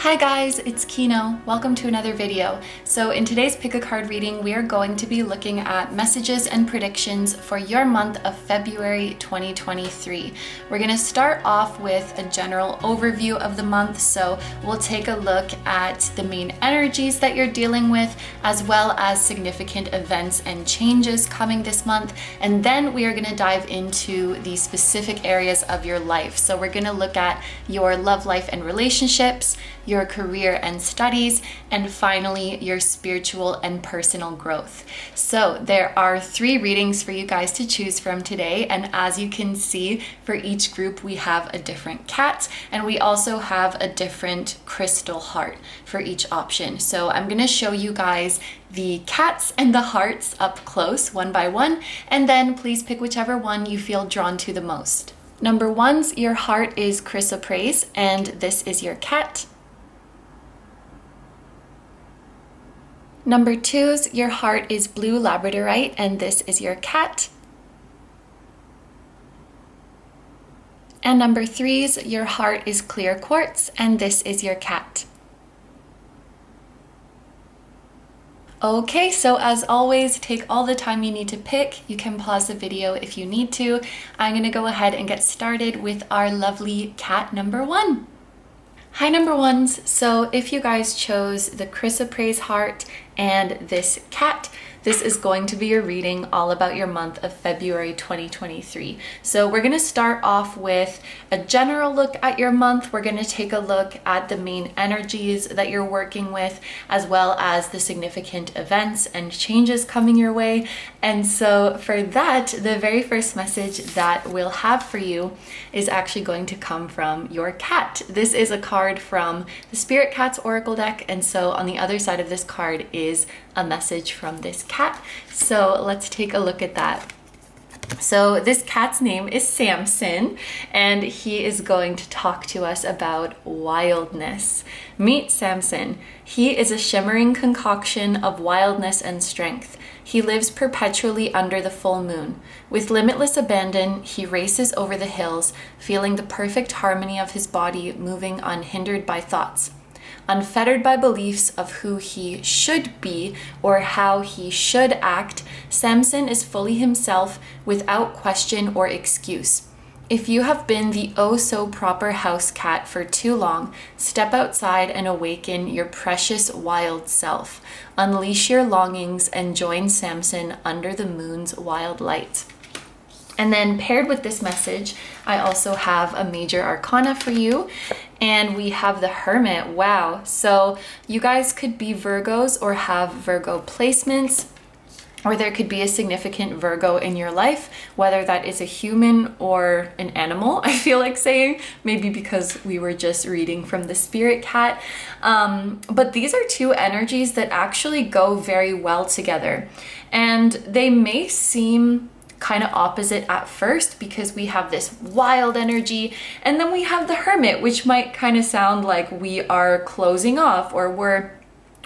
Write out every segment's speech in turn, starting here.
Hi guys, it's KINO. Welcome to another video. So in today's pick a card reading, we are going to be looking at messages and predictions for your month of February 2023. We're going to start off with a general overview of the month. So we'll take a look at the main energies that you're dealing with, as well as significant events and changes coming this month. And then we are going to dive into the specific areas of your life. So we're going to look at your love life and relationships, your career and studies, and finally your spiritual and personal growth. So there are 3 readings for you guys to choose from today, and as you can see, for each group we have a different cat, and we also have a different crystal heart for each option. So I'm going to show you guys the cats and the hearts up close one by one, and then please pick whichever one you feel drawn to the most. Number 1's your heart is chrysoprase, and this is your cat. Number 2's your heart is blue labradorite, and this is your cat. And number 3's your heart is clear quartz, and this is your cat. Okay, so as always, take all the time you need to pick. You can pause the video if you need to. I'm gonna go ahead and get started with our lovely cat number 1. Hi number 1s, so if you guys chose the chrysoprase heart and this cat, this is going to be your reading all about your month of February 2023. So we're going to start off with a general look at your month. We're going to take a look at the main energies that you're working with, as well as the significant events and changes coming your way. And so for that, the very first message that we'll have for you is actually going to come from your cat. This is a card from the Spirit Cats Oracle deck, and so on the other side of this card is a message from this cat. So let's take a look at that. So this cat's name is Samson, and he is going to talk to us about wildness. Meet Samson. He is a shimmering concoction of wildness and strength. He lives perpetually under the full moon. With limitless abandon, he races over the hills, feeling the perfect harmony of his body moving unhindered by thoughts. Unfettered by beliefs of who he should be or how he should act, Samson is fully himself without question or excuse. If you have been the oh-so-proper house cat for too long, step outside and awaken your precious wild self. Unleash your longings and join Samson under the moon's wild light. And then paired with this message, I also have a major arcana for you, and we have the Hermit. Wow. So you guys could be Virgos or have Virgo placements, or there could be a significant Virgo in your life, whether that is a human or an animal, I feel like saying, maybe because we were just reading from the Spirit Cat. But these are 2 energies that actually go very well together, and they may seem kind of opposite at first because we have this wild energy, and then we have the Hermit, which might kind of sound like we are closing off, or we're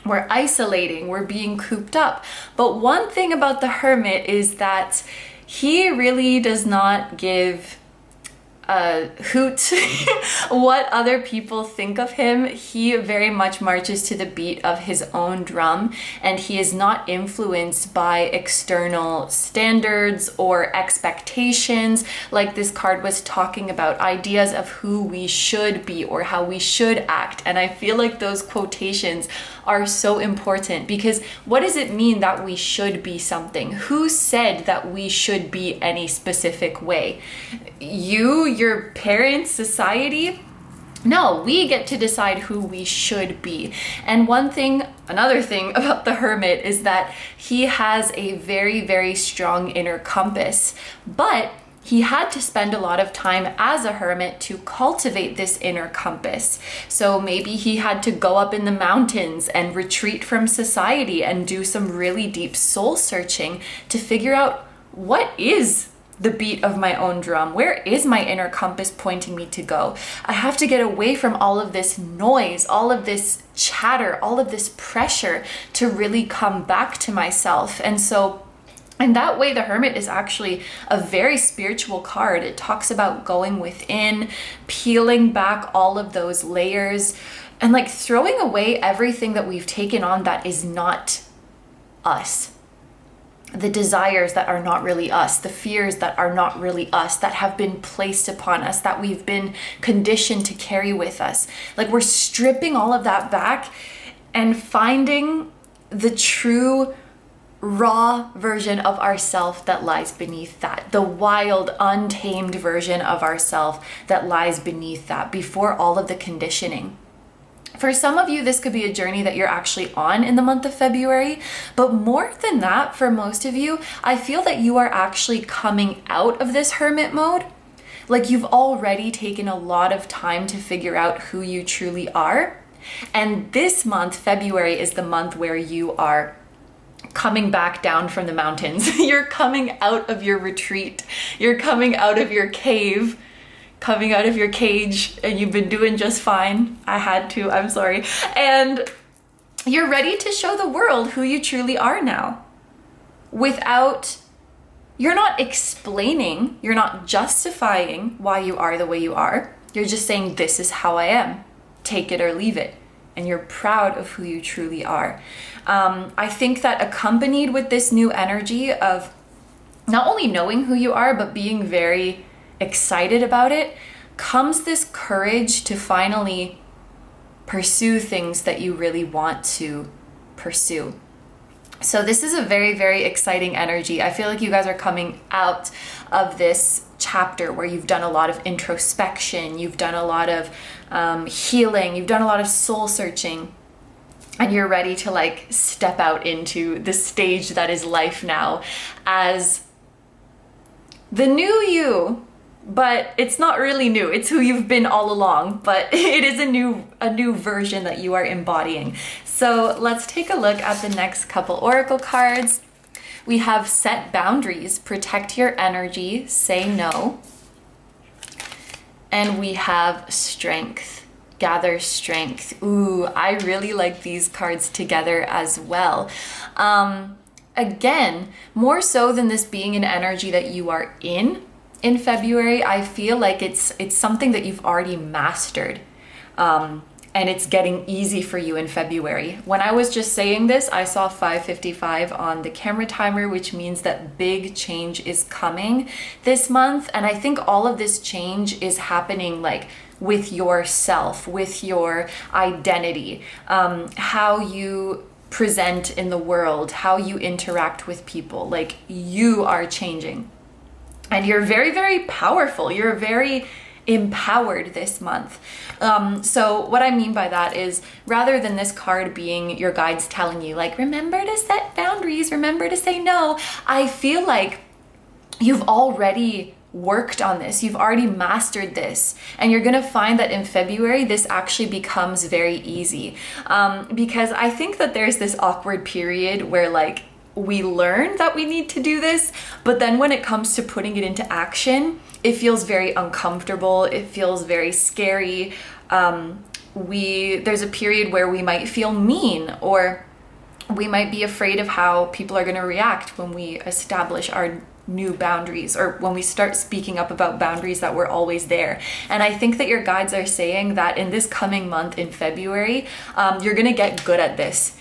isolating, we're being cooped up. But one thing about the Hermit is that he really does not give a hoot what other people think of him. He very much marches to the beat of his own drum, and he is not influenced by external standards or expectations, like this card was talking about, ideas of who we should be or how we should act. And I feel like those quotations are so important, because what does it mean that we should be something? Who said that we should be any specific way? You, your parents, society? No, we get to decide who we should be. And another thing about the Hermit is that he has a very, very strong inner compass, but he had to spend a lot of time as a hermit to cultivate this inner compass. So maybe he had to go up in the mountains and retreat from society and do some really deep soul searching to figure out, what is the beat of my own drum? Where is my inner compass pointing me to go? I have to get away from all of this noise, all of this chatter, all of this pressure to really come back to myself. And so in that way, the Hermit is actually a very spiritual card. It talks about going within, peeling back all of those layers, and like throwing away everything that we've taken on that is not us. The desires that are not really us, the fears that are not really us, that have been placed upon us, that we've been conditioned to carry with us. Like we're stripping all of that back and finding the true raw version of ourself that lies beneath that, the wild, untamed version of ourself that lies beneath that, before all of the conditioning. For some of you, this could be a journey that you're actually on in the month of February, but more than that, for most of you, I feel that you are actually coming out of this hermit mode. Like you've already taken a lot of time to figure out who you truly are. And this month, February, is the month where you are coming back down from the mountains. You're coming out of your retreat. You're coming out of your cave, coming out of your cage, and you've been doing just fine. I had to, I'm sorry. And you're ready to show the world who you truly are now. You're not explaining, you're not justifying why you are the way you are. You're just saying, this is how I am. Take it or leave it. And you're proud of who you truly are. I think that accompanied with this new energy of not only knowing who you are, but being very excited about it, comes this courage to finally pursue things that you really want to pursue. So this is a very, very exciting energy. I feel like you guys are coming out of this chapter where you've done a lot of introspection, you've done a lot of healing, you've done a lot of soul searching, and you're ready to like step out into the stage that is life now as the new you. But it's not really new. It's who you've been all along, but it is a new version that you are embodying. So let's take a look at the next couple oracle cards. We have set boundaries, protect your energy, say no. And we have strength, gather strength. Ooh, I really like these cards together as well. Again, more so than this being an energy that you are in February, I feel like it's something that you've already mastered. And it's getting easy for you in February. When I was just saying this, I saw 5:55 on the camera timer, which means that big change is coming this month. And I think all of this change is happening like with yourself, with your identity, how you present in the world, how you interact with people. Like you are changing. And you're very, very powerful. You're very empowered this month. So what I mean by that is, rather than this card being your guides telling you like, remember to set boundaries, remember to say no, I feel like you've already worked on this. You've already mastered this. And you're going to find that in February, this actually becomes very easy. Because I think that there's this awkward period where like, we learn that we need to do this, but then when it comes to putting it into action, it feels very uncomfortable. It feels very scary. There's a period where we might feel mean, or we might be afraid of how people are going to react when we establish our new boundaries, or when we start speaking up about boundaries that were always there. And I think that your guides are saying that in this coming month in February, you're going to get good at this.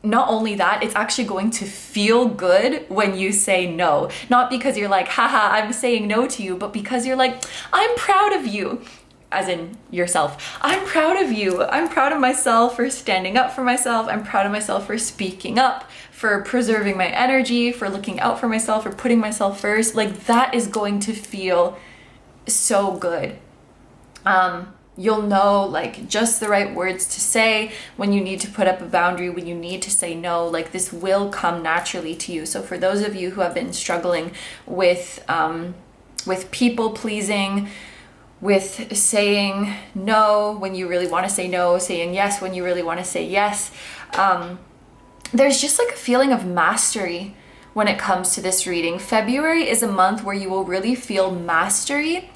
Not only that, it's actually going to feel good when you say no. Not because you're like, haha, I'm saying no to you, but because you're like, I'm proud of you, as in yourself. I'm proud of you. I'm proud of myself for standing up for myself. I'm proud of myself for speaking up, for preserving my energy, for looking out for myself, for putting myself first. Like that is going to feel so good. You'll know like just the right words to say when you need to put up a boundary, when you need to say no. Like this will come naturally to you. So for those of you who have been struggling with people pleasing, with saying no when you really want to say no, saying yes when you really want to say yes, there's just like a feeling of mastery when it comes to this reading. February is a month where you will really feel mastery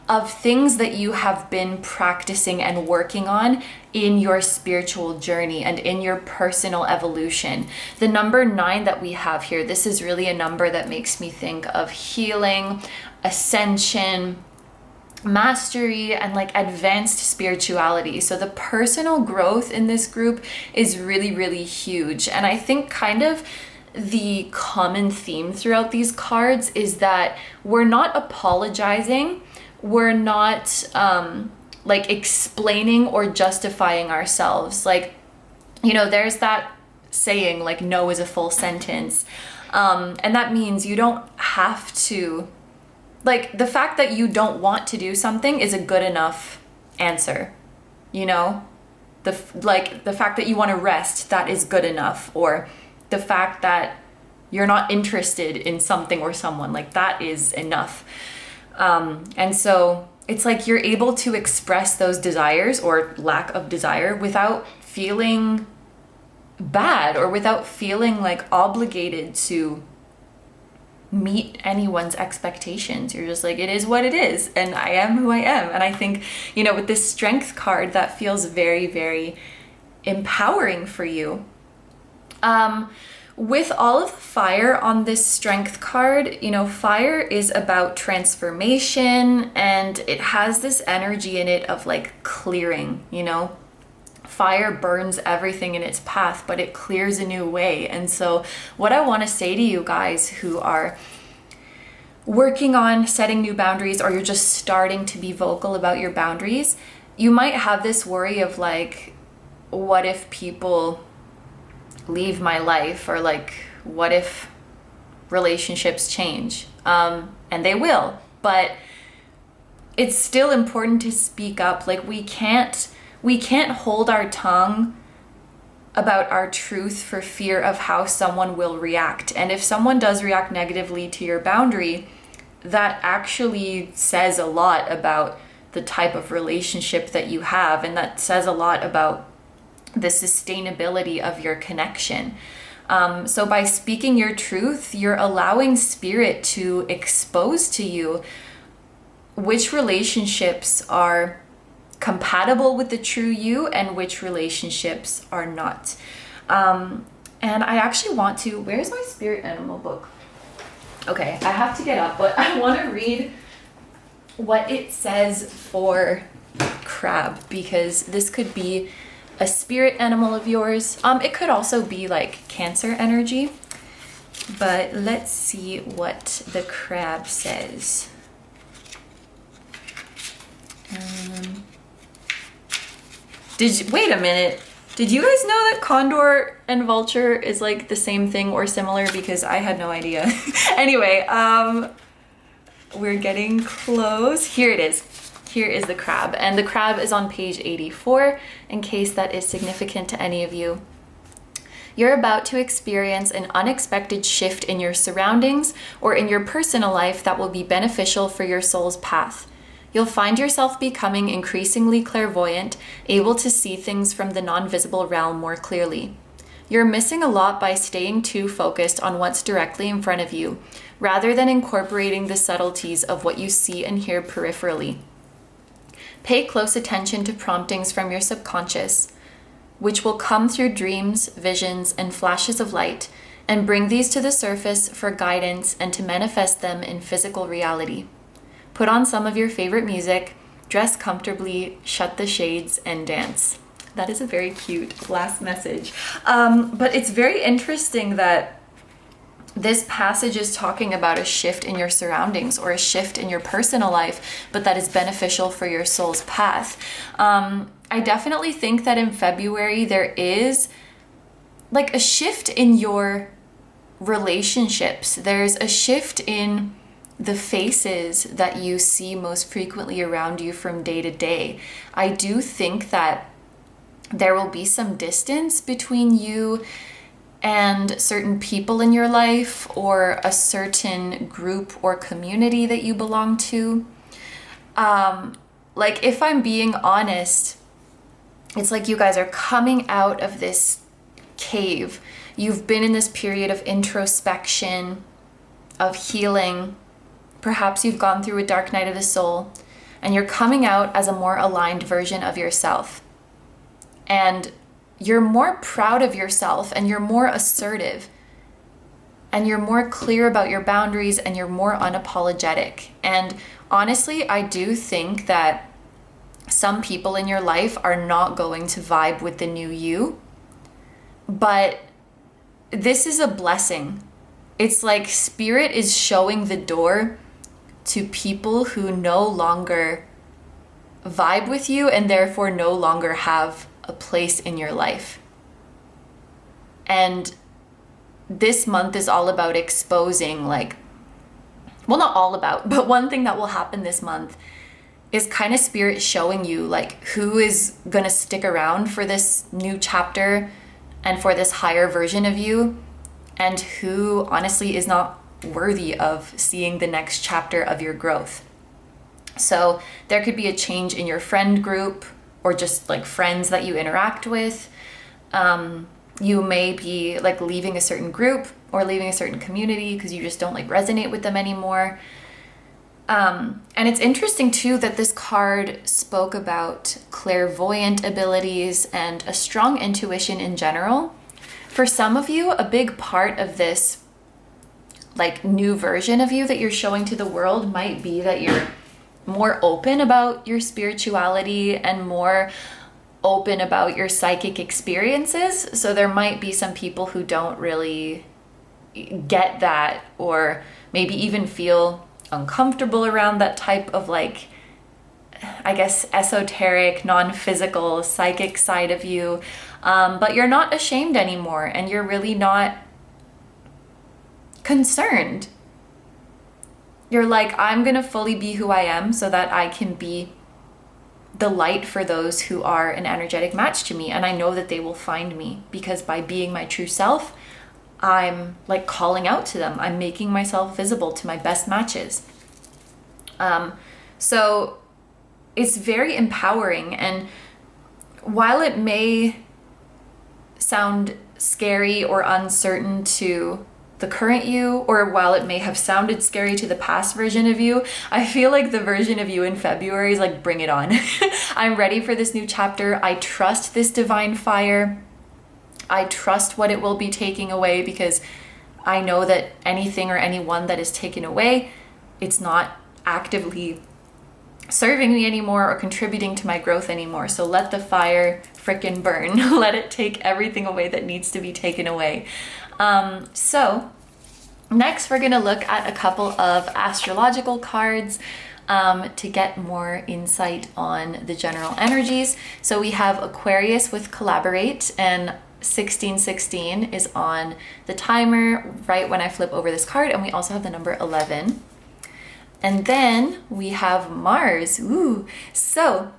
of things that you have been practicing and working on in your spiritual journey and in your personal evolution. The number 9 that we have here, this is really a number that makes me think of healing, ascension, mastery and like advanced spirituality. So the personal growth in this group is really, really huge. And I think kind of the common theme throughout these cards is that we're not apologizing, we're not like explaining or justifying ourselves. Like, you know, there's that saying like no is a full sentence, and that means you don't have to, like, the fact that you don't want to do something is a good enough answer, you know? The fact that you want to rest, that is good enough. Or the fact that you're not interested in something or someone, like, that is enough. And so it's like you're able to express those desires or lack of desire without feeling bad or without feeling like obligated to meet anyone's expectations. You're just like, it is what it is, and I am who I am. And I think, you know, with this strength card, that feels very, very empowering for you. With all of the fire on this strength card, you know, fire is about transformation, and it has this energy in it of like clearing, you know. Fire burns everything in its path, but it clears a new way. And so what I want to say to you guys who are working on setting new boundaries, or you're just starting to be vocal about your boundaries, you might have this worry of like, what if people leave my life? Or like, what if relationships change? And they will, but it's still important to speak up. Like, we can't hold our tongue about our truth for fear of how someone will react. And if someone does react negatively to your boundary, that actually says a lot about the type of relationship that you have, and that says a lot about the sustainability of your connection. So by speaking your truth, you're allowing spirit to expose to you which relationships are compatible with the true you and which relationships are not. And I actually want to, where's my spirit animal book? Okay, I have to get up, but I want to read what it says for crab, because this could be a spirit animal of yours. It could also be like Cancer energy, but let's see what the crab says. Wait a minute. Did you guys know that condor and vulture is like the same thing or similar? Because I had no idea. Anyway, we're getting close. Here it is. Here is the crab. And the crab is on page 84, in case that is significant to any of you. You're about to experience an unexpected shift in your surroundings or in your personal life that will be beneficial for your soul's path. You'll find yourself becoming increasingly clairvoyant, able to see things from the non-visible realm more clearly. You're missing a lot by staying too focused on what's directly in front of you, rather than incorporating the subtleties of what you see and hear peripherally. Pay close attention to promptings from your subconscious, which will come through dreams, visions, and flashes of light, and bring these to the surface for guidance and to manifest them in physical reality. Put on some of your favorite music, dress comfortably, shut the shades, and dance. That is a very cute last message. But it's very interesting that this passage is talking about a shift in your surroundings or a shift in your personal life, but that is beneficial for your soul's path. I definitely think that in February there is like a shift in your relationships. There's a shift in the faces that you see most frequently around you from day to day. I do think that there will be some distance between you and certain people in your life or a certain group or community that you belong to. Like, if I'm being honest, it's like you guys are coming out of this cave. You've been in this period of introspection, of healing. Perhaps you've gone through a dark night of the soul, and you're coming out as a more aligned version of yourself. And you're more proud of yourself and you're more assertive. and you're more clear about your boundaries, and you're more unapologetic. And honestly, I do think that some people in your life are not going to vibe with the new you, but this is a blessing. It's like spirit is showing the door to people who no longer vibe with you and therefore no longer have a place in your life. And this month is all about exposing, like, well, not all about, but one thing that will happen this month is kind of spirit showing you like who is gonna stick around for this new chapter and for this higher version of you, and who honestly is not worthy of seeing the next chapter of your growth. So there could be a change in your friend group, or just like friends that you interact with. You may be like leaving a certain group or leaving a certain community because you just don't like resonate with them anymore. And it's interesting too that this card spoke about clairvoyant abilities and a strong intuition in general. For some of you, a big part of this like new version of you that you're showing to the world might be that you're more open about your spirituality and more open about your psychic experiences. So there might be some people who don't really get that, or maybe even feel uncomfortable around that type of like, I guess, esoteric, non-physical, psychic side of you. But you're not ashamed anymore, and you're really not concerned. You're like, I'm gonna fully be who I am so that I can be the light for those who are an energetic match to me. And I know that they will find me, because by being my true self, I'm like calling out to them. I'm making myself visible to my best matches. So it's very empowering. And while it may sound scary or uncertain to the current you, or while it may have sounded scary to the past version of you, I feel like the version of you in February is like, bring it on. I'm ready for this new chapter. I trust this divine fire. I trust what it will be taking away, because I know that anything or anyone that is taken away, it's not actively serving me anymore or contributing to my growth anymore. So let the fire frickin' burn. Let it take everything away that needs to be taken away. So next we're going to look at a couple of astrological cards to get more insight on the general energies. So we have Aquarius with Collaborate, and 1616 is on the timer right when I flip over this card, and we also have the number 11. And then we have Mars. Ooh. So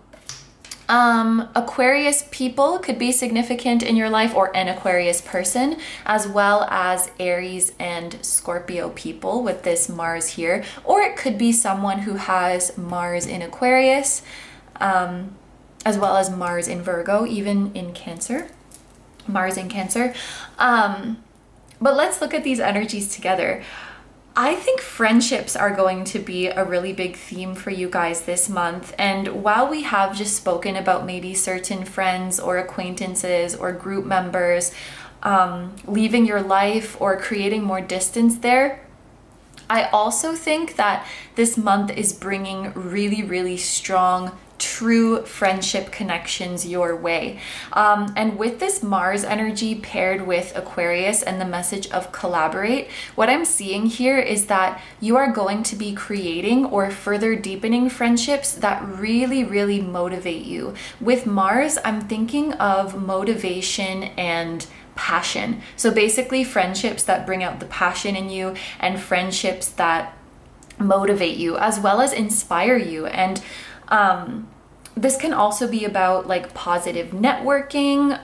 Aquarius people could be significant in your life, or an Aquarius person, as well as Aries and Scorpio people with this Mars here. Or it could be someone who has Mars in Aquarius, as well as Mars in Virgo, even in Cancer. Mars in Cancer. But let's look at these energies together. I think friendships are going to be a really big theme for you guys this month. And while we have just spoken about maybe certain friends or acquaintances or group members leaving your life or creating more distance there, I also think that this month is bringing really, really strong, true friendship connections your way. And with this Mars energy paired with Aquarius and the message of collaborate, what I'm seeing here is that you are going to be creating or further deepening friendships that really, really motivate you. With Mars, I'm thinking of motivation and passion. So basically friendships that bring out the passion in you, and friendships that motivate you as well as inspire you. And this can also be about like positive networking,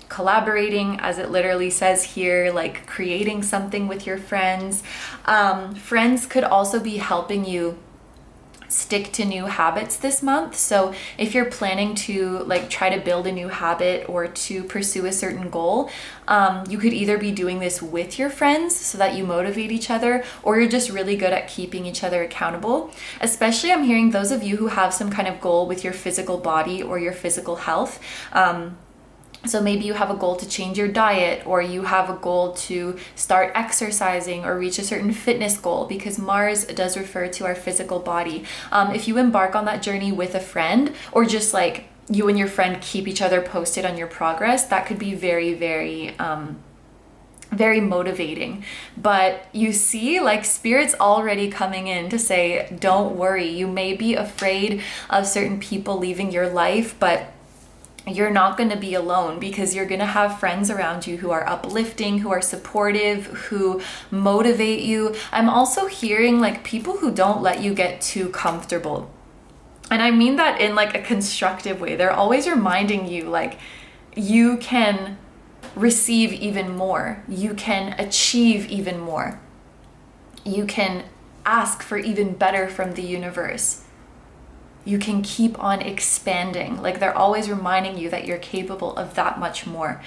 collaborating, as it literally says here, like creating something with your friends. Friends could also be helping you stick to new habits this month. So if you're planning to like try to build a new habit or to pursue a certain goal, you could either be doing this with your friends so that you motivate each other, or you're just really good at keeping each other accountable. Especially I'm hearing those of you who have some kind of goal with your physical body or your physical health. So maybe you have a goal to change your diet, or you have a goal to start exercising or reach a certain fitness goal, because Mars does refer to our physical body. If you embark on that journey with a friend, or just like you and your friend keep each other posted on your progress, that could be very, very very motivating. But you see, like, Spirit's already coming in to say, don't worry. You may be afraid of certain people leaving your life, but you're not going to be alone, because you're going to have friends around you who are uplifting, who are supportive, who motivate you. I'm also hearing like people who don't let you get too comfortable. And I mean that in like a constructive way. They're always reminding you like you can receive even more. You can achieve even more. You can ask for even better from the universe. You can keep on expanding. Like, they're always reminding you that you're capable of that much more,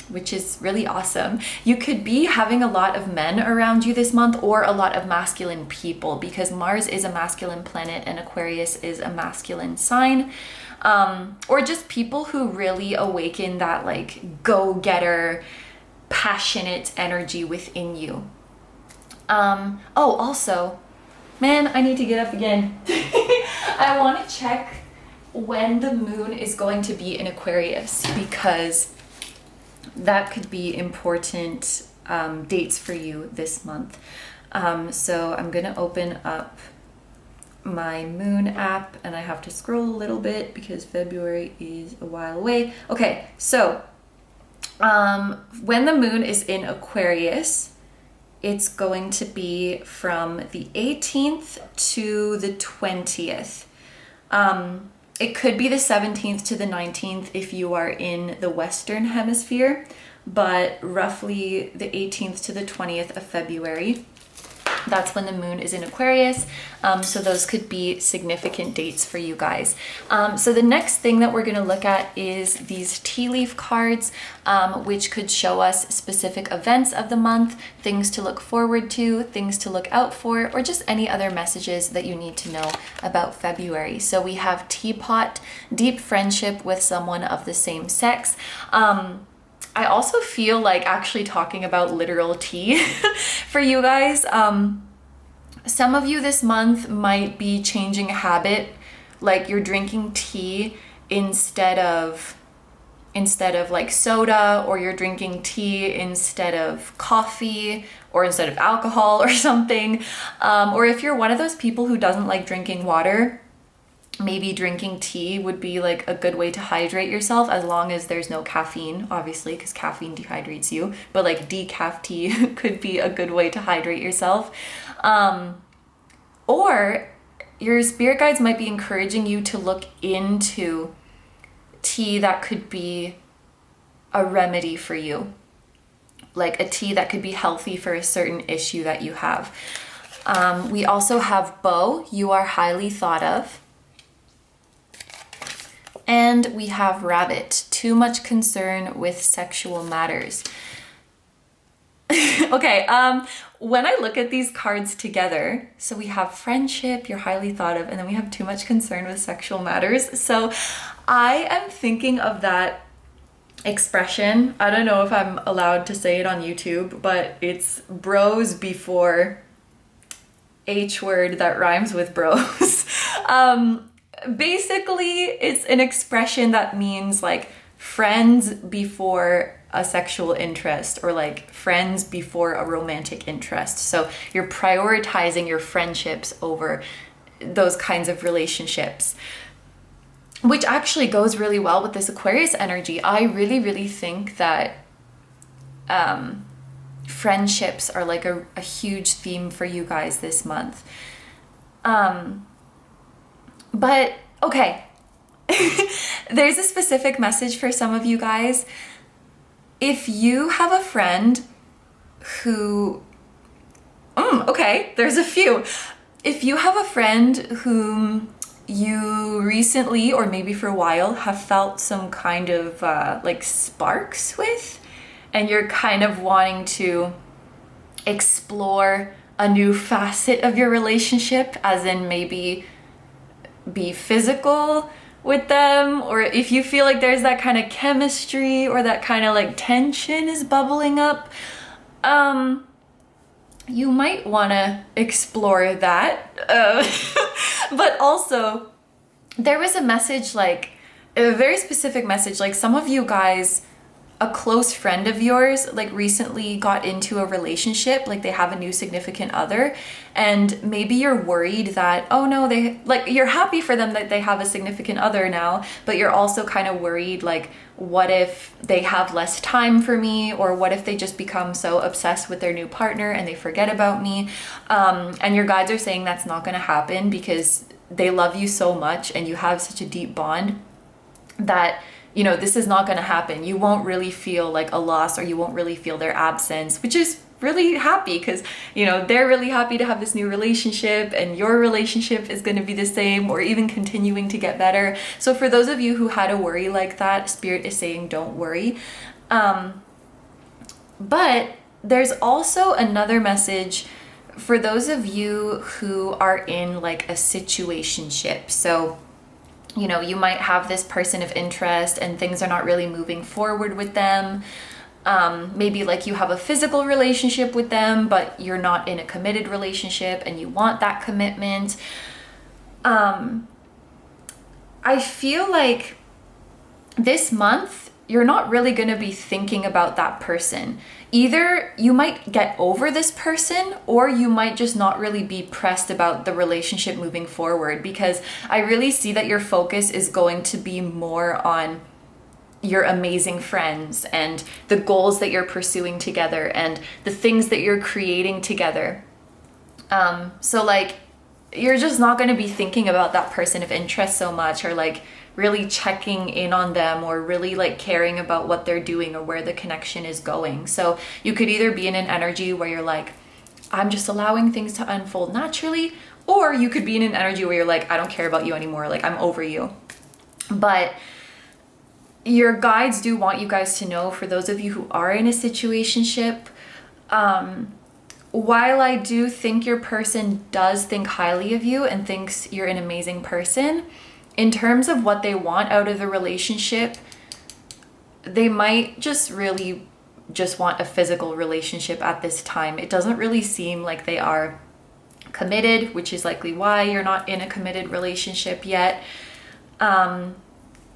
which is really awesome. You could be having a lot of men around you this month, or a lot of masculine people, because Mars is a masculine planet and Aquarius is a masculine sign. Or just people who really awaken that like go-getter, passionate energy within you. Oh, also, man, I need to get up again. I want to check when the moon is going to be in Aquarius, because that could be important dates for you this month. So I'm going to open up my moon app, and I have to scroll a little bit because February is a while away. Okay, so when the moon is in Aquarius, it's going to be from the 18th to the 20th. It could be the 17th to the 19th if you are in the Western Hemisphere, but roughly the 18th to the 20th of February. That's when the moon is in Aquarius. So those could be significant dates for you guys. So the next thing that we're going to look at is these tea leaf cards, which could show us specific events of the month, things to look forward to, things to look out for, or just any other messages that you need to know about February. So we have teapot, deep friendship with someone of the same sex. I also feel like actually talking about literal tea for you guys. Some of you this month might be changing a habit, like you're drinking tea instead of like soda, or you're drinking tea instead of coffee, or instead of alcohol or something. Or if you're one of those people who doesn't like drinking water, maybe drinking tea would be like a good way to hydrate yourself, as long as there's no caffeine, obviously, because caffeine dehydrates you. But like decaf tea could be a good way to hydrate yourself. Or your spirit guides might be encouraging you to look into tea that could be a remedy for you, like a tea that could be healthy for a certain issue that you have. We also have Bo, you are highly thought of. And we have Rabbit, too much concern with sexual matters. Okay, when I look at these cards together, so we have friendship, you're highly thought of, and then we have too much concern with sexual matters. So I am thinking of that expression. I don't know if I'm allowed to say it on YouTube, but it's bros before H word that rhymes with bros. Basically, it's an expression that means like friends before a sexual interest, or like friends before a romantic interest. So you're prioritizing your friendships over those kinds of relationships, which actually goes really well with this Aquarius energy. I really, really think that friendships are like a huge theme for you guys this month. But okay, there's a specific message for some of you guys. If you have a friend who, okay, there's a few. If you have a friend whom you recently, or maybe for a while, have felt some kind of like sparks with, and you're kind of wanting to explore a new facet of your relationship, as in maybe be physical, with them, or if you feel like there's that kind of chemistry or that kind of like tension is bubbling up, you might want to explore that. But also, there was a message, like a very specific message, like some of you guys, a close friend of yours, like recently got into a relationship, like they have a new significant other, and maybe you're worried that, oh no, they, like, you're happy for them that they have a significant other now, but you're also kind of worried, like, what if they have less time for me, or what if they just become so obsessed with their new partner and they forget about me? And your guides are saying that's not going to happen because they love you so much and you have such a deep bond that, you know, this is not going to happen. You won't really feel like a loss, or you won't really feel their absence, which is really happy because, you know, they're really happy to have this new relationship, and your relationship is going to be the same or even continuing to get better. So for those of you who had a worry like that, Spirit is saying don't worry. But there's also another message for those of you who are in like a situationship. So, you know, you might have this person of interest and things are not really moving forward with them. Maybe like you have a physical relationship with them, but you're not in a committed relationship and you want that commitment. I feel like this month, you're not really going to be thinking about that person. Either you might get over this person, or you might just not really be pressed about the relationship moving forward, because I really see that your focus is going to be more on your amazing friends and the goals that you're pursuing together and the things that you're creating together. So like, you're just not going to be thinking about that person of interest so much, or like really checking in on them, or really like caring about what they're doing or where the connection is going. So you could either be in an energy where you're like, I'm just allowing things to unfold naturally, or you could be in an energy where you're like, I don't care about you anymore, like I'm over you. But your guides do want you guys to know, for those of you who are in a situationship, while I do think your person does think highly of you and thinks you're an amazing person, in terms of what they want out of the relationship, they might just really just want a physical relationship at this time. It doesn't really seem like they are committed, which is likely why you're not in a committed relationship yet.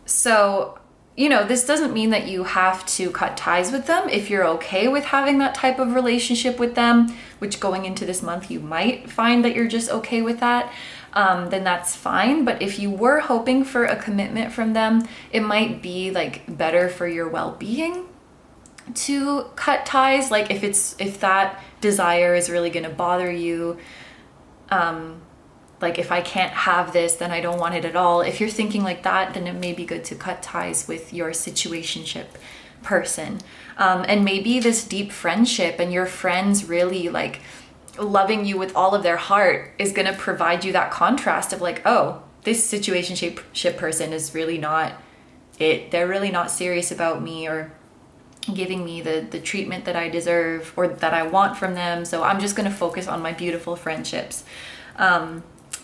So, you know, this doesn't mean that you have to cut ties with them. If you're okay with having that type of relationship with them, which going into this month you might find that you're just okay with that, then that's fine. But if you were hoping for a commitment from them, it might be like better for your well-being to cut ties. Like if that desire is really going to bother you, like if I can't have this, then I don't want it at all. If you're thinking like that, then it may be good to cut ties with your situationship person. And maybe this deep friendship and your friends really like loving you with all of their heart is going to provide you that contrast of like, oh, this situationship person is really not it. They're really not serious about me or giving me the treatment that I deserve or that I want from them. So I'm just going to focus on my beautiful friendships.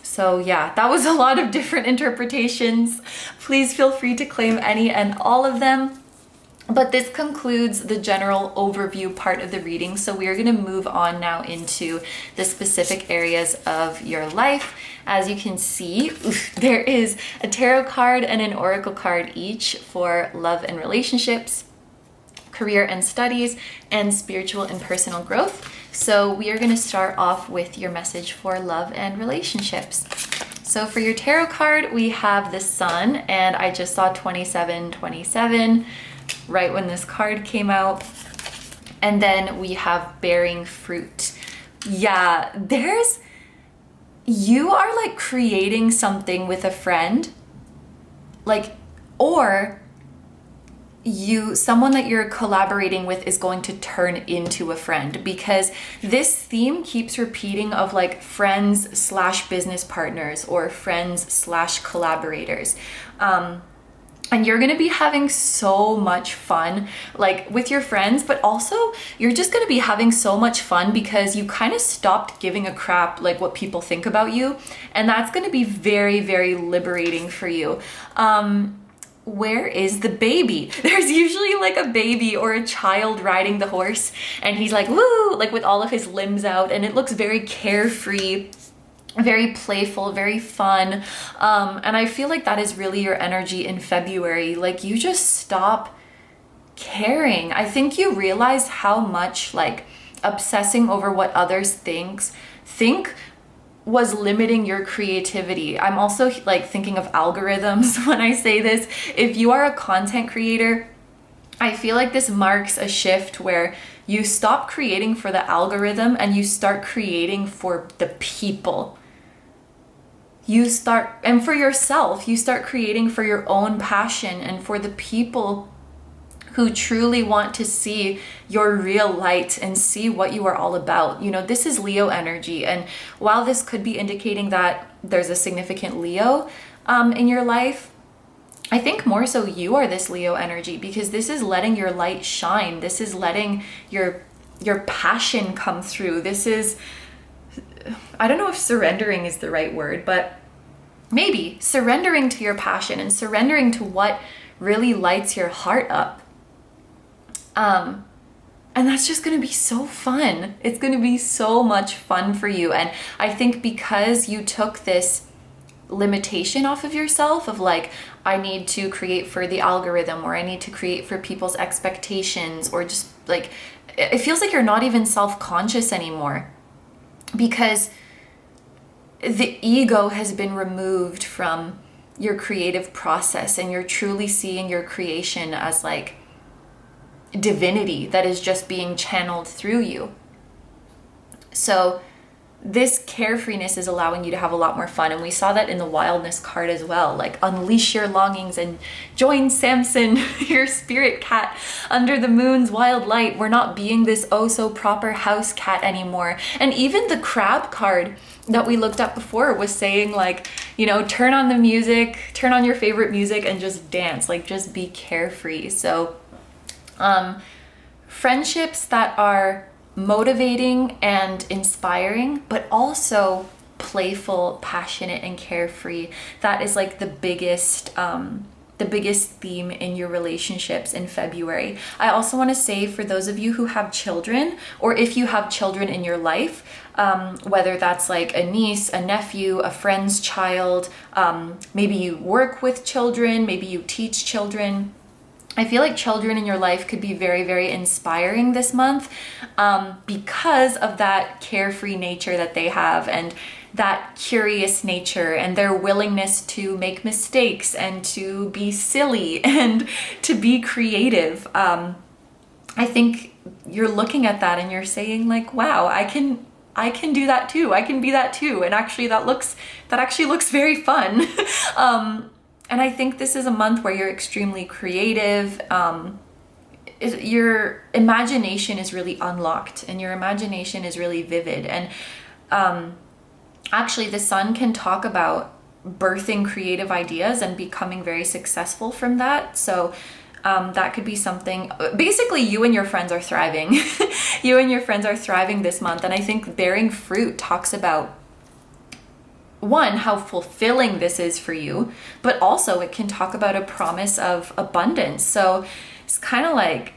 So yeah, that was a lot of different interpretations. Please feel free to claim any and all of them. But this concludes the general overview part of the reading. So we are going to move on now into the specific areas of your life. As you can see, there is a tarot card and an oracle card each for love and relationships, career and studies, and spiritual and personal growth. So we are going to start off with your message for love and relationships. So for your tarot card, we have the Sun, and I just saw 2727 right when this card came out. And then we have bearing fruit. Yeah, you are like creating something with a friend, like, or someone that you're collaborating with is going to turn into a friend, because this theme keeps repeating of like friends slash business partners or friends slash collaborators. And you're gonna be having so much fun, like with your friends, but also you're just gonna be having so much fun because you kind of stopped giving a crap like what people think about you. And that's gonna be very, very liberating for you. Where is the baby? There's usually like a baby or a child riding the horse, and he's like, woo, like with all of his limbs out, and it looks very carefree, very playful, very fun. And I feel like that is really your energy in February. Like you just stop caring. I think you realize how much like obsessing over what others think was limiting your creativity. I'm also like thinking of algorithms when I say this. If you are a content creator, I feel like this marks a shift where you stop creating for the algorithm and you start creating for the people. And for yourself, you start creating for your own passion and for the people who truly want to see your real light and see what you are all about. You know, this is Leo energy. And while this could be indicating that there's a significant Leo in your life, I think more so you are this Leo energy, because this is letting your light shine. This is letting your passion come through. This is, I don't know if surrendering is the right word, but maybe surrendering to your passion and surrendering to what really lights your heart up. And that's just going to be so fun. It's going to be so much fun for you. And I think because you took this limitation off of yourself of like, I need to create for the algorithm, or I need to create for people's expectations, or just like, it feels like you're not even self-conscious anymore, because the ego has been removed from your creative process, and you're truly seeing your creation as like divinity that is just being channeled through you. So this carefreeness is allowing you to have a lot more fun. And we saw that in the wildness card as well, like unleash your longings and join Samson, your spirit cat, under the moon's wild light. We're not being this oh so proper house cat anymore. And even the crab card that we looked at before was saying like, you know, turn on the music, turn on your favorite music and just dance, like just be carefree. So friendships that are motivating and inspiring, but also playful, passionate, and carefree. That is like the biggest theme in your relationships in February. I also want to say, for those of you who have children, or if you have children in your life, whether that's like a niece, a nephew, a friend's child, maybe you work with children, maybe you teach children, I feel like children in your life could be very, very inspiring this month, because of that carefree nature that they have, and that curious nature, and their willingness to make mistakes and to be silly and to be creative. I think you're looking at that and you're saying like, wow, I can do that too. I can be that too. And actually that actually looks very fun. And I think this is a month where you're extremely creative. Your imagination is really unlocked, and your imagination is really vivid. And actually, the sun can talk about birthing creative ideas and becoming very successful from that. So that could be something. Basically, you and your friends are thriving. You and your friends are thriving this month. And I think bearing fruit talks about, one, how fulfilling this is for you, but also it can talk about a promise of abundance. So it's kind of like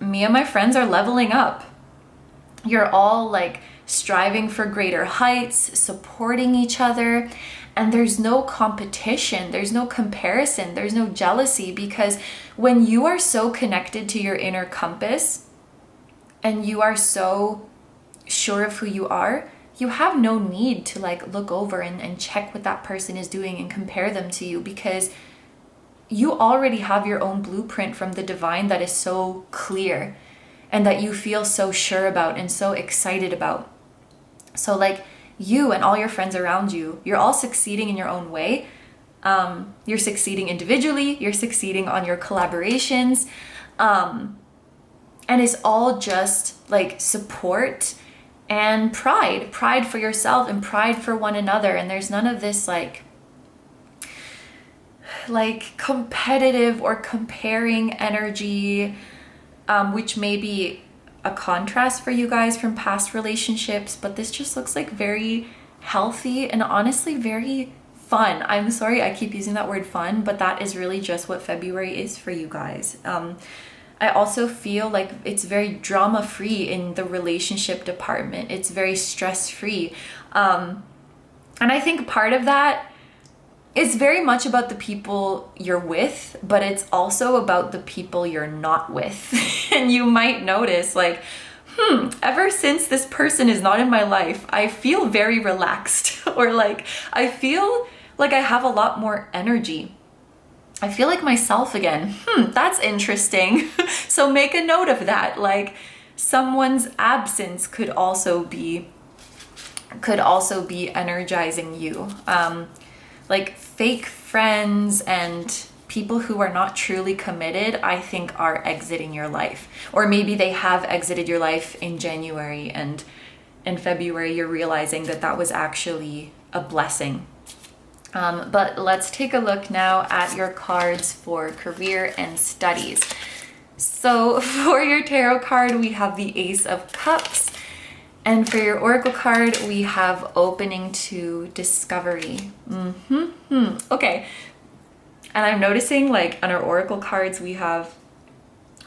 me and my friends are leveling up. You're all like striving for greater heights, supporting each other, and there's no competition, there's no comparison, there's no jealousy, because when you are so connected to your inner compass and you are so sure of who you are, you have no need to like look over and check what that person is doing and compare them to you, because you already have your own blueprint from the divine that is so clear and that you feel so sure about and so excited about. So like you and all your friends around you, you're all succeeding in your own way. You're succeeding individually, you're succeeding on your collaborations. And it's all just like support and pride for yourself and pride for one another. And there's none of this like like competitive or comparing energy, which may be a contrast for you guys from past relationships, but this just looks like very healthy and honestly very fun. I'm sorry I keep using that word fun, but that is really just what February is for you guys. I also feel like it's very drama-free in the relationship department. It's very stress-free. And I think part of that is very much about the people you're with, but it's also about the people you're not with. And you might notice like, ever since this person is not in my life, I feel very relaxed, or like I feel like I have a lot more energy. I feel like myself again. That's interesting. So make a note of that. Like someone's absence could also be energizing you. Like fake friends and people who are not truly committed, I think are exiting your life. Or maybe they have exited your life in January, and in February you're realizing that that was actually a blessing. But let's take a look now at your cards for career and studies. So for your tarot card, we have the Ace of Cups. And for your oracle card, we have opening to discovery. Okay. And I'm noticing like on our oracle cards, we have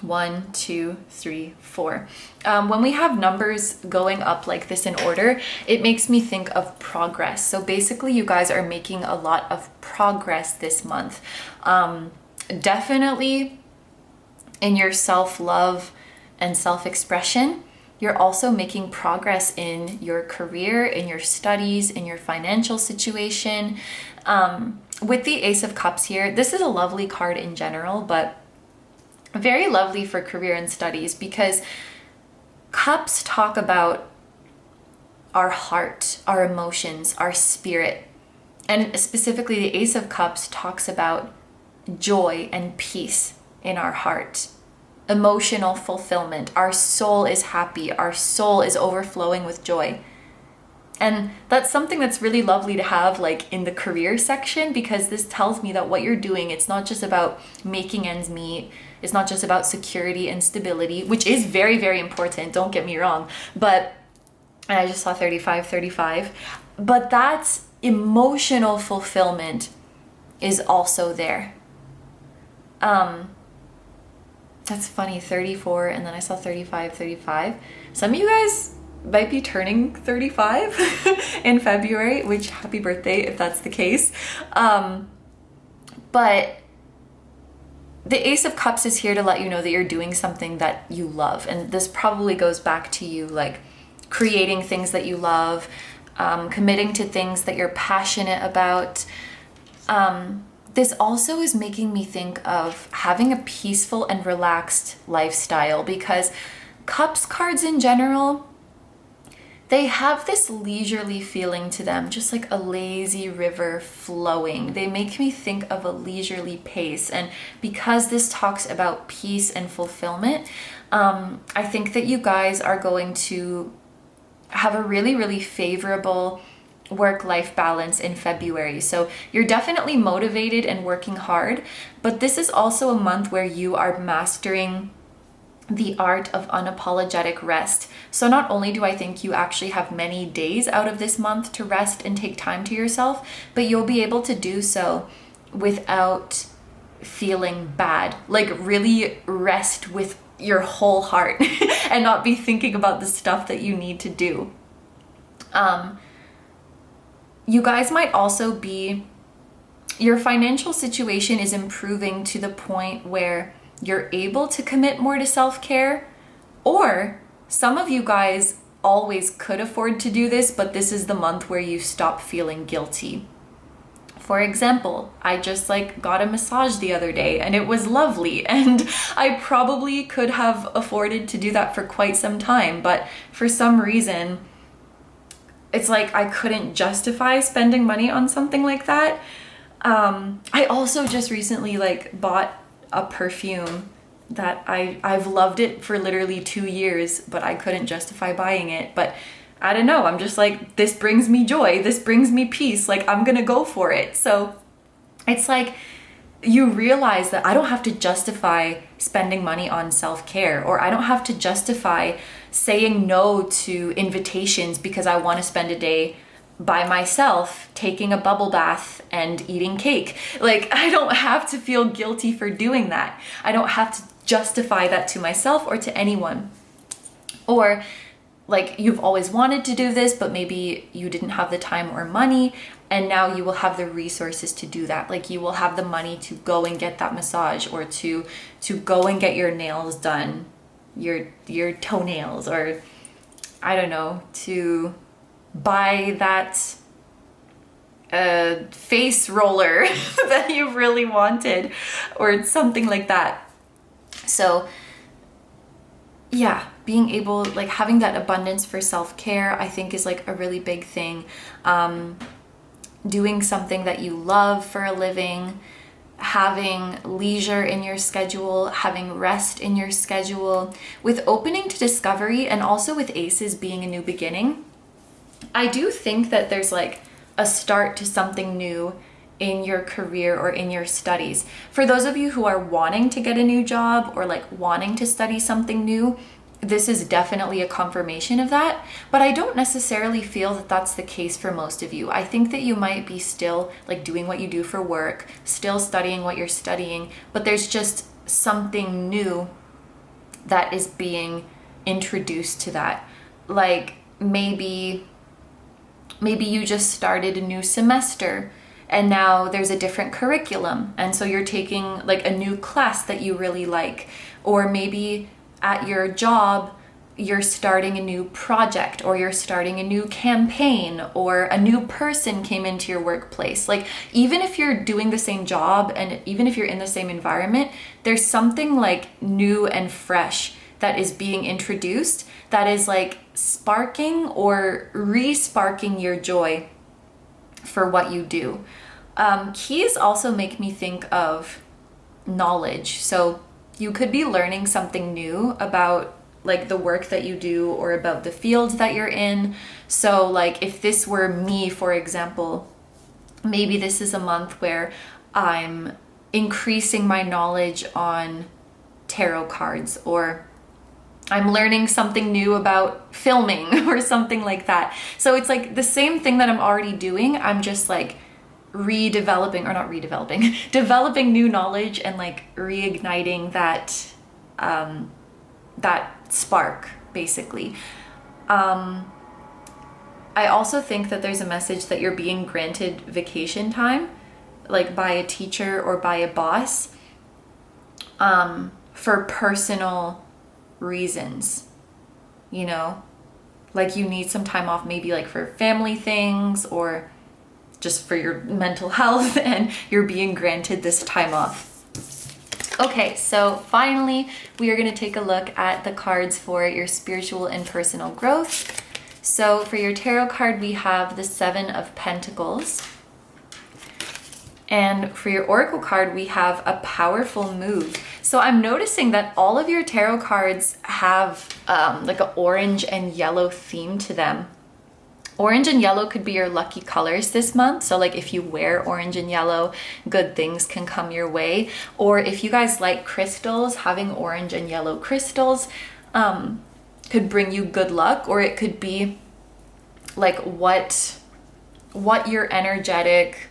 1, 2, 3, 4. When we have numbers going up like this in order, it makes me think of progress. So basically you guys are making a lot of progress this month. Definitely in your self-love and self-expression. You're also making progress in your career, in your studies, in your financial situation. With the Ace of Cups here, this is a lovely card in general, but very lovely for career and studies, because cups talk about our heart, our emotions, our spirit. And specifically the Ace of Cups talks about joy and peace in our heart, emotional fulfillment. Our soul is happy. Our soul is overflowing with joy. And that's something that's really lovely to have like in the career section, because this tells me that what you're doing, it's not just about making ends meet. It's not just about security and stability, which is very, very important. Don't get me wrong. But, and I just saw 35, but that's emotional fulfillment is also there. That's funny, 34, and then I saw 35. Some of you guys might be turning 35 in February, which happy birthday if that's the case. But the Ace of Cups is here to let you know that you're doing something that you love. And this probably goes back to you like creating things that you love, committing to things that you're passionate about. This also is making me think of having a peaceful and relaxed lifestyle, because Cups cards in general, they have this leisurely feeling to them, just like a lazy river flowing. They make me think of a leisurely pace. And because this talks about peace and fulfillment, I think that you guys are going to have a really, really favorable work-life balance in February. So you're definitely motivated and working hard, but this is also a month where you are mastering the art of unapologetic rest. So not only do I think you actually have many days out of this month to rest and take time to yourself, but you'll be able to do so without feeling bad. Like really rest with your whole heart and not be thinking about the stuff that you need to do. You guys might also be, your financial situation is improving to the point where you're able to commit more to self-care, or some of you guys always could afford to do this, but this is the month where you stop feeling guilty. For example, I just like got a massage the other day and it was lovely, and I probably could have afforded to do that for quite some time, but for some reason it's like I couldn't justify spending money on something like that. I also just recently like bought a perfume that I've loved it for literally 2 years, but I couldn't justify buying it. But I don't know, I'm just like, this brings me joy, this brings me peace, like I'm gonna go for it. So it's like you realize that I don't have to justify spending money on self-care, or I don't have to justify saying no to invitations because I want to spend a day by myself taking a bubble bath and eating cake. Like, I don't have to feel guilty for doing that. I don't have to justify that to myself or to anyone. Or like, you've always wanted to do this, but maybe you didn't have the time or money, and now you will have the resources to do that. Like, you will have the money to go and get that massage, or to go and get your nails done, your toenails, or I don't know, to buy that face roller that you really wanted, or something like that. So yeah, being able, like, having that abundance for self-care, I think is like a really big thing. Doing something that you love for a living, having leisure in your schedule, having rest in your schedule, with opening to discovery, and also with aces being a new beginning. I do think that there's like a start to something new in your career or in your studies. For those of you who are wanting to get a new job or like wanting to study something new, this is definitely a confirmation of that. But I don't necessarily feel that that's the case for most of you. I think that you might be still like doing what you do for work, still studying what you're studying, but there's just something new that is being introduced to that. Like, maybe you just started a new semester and now there's a different curriculum, and so you're taking like a new class that you really like. Or maybe at your job you're starting a new project, or you're starting a new campaign, or a new person came into your workplace. Like, even if you're doing the same job and even if you're in the same environment, there's something like new and fresh that is being introduced that is like sparking or re-sparking your joy for what you do. Keys also make me think of knowledge. So you could be learning something new about like the work that you do, or about the field that you're in. So like, if this were me, for example, maybe this is a month where I'm increasing my knowledge on tarot cards, or I'm learning something new about filming or something like that. So it's like the same thing that I'm already doing. I'm just like developing new knowledge and like reigniting that that spark, basically. I also think that there's a message that you're being granted vacation time, like by a teacher or by a boss, for personal reasons, you know, like you need some time off, maybe like for family things or just for your mental health, and you're being granted this time off. Okay, so finally, we are going to take a look at the cards for your spiritual and personal growth. So for your tarot card, we have the Seven of Pentacles. And for your oracle card, we have a powerful move. So I'm noticing that all of your tarot cards have like an orange and yellow theme to them. Orange and yellow could be your lucky colors this month. So like, if you wear orange and yellow, good things can come your way. Or if you guys like crystals, having orange and yellow crystals could bring you good luck. Or it could be like what your energetic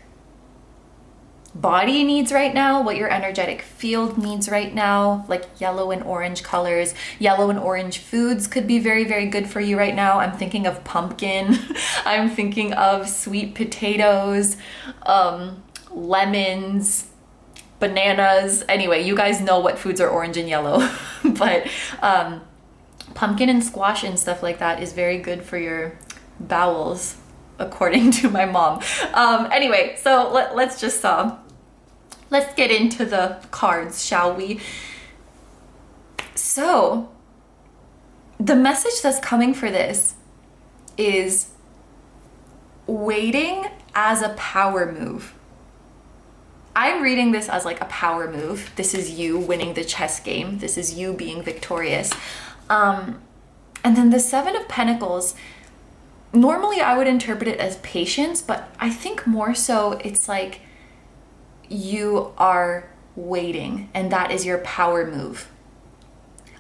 body needs right now, what your energetic field needs right now. Like yellow and orange colors, yellow and orange foods could be very, very good for you right now. I'm thinking of pumpkin. I'm thinking of sweet potatoes, lemons, bananas. Anyway, you guys know what foods are orange and yellow. But pumpkin and squash and stuff like that is very good for your bowels, according to my mom. Anyway, so let's just let's get into the cards, shall we? So the message that's coming for this is waiting as a power move. I'm reading this as like a power move. This is you winning the chess game. This is you being victorious. And then the Seven of Pentacles, normally I would interpret it as patience, but I think more so it's like you are waiting, and that is your power move.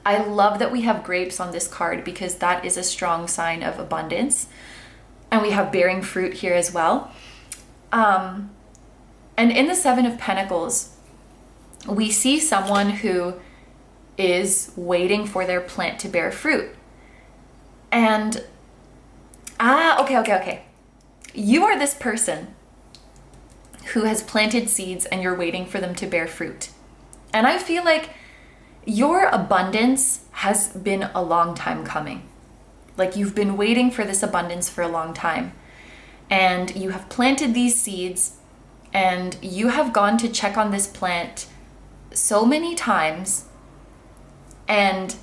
I love that we have grapes on this card because that is a strong sign of abundance. And we have bearing fruit here as well. And in the Seven of Pentacles, we see someone who is waiting for their plant to bear fruit. And, okay. You are this person who has planted seeds and you're waiting for them to bear fruit. And I feel like your abundance has been a long time coming. Like you've been waiting for this abundance for a long time. And you have planted these seeds and you have gone to check on this plant so many times and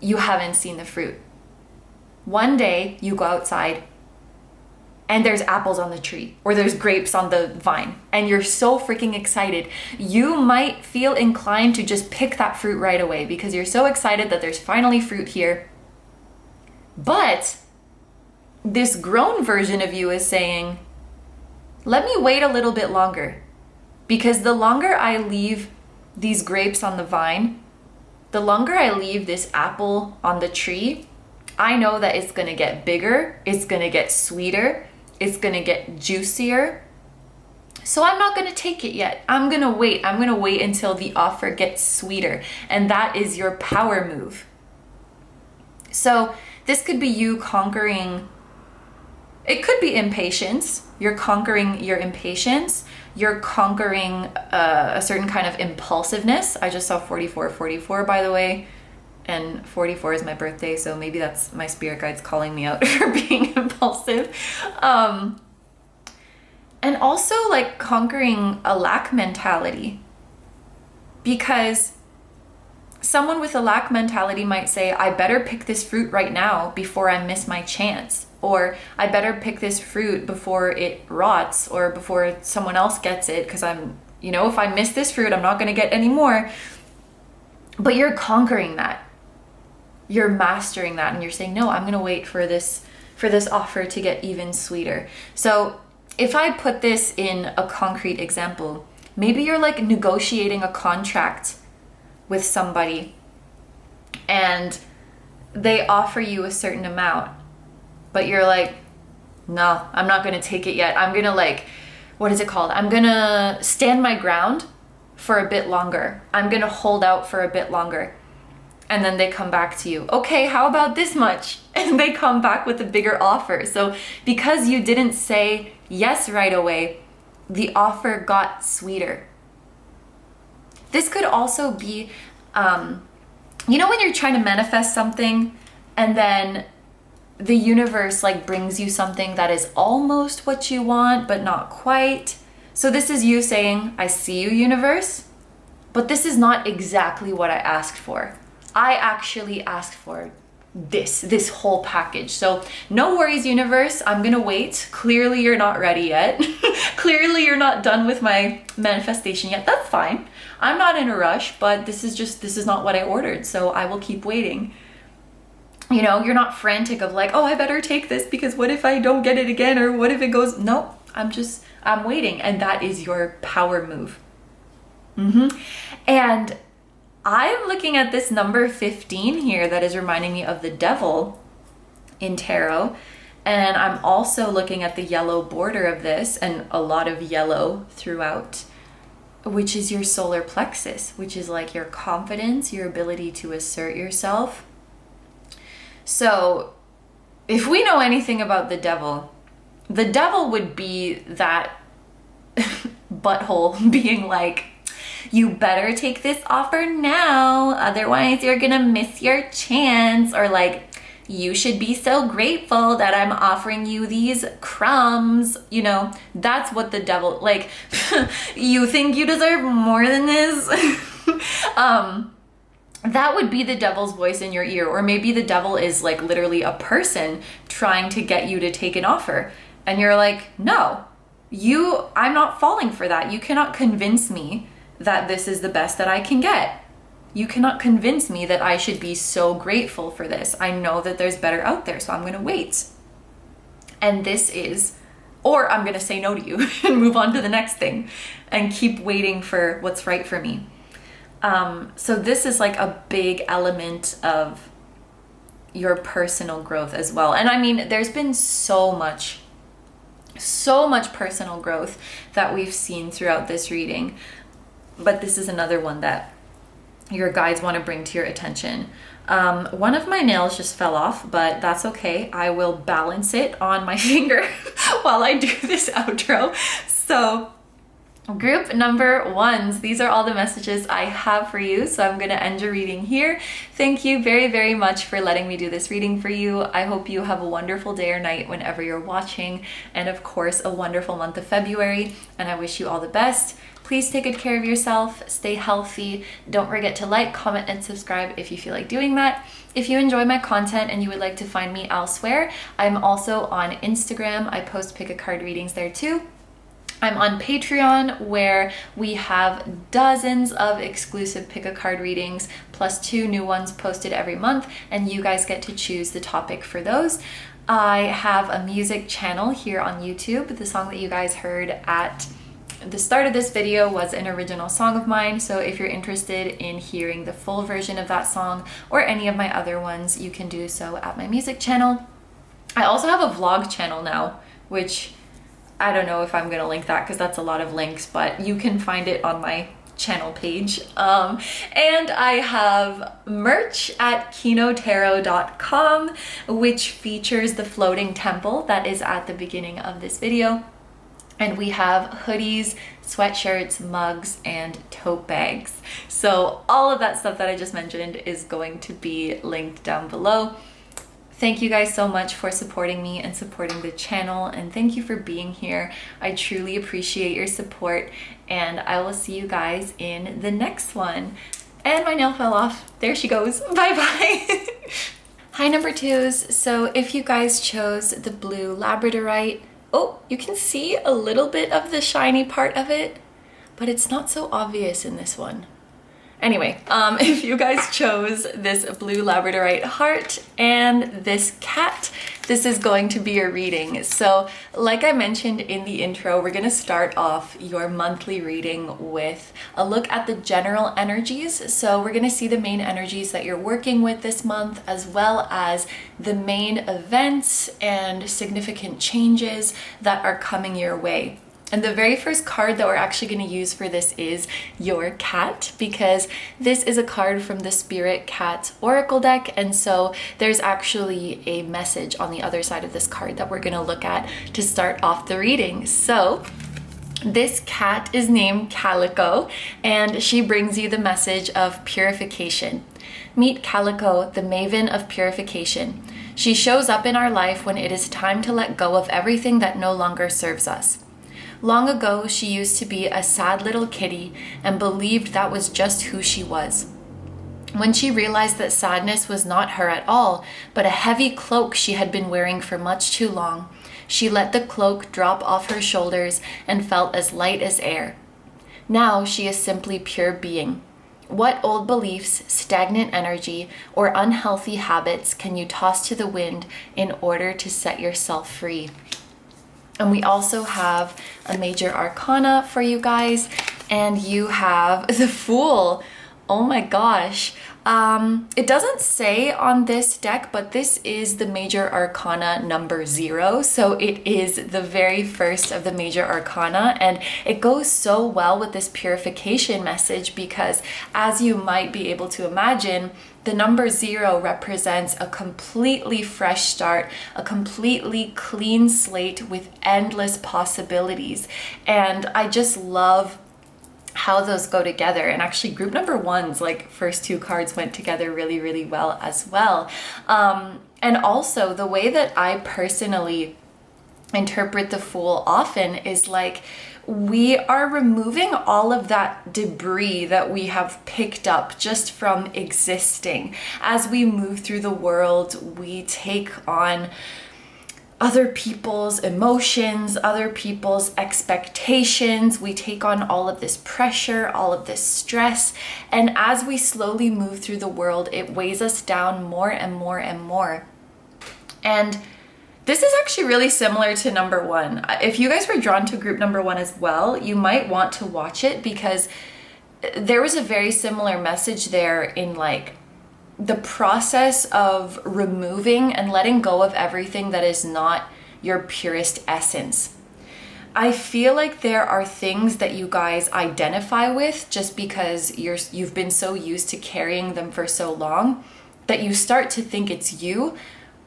you haven't seen the fruit. One day you go outside and there's apples on the tree or there's grapes on the vine and you're so freaking excited. You might feel inclined to just pick that fruit right away because you're so excited that there's finally fruit here. But this grown version of you is saying, let me wait a little bit longer, because the longer I leave these grapes on the vine, the longer I leave this apple on the tree, I know that it's going to get bigger, it's going to get sweeter, it's going to get juicier. So I'm not going to take it yet. I'm going to wait. I'm going to wait until the offer gets sweeter. And that is your power move. So this could be you conquering, it could be impatience. You're conquering your impatience. You're conquering a certain kind of impulsiveness. I just saw 4444, by the way. And 44 is my birthday, so maybe that's my spirit guides calling me out for being impulsive. And also like conquering a lack mentality. Because someone with a lack mentality might say, I better pick this fruit right now before I miss my chance. Or I better pick this fruit before it rots or before someone else gets it, because if I miss this fruit, I'm not going to get any more. But you're conquering that. You're mastering that, and you're saying, no, I'm going to wait for this offer to get even sweeter. So if I put this in a concrete example, maybe you're like negotiating a contract with somebody and they offer you a certain amount, but you're like, no, I'm not going to take it yet. I'm going to what is it called? I'm going to stand my ground for a bit longer. I'm going to hold out for a bit longer. And then they come back to you. Okay, how about this much? And they come back with a bigger offer. So because you didn't say yes right away, the offer got sweeter. This could also be, when you're trying to manifest something and then the universe brings you something that is almost what you want, but not quite. So this is you saying, I see you, universe, but this is not exactly what I asked for. I actually asked for this whole package. So no worries, universe, I'm gonna wait. Clearly you're not ready yet. Clearly you're not done with my manifestation yet. That's fine. I'm not in a rush, but this is not what I ordered. So I will keep waiting. You're not frantic of oh, I better take this because what if I don't get it again? Or what if it goes, no, I'm waiting. And that is your power move. And I'm looking at this number 15 here that is reminding me of the devil in tarot. And I'm also looking at the yellow border of this and a lot of yellow throughout, which is your solar plexus, which is your confidence, your ability to assert yourself. So if we know anything about the devil would be that butthole being you better take this offer now, otherwise you're gonna miss your chance. Or you should be so grateful that I'm offering you these crumbs. That's what the devil, you think you deserve more than this? That would be the devil's voice in your ear. Or maybe the devil is literally a person trying to get you to take an offer. And you're no, I'm not falling for that. You cannot convince me that this is the best that I can get. You cannot convince me that I should be so grateful for this. I know that there's better out there, so I'm going to wait. And this is or I'm gonna say no to you and move on to the next thing and keep waiting for what's right for me. So this is like a big element of your personal growth as well. And I mean, there's been so much personal growth that we've seen throughout this reading, but this is another one that your guides want to bring to your attention. One of my nails just fell off, but that's okay. I will balance it on my finger while I do this outro. So group number ones, these are all the messages I have for you. So I'm going to end your reading here. Thank you very, very much for letting me do this reading for you. I hope you have a wonderful day or night whenever you're watching. And of course, a wonderful month of February. And I wish you all the best. Please take good care of yourself, stay healthy. Don't forget to like, comment, and subscribe if you feel like doing that. If you enjoy my content and you would like to find me elsewhere, I'm also on Instagram. I post pick-a-card readings there too. I'm on Patreon, where we have dozens of exclusive pick-a-card readings, plus 2 new ones posted every month, and you guys get to choose the topic for those. I have a music channel here on YouTube. The song that you guys heard at the start of this video was an original song of mine, so if you're interested in hearing the full version of that song or any of my other ones, you can do so at my music channel. I also have a vlog channel now, which I don't know if I'm gonna link that because that's a lot of links, but you can find it on my channel page. And I have merch at kinotarot.com, which features the floating temple that is at the beginning of this video. And we have hoodies, sweatshirts, mugs, and tote bags. So all of that stuff that I just mentioned is going to be linked down below. Thank you guys so much for supporting me and supporting the channel, and thank you for being here. I truly appreciate your support, and I will see you guys in the next one. And my nail fell off. There she goes. Bye-bye. Hi, number twos. So if you guys chose the blue labradorite, oh, you can see a little bit of the shiny part of it, but it's not so obvious in this one. Anyway, if you guys chose this blue labradorite heart and this cat, this is going to be your reading. So like I mentioned in the intro, we're going to start off your monthly reading with a look at the general energies. So we're going to see the main energies that you're working with this month, as well as the main events and significant changes that are coming your way. And the very first card that we're actually going to use for this is your cat, because this is a card from the Spirit Cat Oracle deck. And so there's actually a message on the other side of this card that we're going to look at to start off the reading. So this cat is named Calico, and she brings you the message of purification. Meet Calico, the maven of purification. She shows up in our life when it is time to let go of everything that no longer serves us. Long ago, she used to be a sad little kitty and believed that was just who she was. When she realized that sadness was not her at all, but a heavy cloak she had been wearing for much too long, she let the cloak drop off her shoulders and felt as light as air. Now she is simply pure being. What old beliefs, stagnant energy, or unhealthy habits can you toss to the wind in order to set yourself free? And we also have a major arcana for you guys, and you have the Fool. Oh my gosh. It doesn't say on this deck, but this is the major arcana number 0. So it is the very first of the major arcana, and it goes so well with this purification message because, as you might be able to imagine, the number 0 represents a completely fresh start, a completely clean slate with endless possibilities. And I just love how those go together. And actually group number 1's like first 2 cards went together really, really well as well. And also the way that I personally interpret the Fool often is like, we are removing all of that debris that we have picked up just from existing. As we move through the world, we take on other people's emotions, other people's expectations. We take on all of this pressure, all of this stress. And as we slowly move through the world, it weighs us down more and more and more. And This is actually really similar to number one. If you guys were drawn to group number one as well, you might want to watch it, because there was a very similar message there in like the process of removing and letting go of everything that is not your purest essence. I feel like there are things that you guys identify with just because you've been so used to carrying them for so long that you start to think it's you,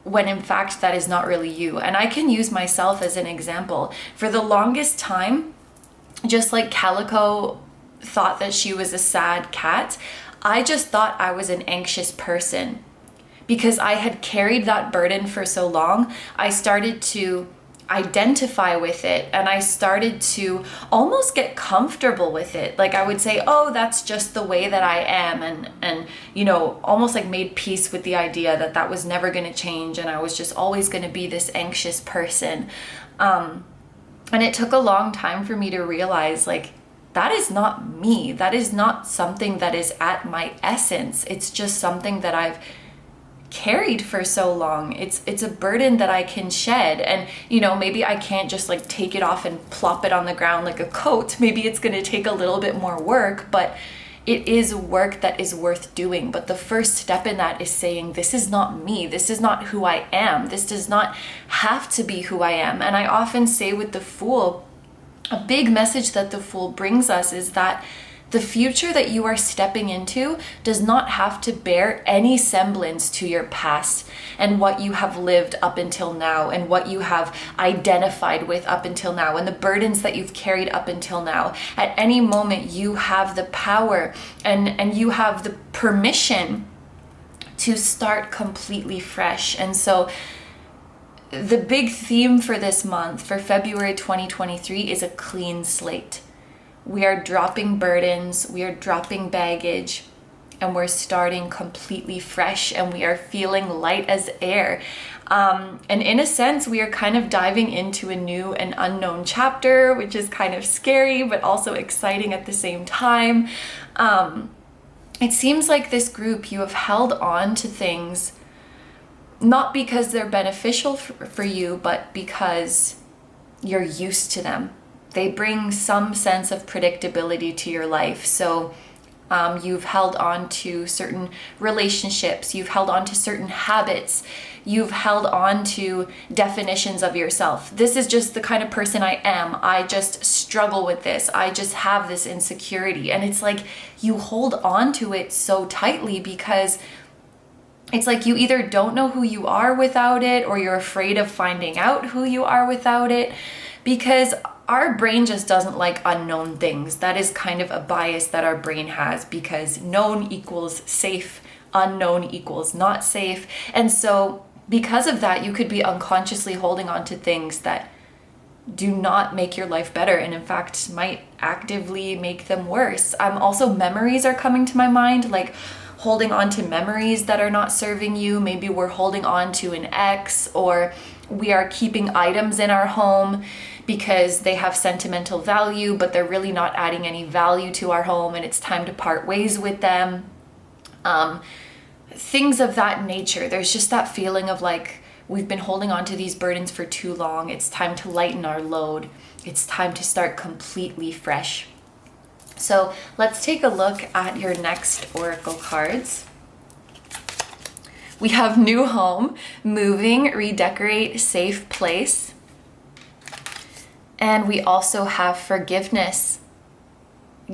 when in fact that is not really you. And I can use myself as an example. For the longest time, just like Calico thought that she was a sad cat, I just thought I was an anxious person. Because I had carried that burden for so long, I started to identify with it, and I started to almost get comfortable with it. Like I would say, oh, that's just the way that I am, and you know, almost like made peace with the idea that that was never going to change, and I was just always going to be this anxious person. And it took a long time for me to realize, like, that is not me. That is not something that is at my essence. It's just something that I've carried for so long. It's a burden that I can shed, and you know, maybe I can't just like take it off and plop it on the ground like a coat. Maybe it's going to take a little bit more work, but it is work that is worth doing. But the first step in that is saying, this is not me. This is not who I am. This does not have to be who I am. And I often say with the Fool, a big message that the Fool brings us is that the future that you are stepping into does not have to bear any semblance to your past and what you have lived up until now, and what you have identified with up until now, and the burdens that you've carried up until now. At any moment, you have the power and you have the permission to start completely fresh. And so the big theme for this month, for February 2023, is a clean slate. We are dropping burdens, we are dropping baggage, and we're starting completely fresh, and we are feeling light as air. And in a sense, we are kind of diving into a new and unknown chapter, which is kind of scary, but also exciting at the same time. It seems like this group, you have held on to things, not because they're beneficial for you, but because you're used to them. They bring some sense of predictability to your life. So you've held on to certain relationships, you've held on to certain habits, you've held on to definitions of yourself. This is just the kind of person I am. I just struggle with this. I just have this insecurity. And it's like you hold on to it so tightly because it's like you either don't know who you are without it, or you're afraid of finding out who you are without it, because our brain just doesn't like unknown things. That is kind of a bias that our brain has, because known equals safe, unknown equals not safe. And so because of that, you could be unconsciously holding on to things that do not make your life better, and in fact might actively make them worse. Also, memories are coming to my mind, like holding on to memories that are not serving you. Maybe we're holding on to an ex, or we are keeping items in our home because they have sentimental value, but they're really not adding any value to our home, and it's time to part ways with them. Things of that nature. There's just that feeling of like, we've been holding on to these burdens for too long. It's time to lighten our load. It's time to start completely fresh. So let's take a look at your next oracle cards. We have new home, moving, redecorate, safe place. And we also have forgiveness.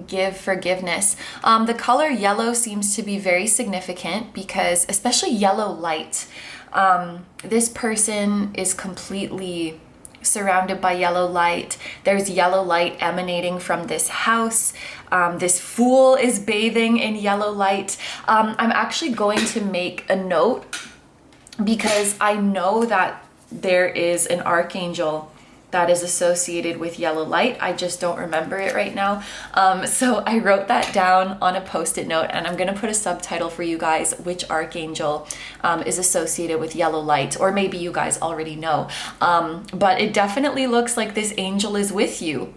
Give forgiveness. The color yellow seems to be very significant because, especially yellow light, this person is completely surrounded by yellow light. There's yellow light emanating from this house. This Fool is bathing in yellow light. I'm actually going to make a note because I know that there is an archangel that is associated with yellow light. I just don't remember it right now. So I wrote that down on a post-it note, and I'm gonna put a subtitle for you guys, which archangel is associated with yellow light, or maybe you guys already know. But it definitely looks like this angel is with you.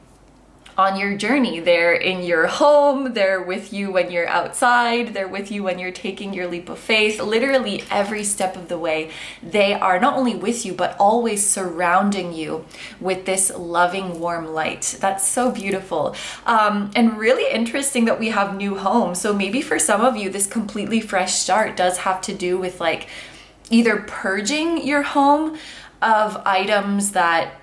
on your journey. They're in your home, they're with you when you're outside, they're with you when you're taking your leap of faith. Literally every step of the way, they are not only with you, but always surrounding you with this loving, warm light. That's so beautiful. And really interesting that we have new homes. So maybe for some of you, this completely fresh start does have to do with like either purging your home of items that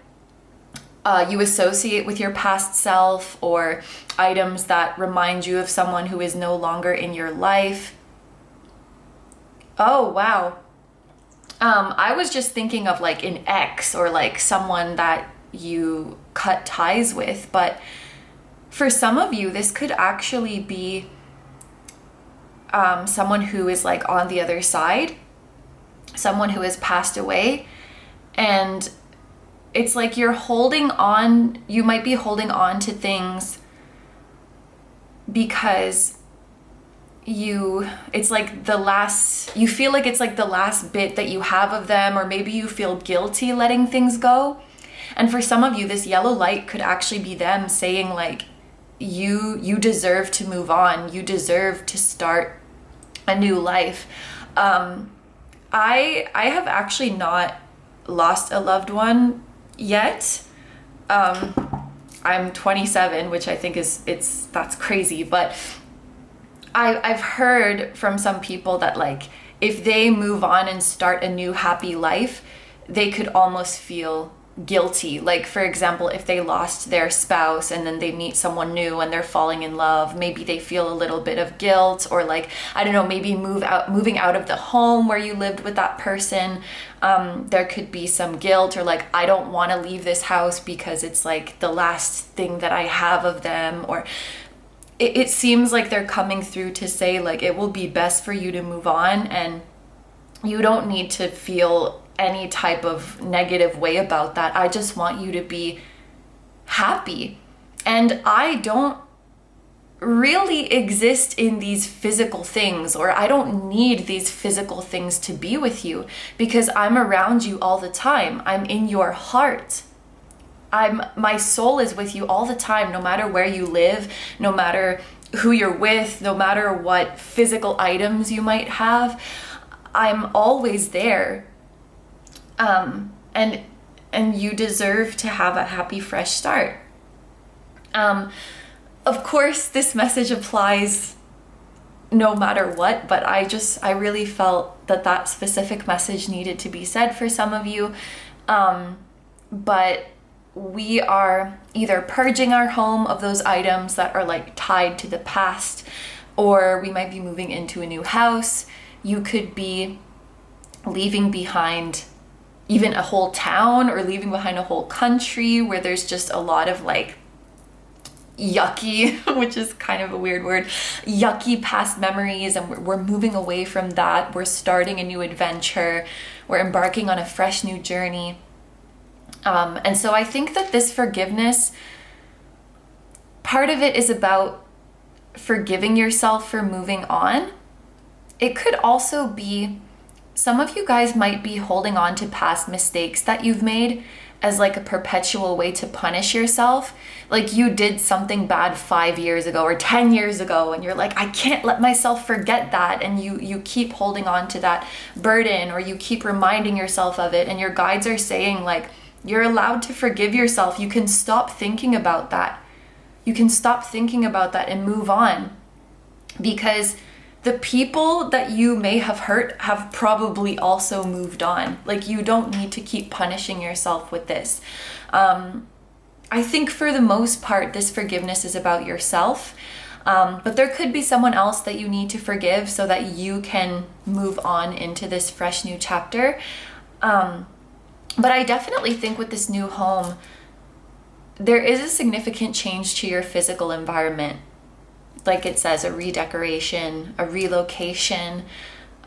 you associate with your past self, or items that remind you of someone who is no longer in your life. Oh, wow. I was just thinking of like an ex, or like someone that you cut ties with. But for some of you, this could actually be someone who is like on the other side, someone who has passed away. And it's like you're holding on, you might be holding on to things because it's like you feel like it's like the last bit that you have of them, or maybe you feel guilty letting things go. And for some of you, this yellow light could actually be them saying like, you deserve to move on. You deserve to start a new life. I have actually not lost a loved one yet. I'm 27, which I think that's crazy, but I've heard from some people that like if they move on and start a new happy life, they could almost feel guilty. Like for example, if they lost their spouse and then they meet someone new and they're falling in love, maybe they feel a little bit of guilt, or like, I don't know, maybe moving out of the home where you lived with that person. There could be some guilt, or like, I don't want to leave this house because it's like the last thing that I have of them. Or it seems like they're coming through to say like, it will be best for you to move on, and you don't need to feel any type of negative way about that. I just want you to be happy. And I don't really exist in these physical things, or I don't need these physical things to be with you, because I'm around you all the time. I'm in your heart. My soul is with you all the time, no matter where you live, no matter who you're with, no matter what physical items you might have. I'm always there. And you deserve to have a happy, fresh start. Of course, this message applies no matter what, but I really felt that specific message needed to be said for some of you. But we are either purging our home of those items that are like tied to the past, or we might be moving into a new house. You could be leaving behind even a whole town, or leaving behind a whole country where there's just a lot of like yucky, which is kind of a weird word, yucky past memories, and we're moving away from that. We're starting a new adventure. We're embarking on a fresh new journey. And so I think that this forgiveness, part of it is about forgiving yourself for moving on. It could also be, some of you guys might be holding on to past mistakes that you've made as like a perpetual way to punish yourself. Like you did something bad 5 years ago or 10 years ago, and you're like, I can't let myself forget that. And you keep holding on to that burden, or you keep reminding yourself of it. And your guides are saying like, you're allowed to forgive yourself. You can stop thinking about that. You can stop thinking about that and move on, because the people that you may have hurt have probably also moved on. Like you don't need to keep punishing yourself with this. I think for the most part, this forgiveness is about yourself. But there could be someone else that you need to forgive so that you can move on into this fresh new chapter. But I definitely think with this new home, there is a significant change to your physical environment. Like it says, a redecoration, a relocation.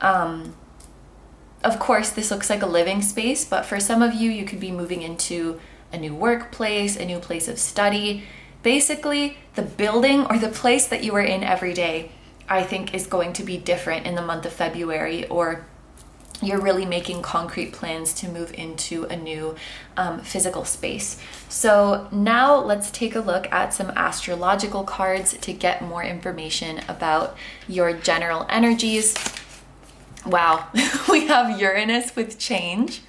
Of course, this looks like a living space, but for some of you, you could be moving into a new workplace, a new place of study. Basically, the building or the place that you are in every day, I think is going to be different in the month of February, or you're really making concrete plans to move into a new physical space. So now let's take a look at some astrological cards to get more information about your general energies. Wow, we have Uranus with change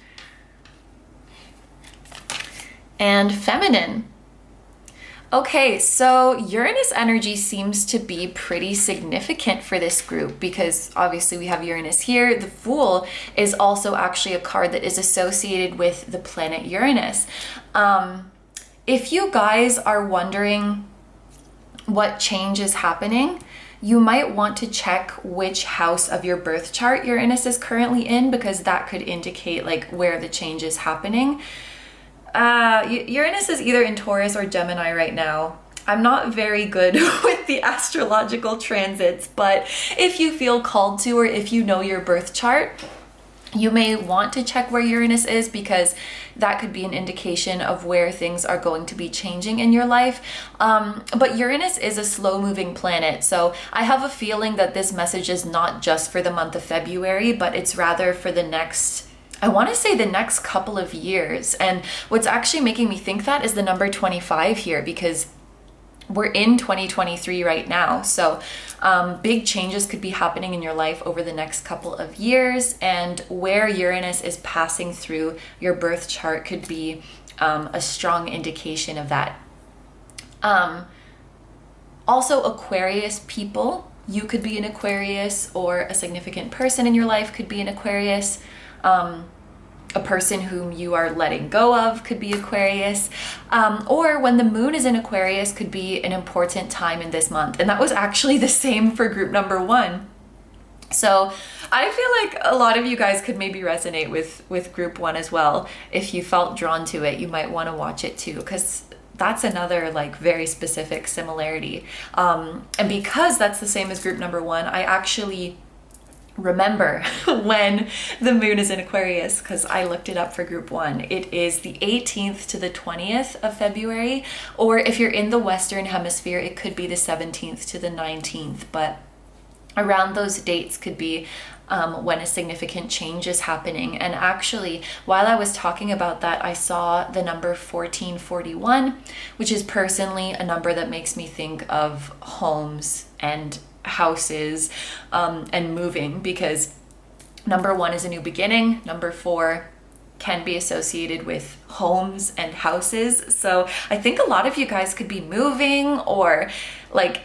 and feminine. Okay, so Uranus energy seems to be pretty significant for this group because obviously we have Uranus here. The Fool is also actually a card that is associated with the planet Uranus. If you guys are wondering what change is happening, you might want to check which house of your birth chart Uranus is currently in, because that could indicate like where the change is happening. Uranus is either in Taurus or Gemini right now. I'm not very good with the astrological transits, but if you feel called to, or if you know your birth chart, you may want to check where Uranus is, because that could be an indication of where things are going to be changing in your life. But Uranus is a slow-moving planet, so I have a feeling that this message is not just for the month of February, but it's rather for the next, I want to say the next couple of years. And what's actually making me think that is the number 25 here, because we're in 2023 right now. So big changes could be happening in your life over the next couple of years, and where Uranus is passing through your birth chart could be a strong indication of that. Also, Aquarius people, you could be an Aquarius, or a significant person in your life could be an Aquarius. A person whom you are letting go of could be Aquarius, or when the moon is in Aquarius could be an important time in this month. And that was actually the same for group number 1. So I feel like a lot of you guys could maybe resonate with group 1 as well. If you felt drawn to it, you might want to watch it too, because that's another like very specific similarity. And because that's the same as group number 1, I actually remember when the moon is in Aquarius, because I looked it up for group 1. It is the 18th to the 20th of February, or if you're in the Western hemisphere, it could be the 17th to the 19th, but around those dates could be when a significant change is happening. And actually, while I was talking about that, I saw the number 1441, which is personally a number that makes me think of homes and houses and moving, because number 1 is a new beginning. Number 4 can be associated with homes and houses. So I think a lot of you guys could be moving, or like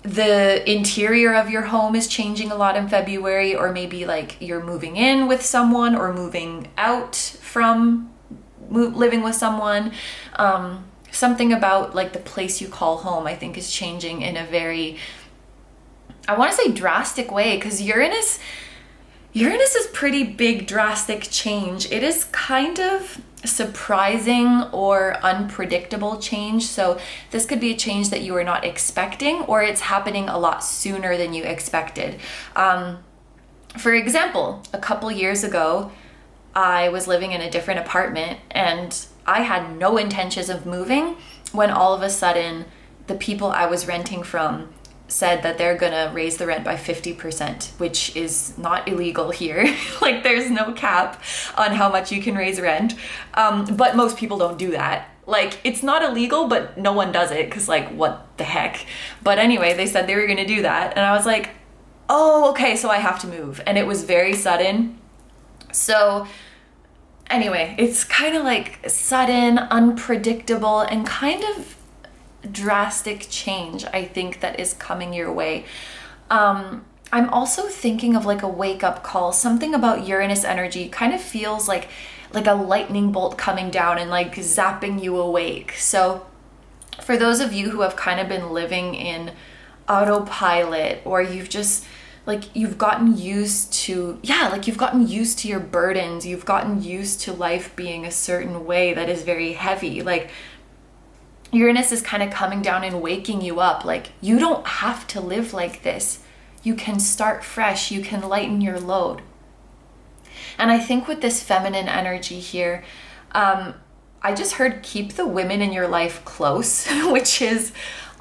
the interior of your home is changing a lot in February, or maybe like you're moving in with someone or moving out from living with someone. Something about like the place you call home, I think, is changing in a very, I want to say drastic way, because Uranus is pretty big, drastic change. It is kind of surprising or unpredictable change. So this could be a change that you were not expecting, or it's happening a lot sooner than you expected. For example, a couple years ago, I was living in a different apartment and I had no intentions of moving, when all of a sudden the people I was renting from said that they're gonna raise the rent by 50%, which is not illegal here. Like, there's no cap on how much you can raise rent. But most people don't do that. Like, it's not illegal, but no one does it, because like, what the heck? But anyway, they said they were gonna do that. And I was like, oh, okay, so I have to move. And it was very sudden. So anyway, it's kind of like sudden, unpredictable, and kind of drastic change, I think, that is coming your way. I'm also thinking of like a wake-up call. Something about Uranus energy kind of feels like a lightning bolt coming down and like zapping you awake. So for those of you who have kind of been living in autopilot, or you've just like, you've gotten used to, you've gotten used to your burdens, you've gotten used to life being a certain way that is very heavy, like Uranus is kind of coming down and waking you up. Like, you don't have to live like this. You can start fresh. You can lighten your load. And I think with this feminine energy here, I just heard keep the women in your life close, which is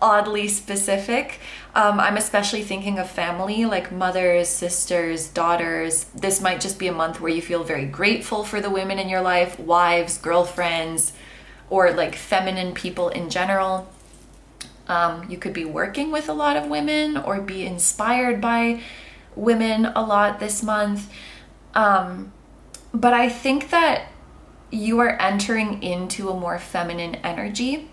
oddly specific. I'm especially thinking of family, like mothers, sisters, daughters. This might just be a month where you feel very grateful for the women in your life, wives, girlfriends, or like feminine people in general. You could be working with a lot of women or be inspired by women a lot this month. But I think that you are entering into a more feminine energy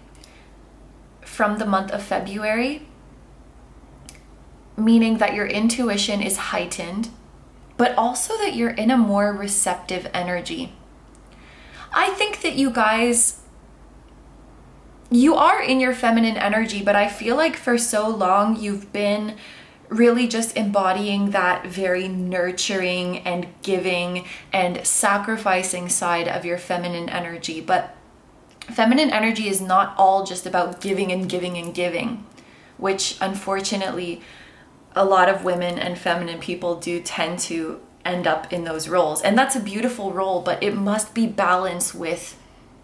from the month of February, meaning that your intuition is heightened, but also that you're in a more receptive energy. I think that you guys, you are in your feminine energy, but I feel like for so long you've been really just embodying that very nurturing and giving and sacrificing side of your feminine energy. But feminine energy is not all just about giving and giving and giving, which unfortunately a lot of women and feminine people do tend to end up in those roles. And that's a beautiful role, but it must be balanced with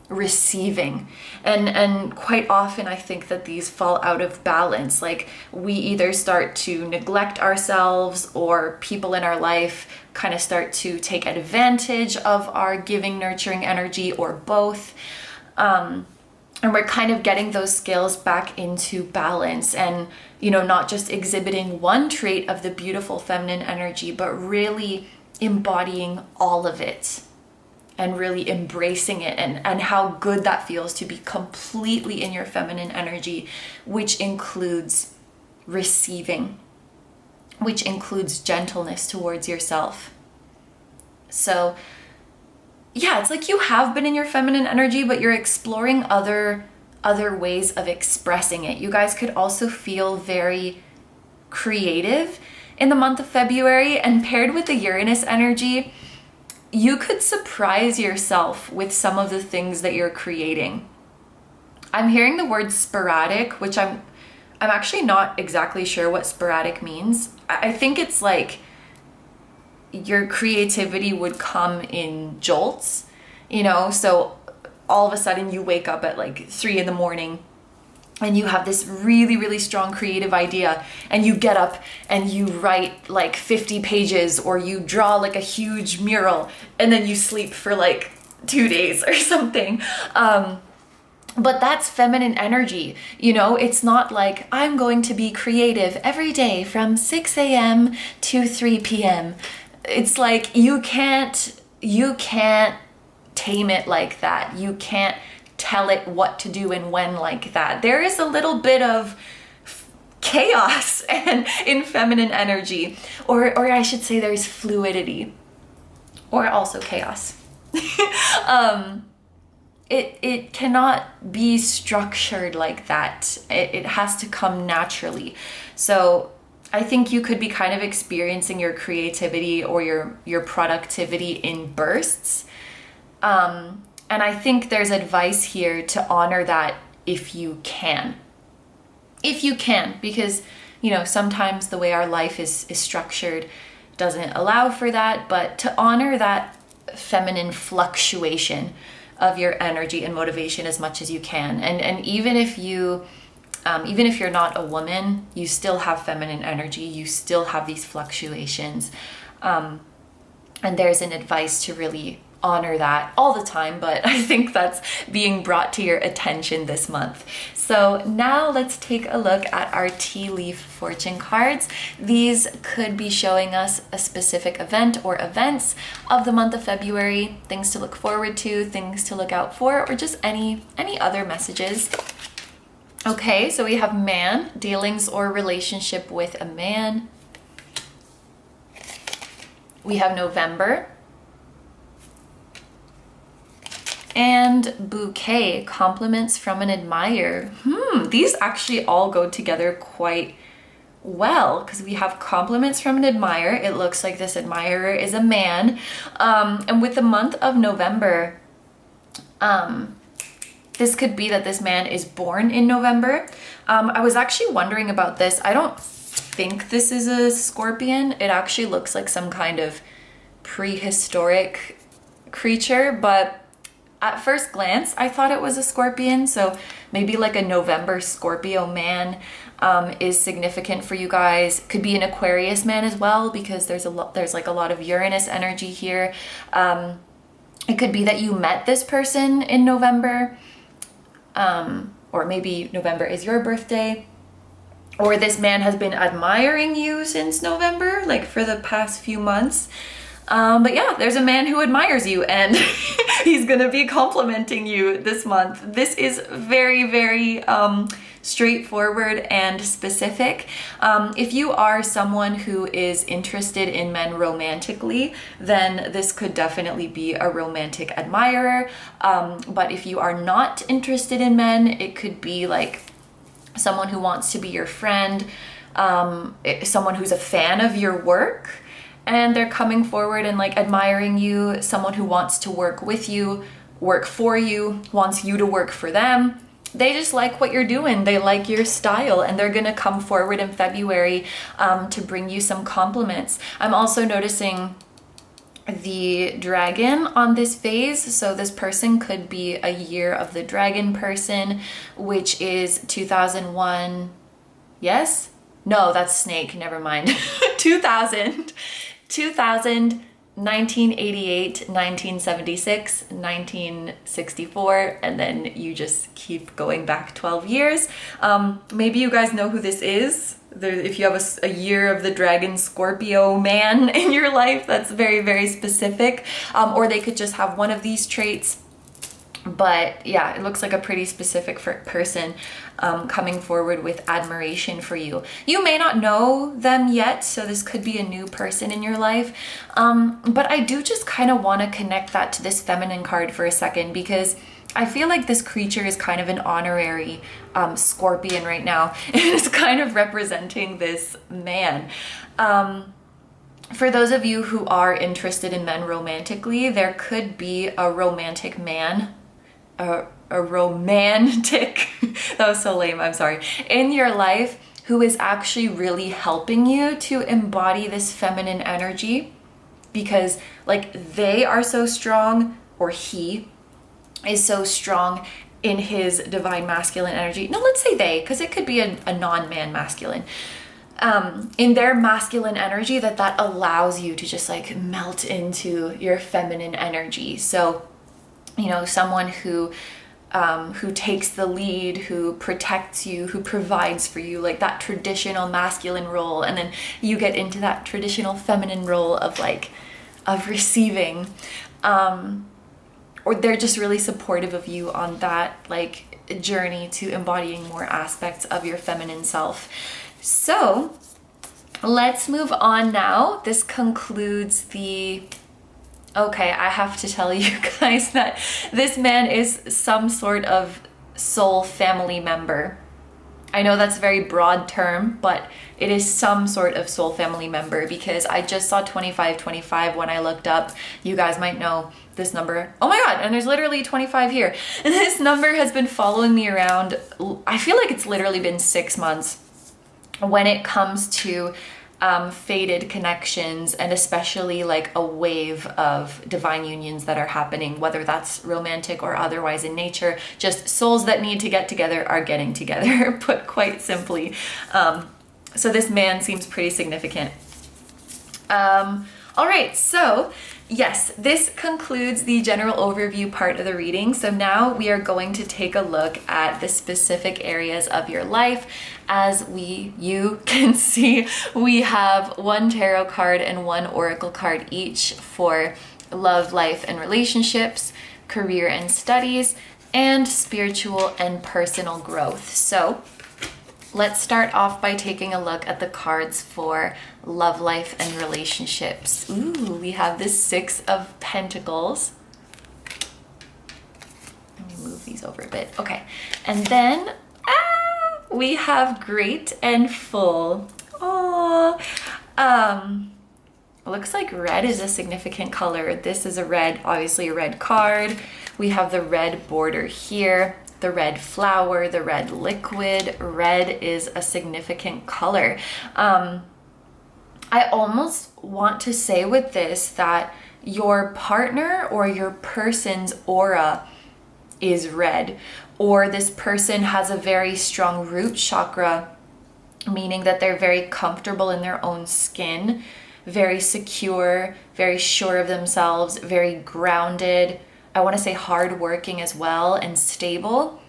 receiving. And quite often I think that these fall out of balance. Like we either start to neglect ourselves, or people in our life kind of start to take advantage of our giving, nurturing energy, or both. And we're kind of getting those scales back into balance, and not just exhibiting one trait of the beautiful feminine energy, but really embodying all of it and really embracing it, and how good that feels to be completely in your feminine energy, which includes receiving, which includes gentleness towards yourself. So yeah, it's like you have been in your feminine energy, but you're exploring other ways of expressing it. You guys could also feel very creative in the month of February, and paired with the Uranus energy, you could surprise yourself with some of the things that you're creating. I'm hearing the word sporadic, which I'm actually not exactly sure what sporadic means. I think it's like your creativity would come in jolts, so all of a sudden you wake up at like 3 a.m. and you have this really, really strong creative idea, and you get up and you write like 50 pages, or you draw like a huge mural, and then you sleep for like 2 days or something. But that's feminine energy. It's not like I'm going to be creative every day from 6 a.m. to 3 p.m. It's like you can't tame it like that. You can't tell it what to do and when like that. There is a little bit of chaos and in feminine energy, or I should say there's fluidity, or also chaos. It cannot be structured like that. It has to come naturally. So I think you could be kind of experiencing your creativity or your productivity in bursts. And I think there's advice here to honor that if you can. If you can, because, sometimes the way our life is structured doesn't allow for that, but to honor that feminine fluctuation of your energy and motivation as much as you can. And even if you're not a woman, you still have feminine energy, you still have these fluctuations. And there's an advice to really honor that all the time, but I think that's being brought to your attention this month. So now let's take a look at our tea leaf fortune cards. These could be showing us a specific event or events of the month of February, things to look forward to, things to look out for, or just any other messages. Okay, so we have man, dealings or relationship with a man. We have November. And bouquet, compliments from an admirer. These actually all go together quite well, because we have compliments from an admirer. It looks like this admirer is a man. And with the month of November, this could be that this man is born in November. I was actually wondering about this. I don't think this is a scorpion. It actually looks like some kind of prehistoric creature, but At first glance, I thought it was a Scorpion, so maybe like a November Scorpio man is significant for you guys. Could be an Aquarius man as well, because there's like a lot of Uranus energy here. It could be that you met this person in November, or maybe November is your birthday, or this man has been admiring you since November, like for the past few months. But yeah, there's a man who admires you, and he's gonna be complimenting you this month. This is very, very straightforward and specific. If you are someone who is interested in men romantically, then this could definitely be a romantic admirer. But if you are not interested in men, it could be like someone who wants to be your friend, someone who's a fan of your work, and they're coming forward and like admiring you, someone who wants to work with you, work for you, wants you to work for them. They just like what you're doing. They like your style, and they're gonna come forward in February to bring you some compliments. I'm also noticing the dragon on this vase. So this person could be a year of the dragon person, which is 2001. Yes? No, that's snake. Never mind. 2000, 1988, 1976, 1964, and then you just keep going back 12 years. Maybe you guys know who this is. If you have a year of the dragon Scorpio man in your life, that's very, very specific. Or they could just have one of these traits. But yeah, it looks like a pretty specific person coming forward with admiration for you. You may not know them yet, so this could be a new person in your life. But I do just kind of want to connect that to this feminine card for a second, because I feel like this creature is kind of an honorary Scorpion right now, and it's kind of representing this man. For those of you who are interested in men romantically, there could be a romantic man, a romantic, that was so lame, I'm sorry, in your life who is actually really helping you to embody this feminine energy, because like they are so strong, or he is so strong in his divine masculine energy. No, let's say they, because it could be a non-man masculine. In their masculine energy, that allows you to just like melt into your feminine energy. So, you know, someone who takes the lead, who protects you, who provides for you, like that traditional masculine role, and then you get into that traditional feminine role of receiving, or they're just really supportive of you on that like journey to embodying more aspects of your feminine self. So let's move on now. This concludes the... Okay, I have to tell you guys that this man is some sort of soul family member. I know that's a very broad term, but it is some sort of soul family member, because I just saw 2525 when I looked up. You guys might know this number. Oh my God, and there's literally 25 here. And this number has been following me around. I feel like it's literally been 6 months when it comes to fated connections, and especially like a wave of divine unions that are happening, whether that's romantic or otherwise in nature. Just souls that need to get together are getting together, put quite simply. So this man seems pretty significant. All right, so yes, this concludes the general overview part of the reading. So now we are going to take a look at the specific areas of your life. As you can see, we have one tarot card and one oracle card each for love, life, and relationships, career and studies, and spiritual and personal growth. So let's start off by taking a look at the cards for love, life, and relationships. Ooh, we have the 6 of Pentacles. Let me move these over a bit. Okay, and then we have Great and Full. Oh, looks like red is a significant color. This is a red, obviously a red card. We have the red border here, the red flower, the red liquid. Red is a significant color. I almost want to say with this that your partner or your person's aura is red, or this person has a very strong root chakra, meaning that they're very comfortable in their own skin, very secure, very sure of themselves, very grounded. I want to say hardworking as well, and stable.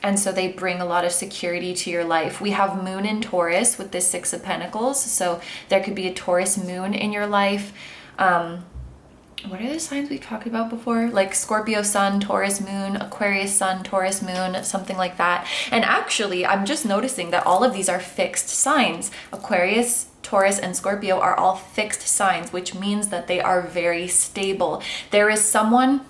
And so they bring a lot of security to your life. We have moon in Taurus with this Six of Pentacles. So there could be a Taurus moon in your life. What are the signs we've talked about before? Like Scorpio sun, Taurus moon, Aquarius sun, Taurus moon, something like that. And actually, I'm just noticing that all of these are fixed signs. Aquarius, Taurus, and Scorpio are all fixed signs, which means that they are very stable. There is someone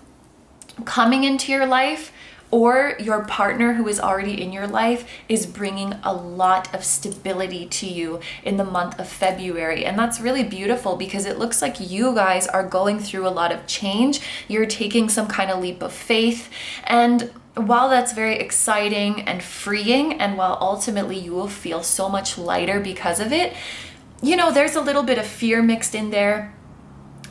coming into your life, or your partner who is already in your life is bringing a lot of stability to you in the month of February. And that's really beautiful because it looks like you guys are going through a lot of change. You're taking some kind of leap of faith. And while that's very exciting and freeing, and while ultimately you will feel so much lighter because of it, you know, there's a little bit of fear mixed in there.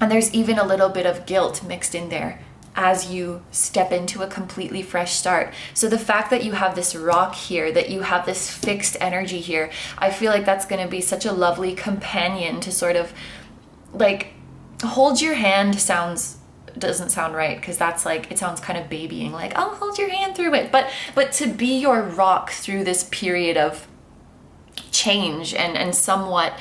And there's even a little bit of guilt mixed in there as you step into a completely fresh start. So the fact that you have this rock here, that you have this fixed energy here, I feel like that's going to be such a lovely companion to sort of like hold your hand. Doesn't sound right, because that's like, it sounds kind of babying, like I'll hold your hand through it, but to be your rock through this period of change and somewhat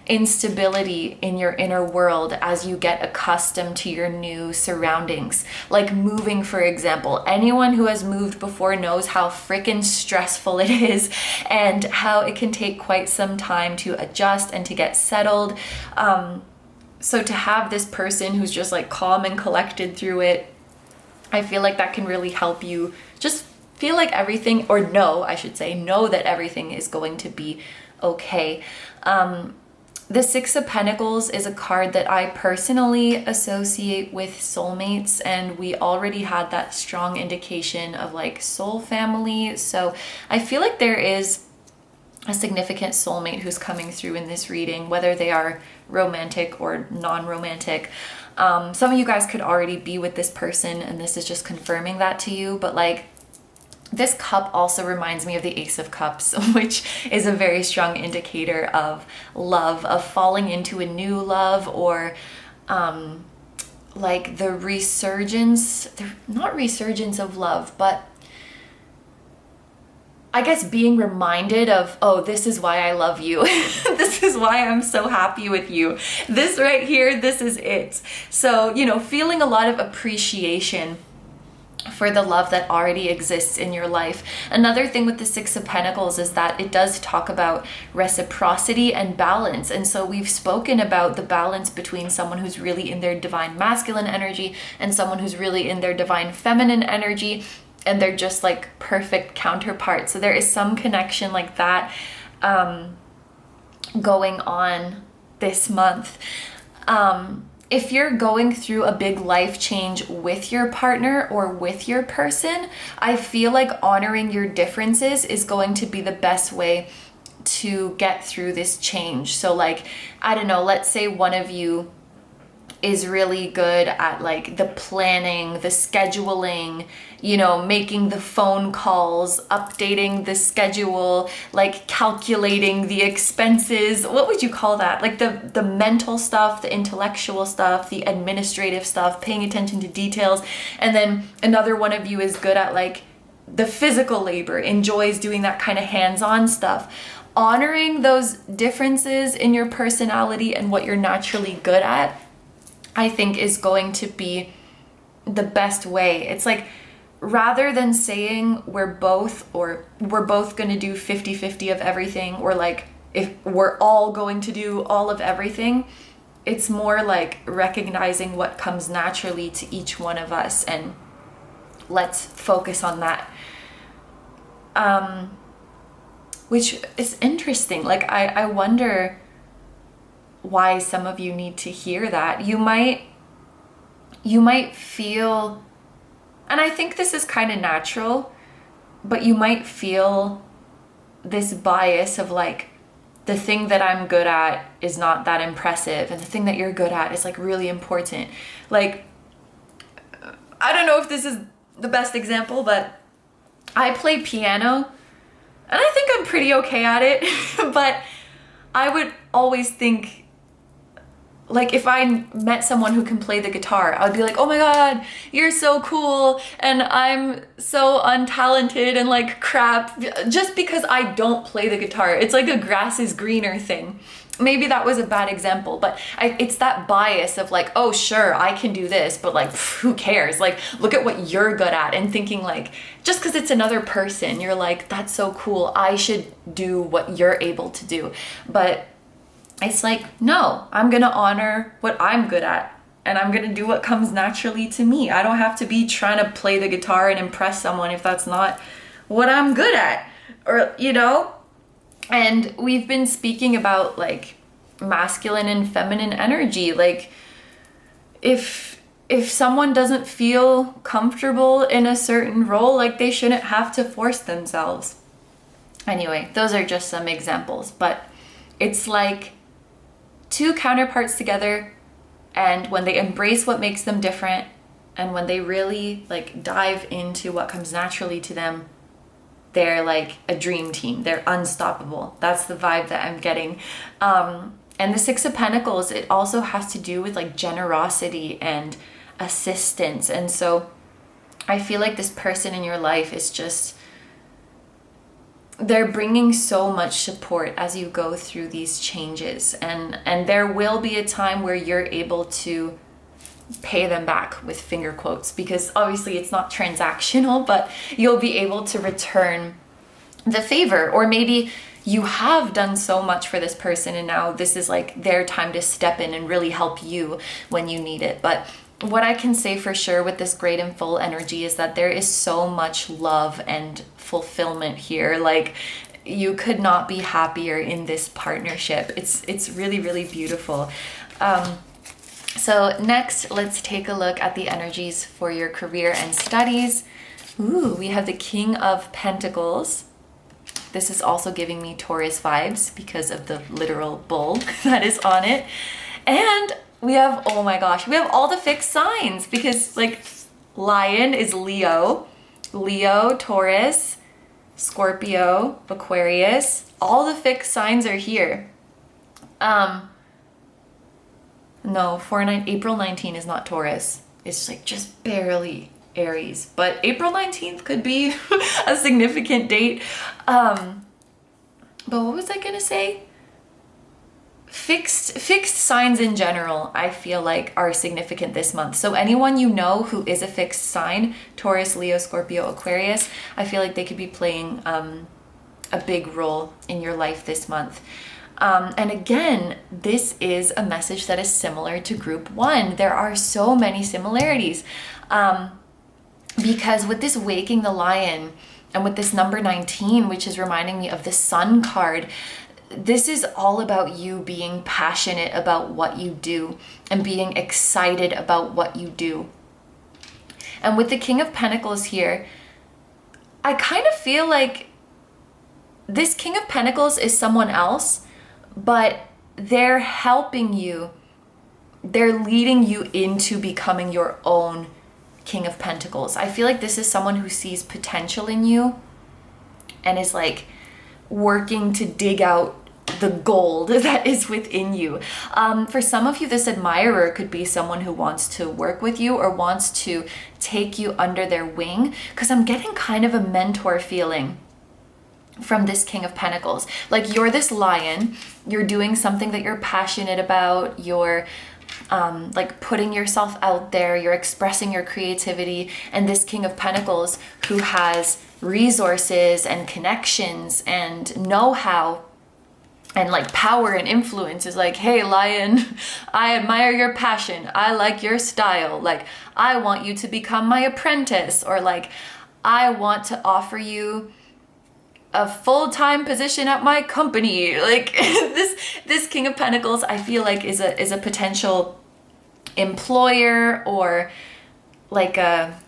instability in your inner world as you get accustomed to your new surroundings. Like moving, for example. Anyone who has moved before knows how freaking stressful it is and how it can take quite some time to adjust and to get settled. So to have this person who's just like calm and collected through it, I feel like that can really help you just feel like everything, or know that everything is going to be okay. The Six of Pentacles is a card that I personally associate with soulmates, and we already had that strong indication of like soul family. So I feel like there is a significant soulmate who's coming through in this reading, whether they are romantic or non-romantic. Some of you guys could already be with this person and this is just confirming that to you, but like this cup also reminds me of the Ace of Cups, which is a very strong indicator of love, of falling into a new love, or like the not resurgence of love, but I guess being reminded of, oh, this is why I love you. This is why I'm so happy with you. This right here, this is it. So, you know, feeling a lot of appreciation for the love that already exists in your life. Another thing with the Six of Pentacles is that it does talk about reciprocity and balance. And so we've spoken about the balance between someone who's really in their divine masculine energy and someone who's really in their divine feminine energy, and they're just like perfect counterparts. So there is some connection like that going on this month. If you're going through a big life change with your partner or with your person, I feel like honoring your differences is going to be the best way to get through this change. So like, I don't know, let's say one of you is really good at like the planning, the scheduling, you know, making the phone calls, updating the schedule, like calculating the expenses. What would you call that? Like the mental stuff, the intellectual stuff, the administrative stuff, paying attention to details. And then another one of you is good at like the physical labor, enjoys doing that kind of hands-on stuff. Honoring those differences in your personality and what you're naturally good at, I think, is going to be the best way. It's like, rather than saying we're both going to do 50-50 of everything, or like if we're all going to do all of everything, it's more like recognizing what comes naturally to each one of us, and let's focus on that. Which is interesting. Like, I wonder why some of you need to hear that. You might feel, and I think this is kind of natural, but you might feel this bias of like, the thing that I'm good at is not that impressive, and the thing that you're good at is like really important. Like, I don't know if this is the best example, but I play piano and I think I'm pretty okay at it, but I would always think, like, if I met someone who can play the guitar, I would be like, oh my God, you're so cool, and I'm so untalented and like crap, just because I don't play the guitar. It's like a grass is greener thing. Maybe that was a bad example, but it's that bias of like, oh sure, I can do this, but like, who cares? Like, look at what you're good at, and thinking like, just because it's another person, you're like, that's so cool, I should do what you're able to do. But it's like, no, I'm gonna honor what I'm good at, and I'm gonna do what comes naturally to me. I don't have to be trying to play the guitar and impress someone if that's not what I'm good at, or, you know? And we've been speaking about like masculine and feminine energy. Like, if someone doesn't feel comfortable in a certain role, like, they shouldn't have to force themselves. Anyway, those are just some examples, but it's like two counterparts together, and when they embrace what makes them different, and when they really like dive into what comes naturally to them, they're like a dream team. They're unstoppable. That's the vibe that I'm getting. And the Six of Pentacles, it also has to do with like generosity and assistance. And so I feel like this person in your life is just, they're bringing so much support as you go through these changes, and there will be a time where you're able to pay them back, with finger quotes, because obviously it's not transactional, but you'll be able to return the favor. Or maybe you have done so much for this person and now this is like their time to step in and really help you when you need it. But what I can say for sure with this great and full energy is that there is so much love and fulfillment here. Like, you could not be happier in this partnership. It's really, really beautiful. So next, let's take a look at the energies for your career and studies. Ooh, we have the King of Pentacles. This is also giving me Taurus vibes because of the literal bull that is on it. And we have, oh my gosh, we have all the fixed signs, because like Lion is Leo, Taurus, Scorpio, Aquarius. All the fixed signs are here. No, April 19 is not Taurus. It's like just barely Aries, but April 19th could be a significant date. But what was I gonna say? Fixed signs in general, I feel like, are significant this month. So anyone you know who is a fixed sign, Taurus, Leo, Scorpio, Aquarius, I feel like they could be playing a big role in your life this month. And again, this is a message that is similar to group 1. There are so many similarities. Because with this Waking the Lion and with this number 19, which is reminding me of the Sun card, this is all about you being passionate about what you do and being excited about what you do. And with the King of Pentacles here, I kind of feel like this King of Pentacles is someone else, but they're helping you. They're leading you into becoming your own King of Pentacles. I feel like this is someone who sees potential in you and is like working to dig out the gold that is within you. For some of you, this admirer could be someone who wants to work with you or wants to take you under their wing, because I'm getting kind of a mentor feeling from this King of Pentacles. Like, you're this lion, you're doing something that you're passionate about, you're like putting yourself out there, you're expressing your creativity, and this King of Pentacles, who has resources and connections and know-how and like power and influence, is like, hey lion, I admire your passion, I like your style, like I want you to become my apprentice, or like I want to offer you a full-time position at my company. Like this King of Pentacles, I feel like is a potential employer, or like a,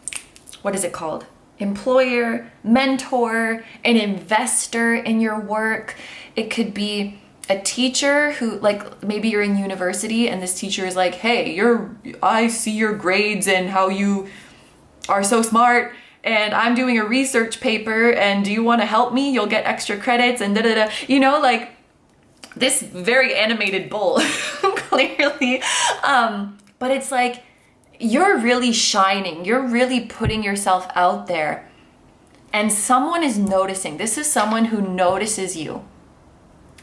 what is it called? Employer, mentor, an investor in your work. It could be a teacher who, like, maybe you're in university and this teacher is like, hey, I see your grades and how you are so smart, and I'm doing a research paper, and do you want to help me? You'll get extra credits and da-da-da. You know, like this very animated bull, clearly. But it's like, you're really shining. You're really putting yourself out there. And someone is noticing. This is someone who notices you.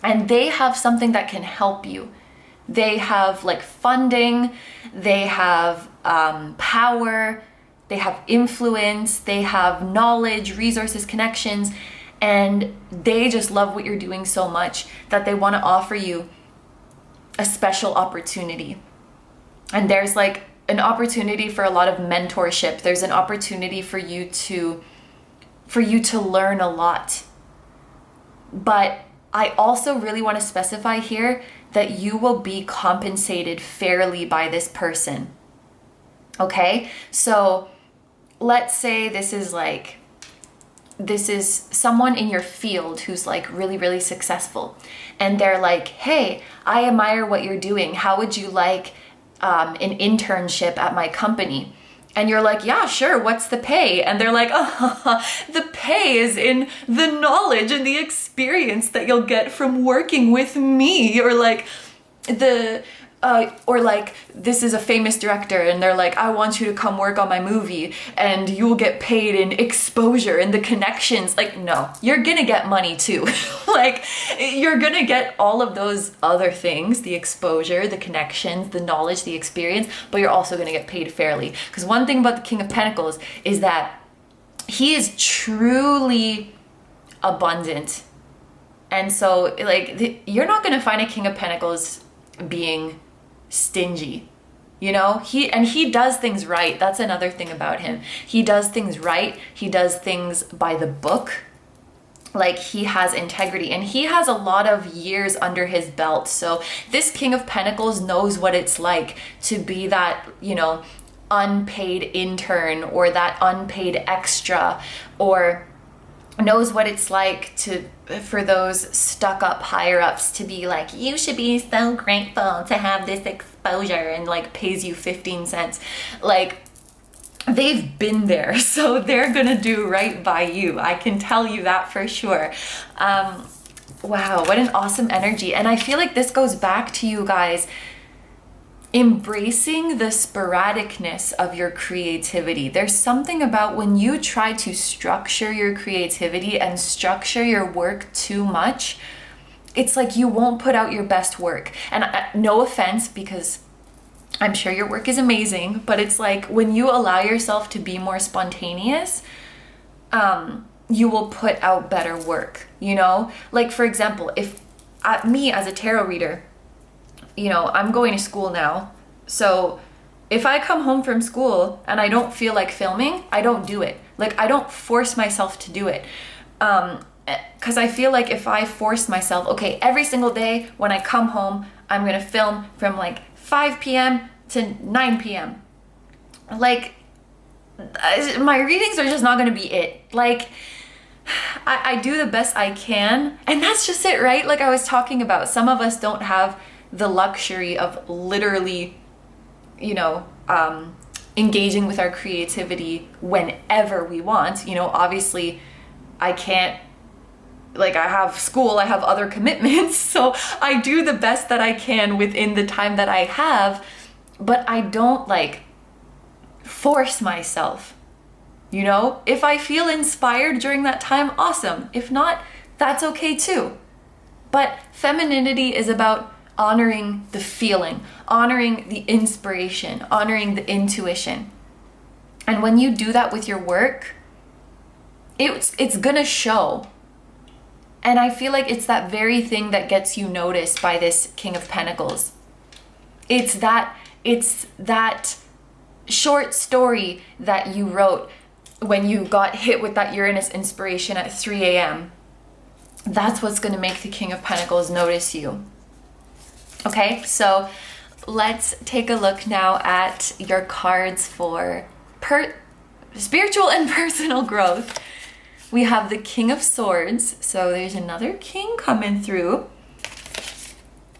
And they have something that can help you. They have like funding, they have power, they have influence, they have knowledge, resources, connections, and they just love what you're doing so much that they want to offer you a special opportunity. And there's like an opportunity for a lot of mentorship. There's an opportunity for you to learn a lot. But I also really want to specify here that you will be compensated fairly by this person. Okay? So let's say this is someone in your field who's like really, really successful. And they're like, hey, I admire what you're doing. How would you like an internship at my company? And you're like, yeah, sure, what's the pay? And they're like, oh, the pay is in the knowledge and the experience that you'll get from working with me. Or like this is a famous director and they're like, I want you to come work on my movie and you will get paid in exposure and the connections. Like, no, you're gonna get money too. Like, you're gonna get all of those other things, the exposure, the connections, the knowledge, the experience, but you're also gonna get paid fairly. Because one thing about the King of Pentacles is that he is truly abundant. And so like, you're not gonna find a King of Pentacles being stingy, you know. He does things right. That's another thing about him. He does things right. He does things by the book. Like, he has integrity and he has a lot of years under his belt. So this King of Pentacles knows what it's like to be that, you know, unpaid intern or that unpaid extra, or knows what it's like for those stuck-up higher-ups to be like, you should be so grateful to have this exposure, and like pays you 15 cents. Like, they've been there, so they're gonna do right by you. I can tell you that for sure. Wow, what an awesome energy. And I feel like this goes back to you guys embracing the sporadicness of your creativity. There's something about when you try to structure your creativity and structure your work too much, it's like you won't put out your best work. And no offense, because I'm sure your work is amazing, but it's like when you allow yourself to be more spontaneous, you will put out better work, you know? Like, for example, if me as a tarot reader, you know, I'm going to school now. So if I come home from school and I don't feel like filming, I don't do it. Like, I don't force myself to do it. Because I feel like if I force myself, okay, every single day when I come home, I'm going to film from like 5 p.m. to 9 p.m. Like, my readings are just not going to be it. Like, I do the best I can. And that's just it, right? Like I was talking about, some of us don't have the luxury of literally, you know, engaging with our creativity whenever we want. You know, obviously I can't, like, I have school, I have other commitments, so I do the best that I can within the time that I have, but I don't like force myself. You know, if I feel inspired during that time, awesome. If not, that's okay too. But femininity is about honoring the feeling, honoring the inspiration, honoring the intuition. And when you do that with your work, it's gonna show. And I feel like it's that very thing that gets you noticed by this King of Pentacles. It's that short story that you wrote when you got hit with that Uranus inspiration at 3 a.m. That's what's gonna make the King of Pentacles notice you. Okay, so let's take a look now at your cards for spiritual and personal growth. We have the King of Swords, so there's another king coming through.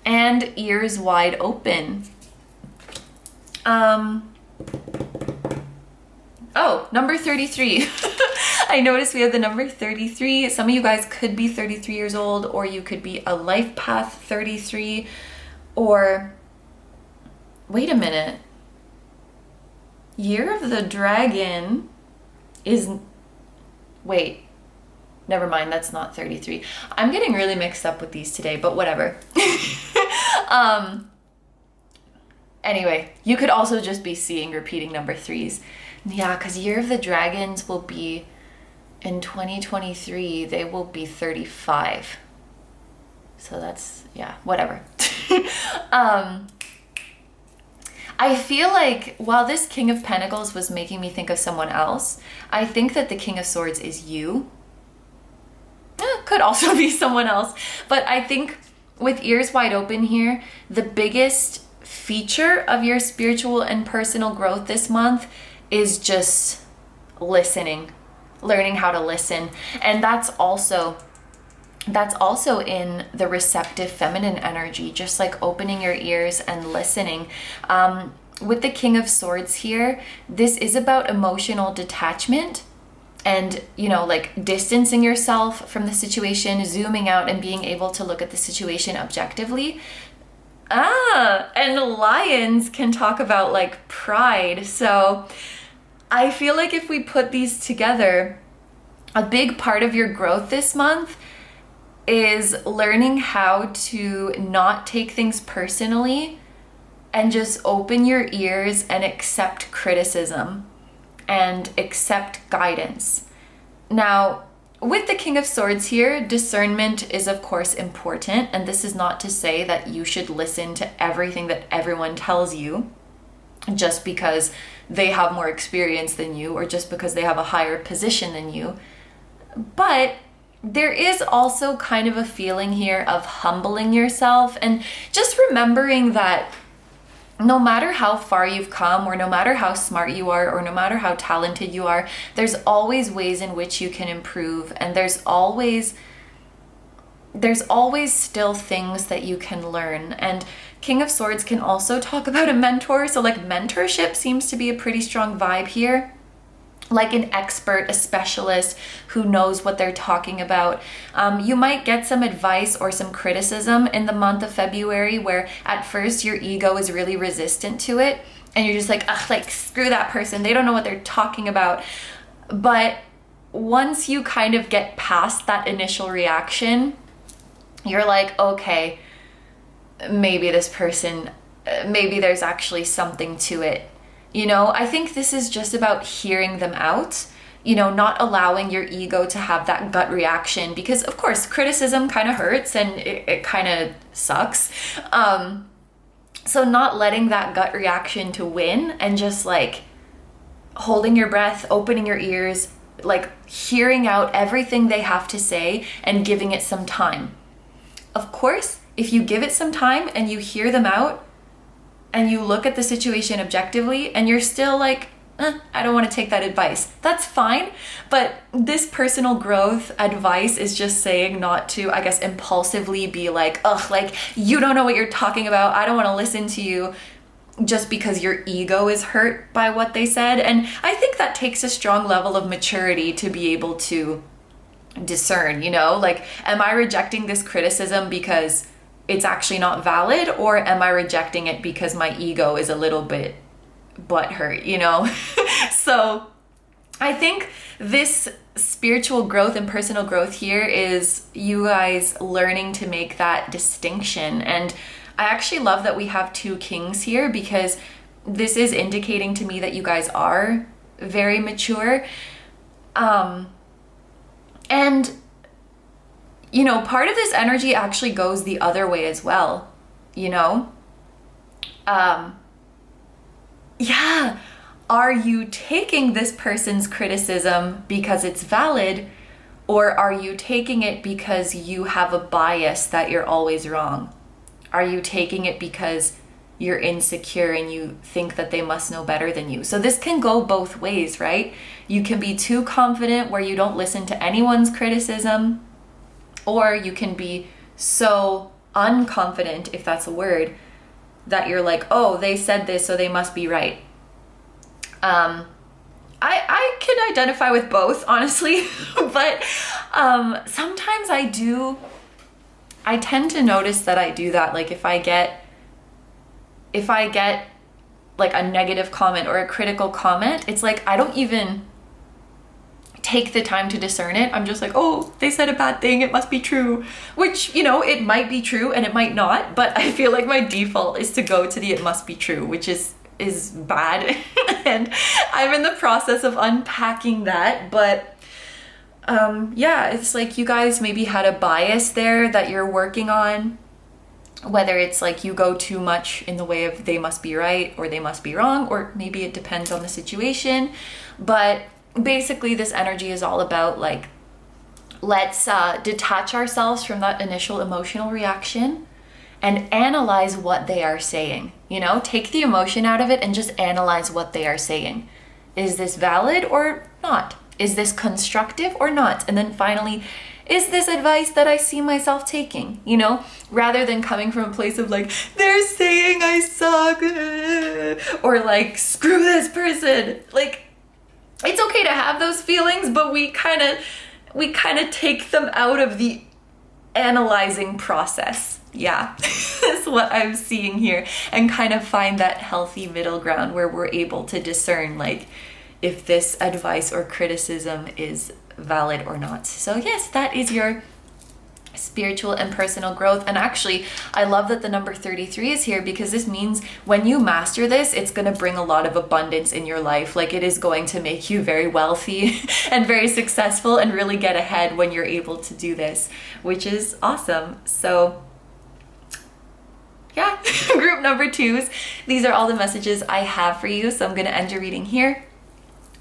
and ears wide open. Oh, number 33. I noticed we have the number 33. Some of you guys could be 33 years old, or you could be a life path 33, or wait a minute. Year of the Dragon is, wait, never mind, that's not 33. I'm getting really mixed up with these today, but whatever. Anyway, you could also just be seeing repeating number threes. Yeah, because Year of the Dragons will be in 2023, they will be 35. So that's, yeah, whatever. I feel like while this King of Pentacles was making me think of someone else, I think that the King of Swords is you. Could also be someone else. But I think with ears wide open here, the biggest feature of your spiritual and personal growth this month is just listening, learning how to listen. And that's also in the receptive feminine energy, just like opening your ears and listening. With the King of Swords here, this is about emotional detachment and, you know, like distancing yourself from the situation, zooming out and being able to look at the situation objectively. And lions can talk about like pride. So I feel like if we put these together, a big part of your growth this month is learning how to not take things personally and just open your ears and accept criticism and accept guidance. Now, with the King of Swords here, discernment is of course important, and this is not to say that you should listen to everything that everyone tells you just because they have more experience than you or just because they have a higher position than you. But there is also kind of a feeling here of humbling yourself and just remembering that no matter how far you've come, or no matter how smart you are, or no matter how talented you are, there's always ways in which you can improve, and there's always still things that you can learn. And King of Swords can also talk about a mentor, so like mentorship seems to be a pretty strong vibe here. Like an expert, a specialist who knows what they're talking about. You might get some advice or some criticism in the month of February where at first your ego is really resistant to it and you're just like, ugh, like screw that person, they don't know what they're talking about. But once you kind of get past that initial reaction, you're like, okay, maybe this person, maybe there's actually something to it. You know, I think this is just about hearing them out, you know, not allowing your ego to have that gut reaction, because of course criticism kind of hurts and it kind of sucks. So not letting that gut reaction to win and just like holding your breath, opening your ears, like hearing out everything they have to say and giving it some time. Of course, if you give it some time and you hear them out, and you look at the situation objectively and you're still like, I don't want to take that advice, that's fine. But this personal growth advice is just saying not to, I guess, impulsively be like, ugh, like you don't know what you're talking about, I don't want to listen to you, just because your ego is hurt by what they said. And I think that takes a strong level of maturity to be able to discern, you know, like, am I rejecting this criticism because it's actually not valid, or am I rejecting it because my ego is a little bit butthurt, you know? So I think this spiritual growth and personal growth here is you guys learning to make that distinction. And I actually love that we have two kings here, because this is indicating to me that you guys are very mature. And you know, part of this energy actually goes the other way as well, you know? Yeah, are you taking this person's criticism because it's valid, or are you taking it because you have a bias that you're always wrong? Are you taking it because you're insecure and you think that they must know better than you? So this can go both ways, right? You can be too confident where you don't listen to anyone's criticism, or you can be so unconfident, if that's a word, that you're like, oh, they said this, so they must be right. I can identify with both, honestly, but sometimes I tend to notice that I do that. Like if I get like a negative comment or a critical comment, it's like I don't even take the time to discern it. I'm just like, oh, they said a bad thing, it must be true, which, you know, it might be true and it might not, but I feel like my default is to go to the it must be true, which is bad. And I'm in the process of unpacking that, but yeah, it's like you guys maybe had a bias there that you're working on, whether it's like you go too much in the way of they must be right or they must be wrong, or maybe it depends on the situation. But basically this energy is all about like, let's detach ourselves from that initial emotional reaction and analyze what they are saying. You know, take the emotion out of it and just analyze what they are saying. Is this valid or not? Is this constructive or not? And then finally, is this advice that I see myself taking? You know, rather than coming from a place of like, they're saying I suck, or like, screw this person. Like, it's okay to have those feelings, but we kind of take them out of the analyzing process. Yeah, that's what I'm seeing here, and kind of find that healthy middle ground where we're able to discern like if this advice or criticism is valid or not. So yes, that is your spiritual and personal growth. And actually, I love that the number 33 is here, because this means when you master this, it's going to bring a lot of abundance in your life. Like it is going to make you very wealthy and very successful and really get ahead when you're able to do this, which is awesome. So yeah, group number 2s, these are all the messages I have for you. So I'm going to end your reading here.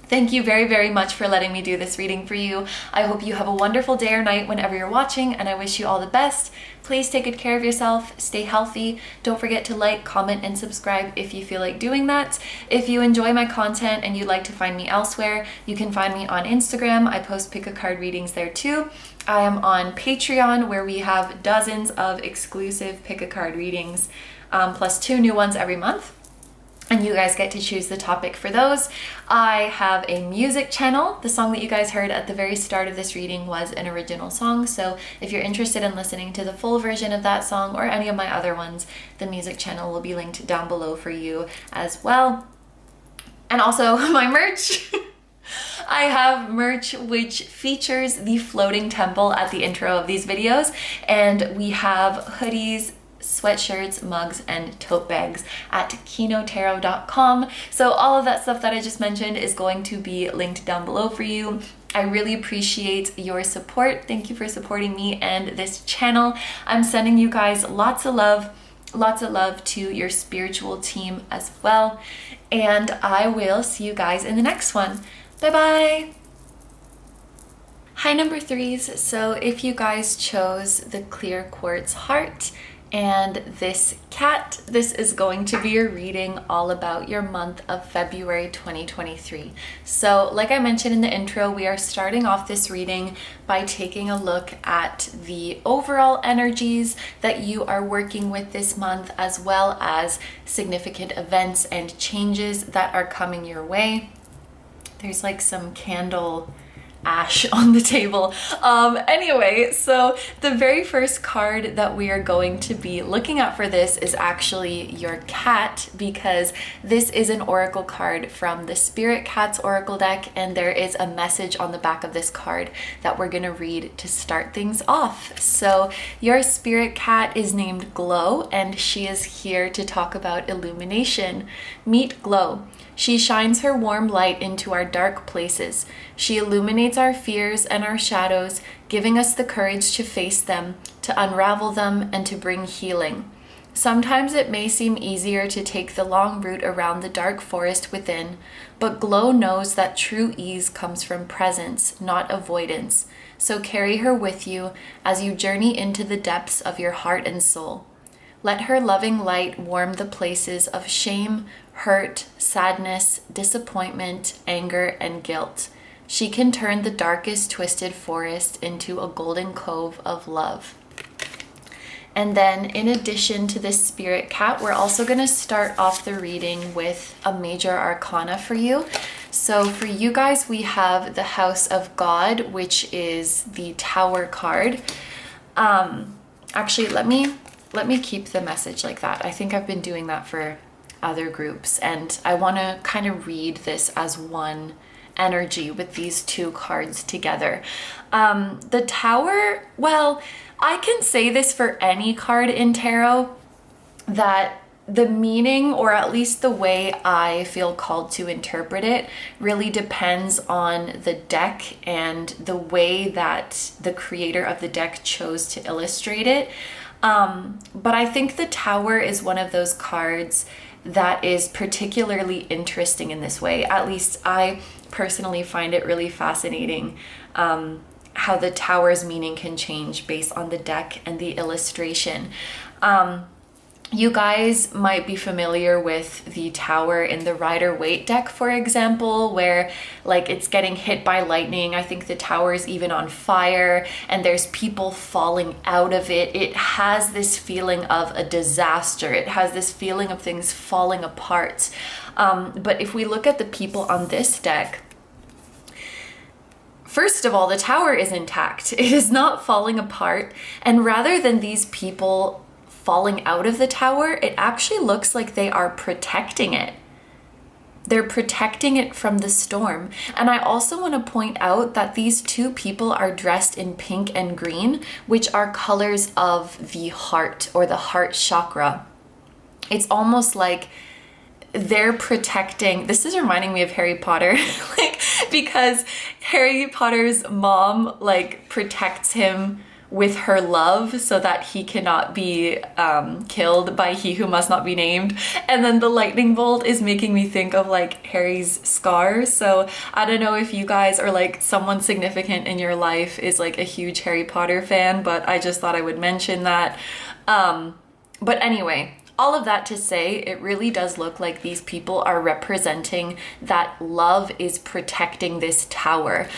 Thank you very, very much for letting me do this reading for you. I hope you have a wonderful day or night whenever you're watching, and I wish you all the best. Please take good care of yourself, stay healthy. Don't forget to like, comment, and subscribe if you feel like doing that. If you enjoy my content and you'd like to find me elsewhere, you can find me on Instagram. I post pick a card readings there too. I am on Patreon, where we have dozens of exclusive pick a card readings, plus 2 new ones every month. And you guys get to choose the topic for those. I have a music channel. The song that you guys heard at the very start of this reading was an original song. So if you're interested in listening to the full version of that song or any of my other ones, the music channel will be linked down below for you as well. And also my merch. I have merch which features the floating temple at the intro of these videos. And we have hoodies, sweatshirts, mugs, and tote bags at kinotarot.com. So all of that stuff that I just mentioned is going to be linked down below for you. I really appreciate your support. Thank you for supporting me and this channel. I'm sending you guys lots of love to your spiritual team as well. And I will see you guys in the next one. Bye-bye. Hi, number 3s. So if you guys chose the clear quartz heart and this cat, this is going to be your reading all about your month of February 2023. So like I mentioned in the intro, we are starting off this reading by taking a look at the overall energies that you are working with this month, as well as significant events and changes that are coming your way. There's like some candle ash on the table. Anyway, so the very first card that we are going to be looking at for this is actually your cat, because this is an oracle card from the Spirit Cats Oracle deck, and there is a message on the back of this card that we're going to read to start things off. So your spirit cat is named Glow, and she is here to talk about illumination. Meet Glow. She shines her warm light into our dark places. She illuminates our fears and our shadows, giving us the courage to face them, to unravel them, and to bring healing. Sometimes it may seem easier to take the long route around the dark forest within, but Glow knows that true ease comes from presence, not avoidance. So carry her with you as you journey into the depths of your heart and soul. Let her loving light warm the places of shame, hurt, sadness, disappointment, anger, and guilt. She can turn the darkest twisted forest into a golden cove of love. And then in addition to this spirit cat, we're also going to start off the reading with a major arcana for you. So for you guys, we have the House of God, which is the Tower card. Actually, let me keep the message like that. I think I've been doing that for other groups, and I want to kind of read this as one energy with these two cards together. The Tower, well, I can say this for any card in tarot, that the meaning, or at least the way I feel called to interpret it, really depends on the deck and the way that the creator of the deck chose to illustrate it. But I think the Tower is one of those cards that is particularly interesting in this way. At least I personally find it really fascinating how the Tower's meaning can change based on the deck and the illustration. You guys might be familiar with the Tower in the Rider-Waite deck, for example, where like it's getting hit by lightning. I think the Tower is even on fire and there's people falling out of it. It has this feeling of a disaster. It has this feeling of things falling apart. But if we look at the people on this deck, first of all, the Tower is intact. It is not falling apart. And rather than these people falling out of the Tower, it actually looks like they are protecting it. They're protecting it from the storm. And I also want to point out that these two people are dressed in pink and green, which are colors of the heart or the heart chakra. It's almost like they're protecting, this is reminding me of Harry Potter, like, because Harry Potter's mom like protects him with her love so that he cannot be killed by he who must not be named. And then the lightning bolt is making me think of like Harry's scars. So I don't know if you guys or like someone significant in your life is like a huge Harry Potter fan, but I just thought I would mention that. But anyway, all of that to say, it really does look like these people are representing that love is protecting this Tower.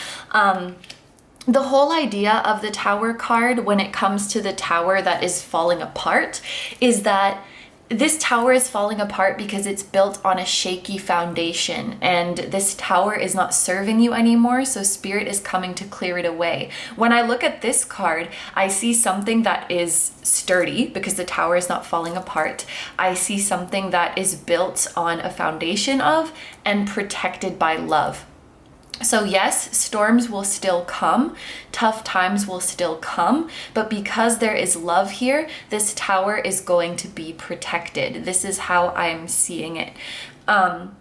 The whole idea of the Tower card when it comes to the Tower that is falling apart is that this Tower is falling apart because it's built on a shaky foundation, and this Tower is not serving you anymore, so Spirit is coming to clear it away. When I look at this card, I see something that is sturdy because the Tower is not falling apart. I see something that is built on a foundation of and protected by love. So yes, storms will still come, tough times will still come, but because there is love here, this Tower is going to be protected. This is how I'm seeing it. And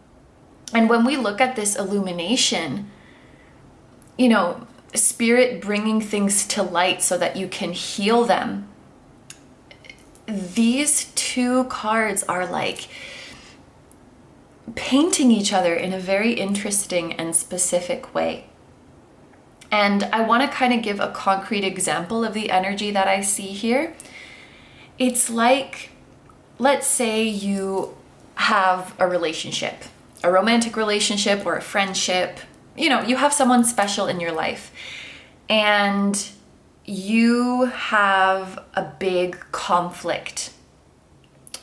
when we look at this illumination, you know, Spirit bringing things to light so that you can heal them. These two cards are like painting each other in a very interesting and specific way. And I want to kind of give a concrete example of the energy that I see here. It's like, let's say you have a relationship, a romantic relationship or a friendship, you know, you have someone special in your life and you have a big conflict.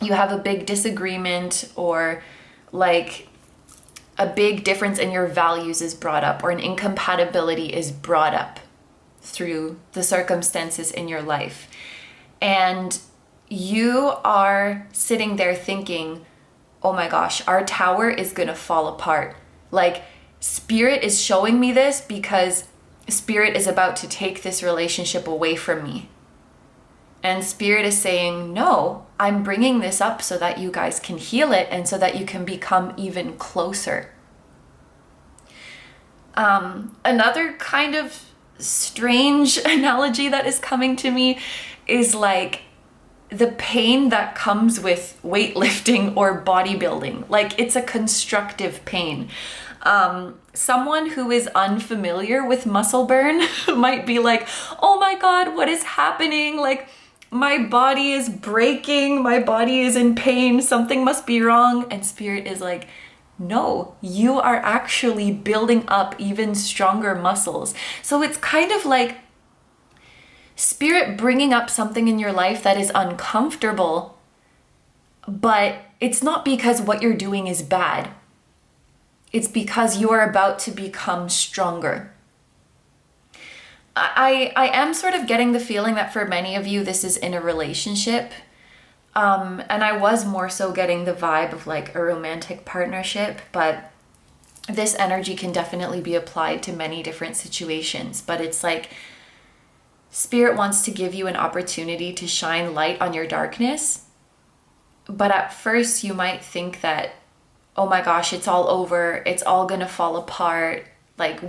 You have a big disagreement, or like a big difference in your values is brought up, or an incompatibility is brought up through the circumstances in your life. And you are sitting there thinking, oh my gosh, our Tower is gonna fall apart. Like, Spirit is showing me this because Spirit is about to take this relationship away from me. And Spirit is saying, no, I'm bringing this up so that you guys can heal it and so that you can become even closer. Another kind of strange analogy that is coming to me is like the pain that comes with weightlifting or bodybuilding. Like, it's a constructive pain. Someone who is unfamiliar with muscle burn might be like, oh my God, what is happening? Like, my body is breaking, my body is in pain, something must be wrong. And Spirit is like, no, you are actually building up even stronger muscles. So it's kind of like Spirit bringing up something in your life that is uncomfortable, but it's not because what you're doing is bad. It's because you are about to become stronger. I am sort of getting the feeling that for many of you, this is in a relationship. And I was more so getting the vibe of like a romantic partnership, but this energy can definitely be applied to many different situations. But it's like Spirit wants to give you an opportunity to shine light on your darkness. But at first you might think that, oh my gosh, it's all over. It's all gonna fall apart. Like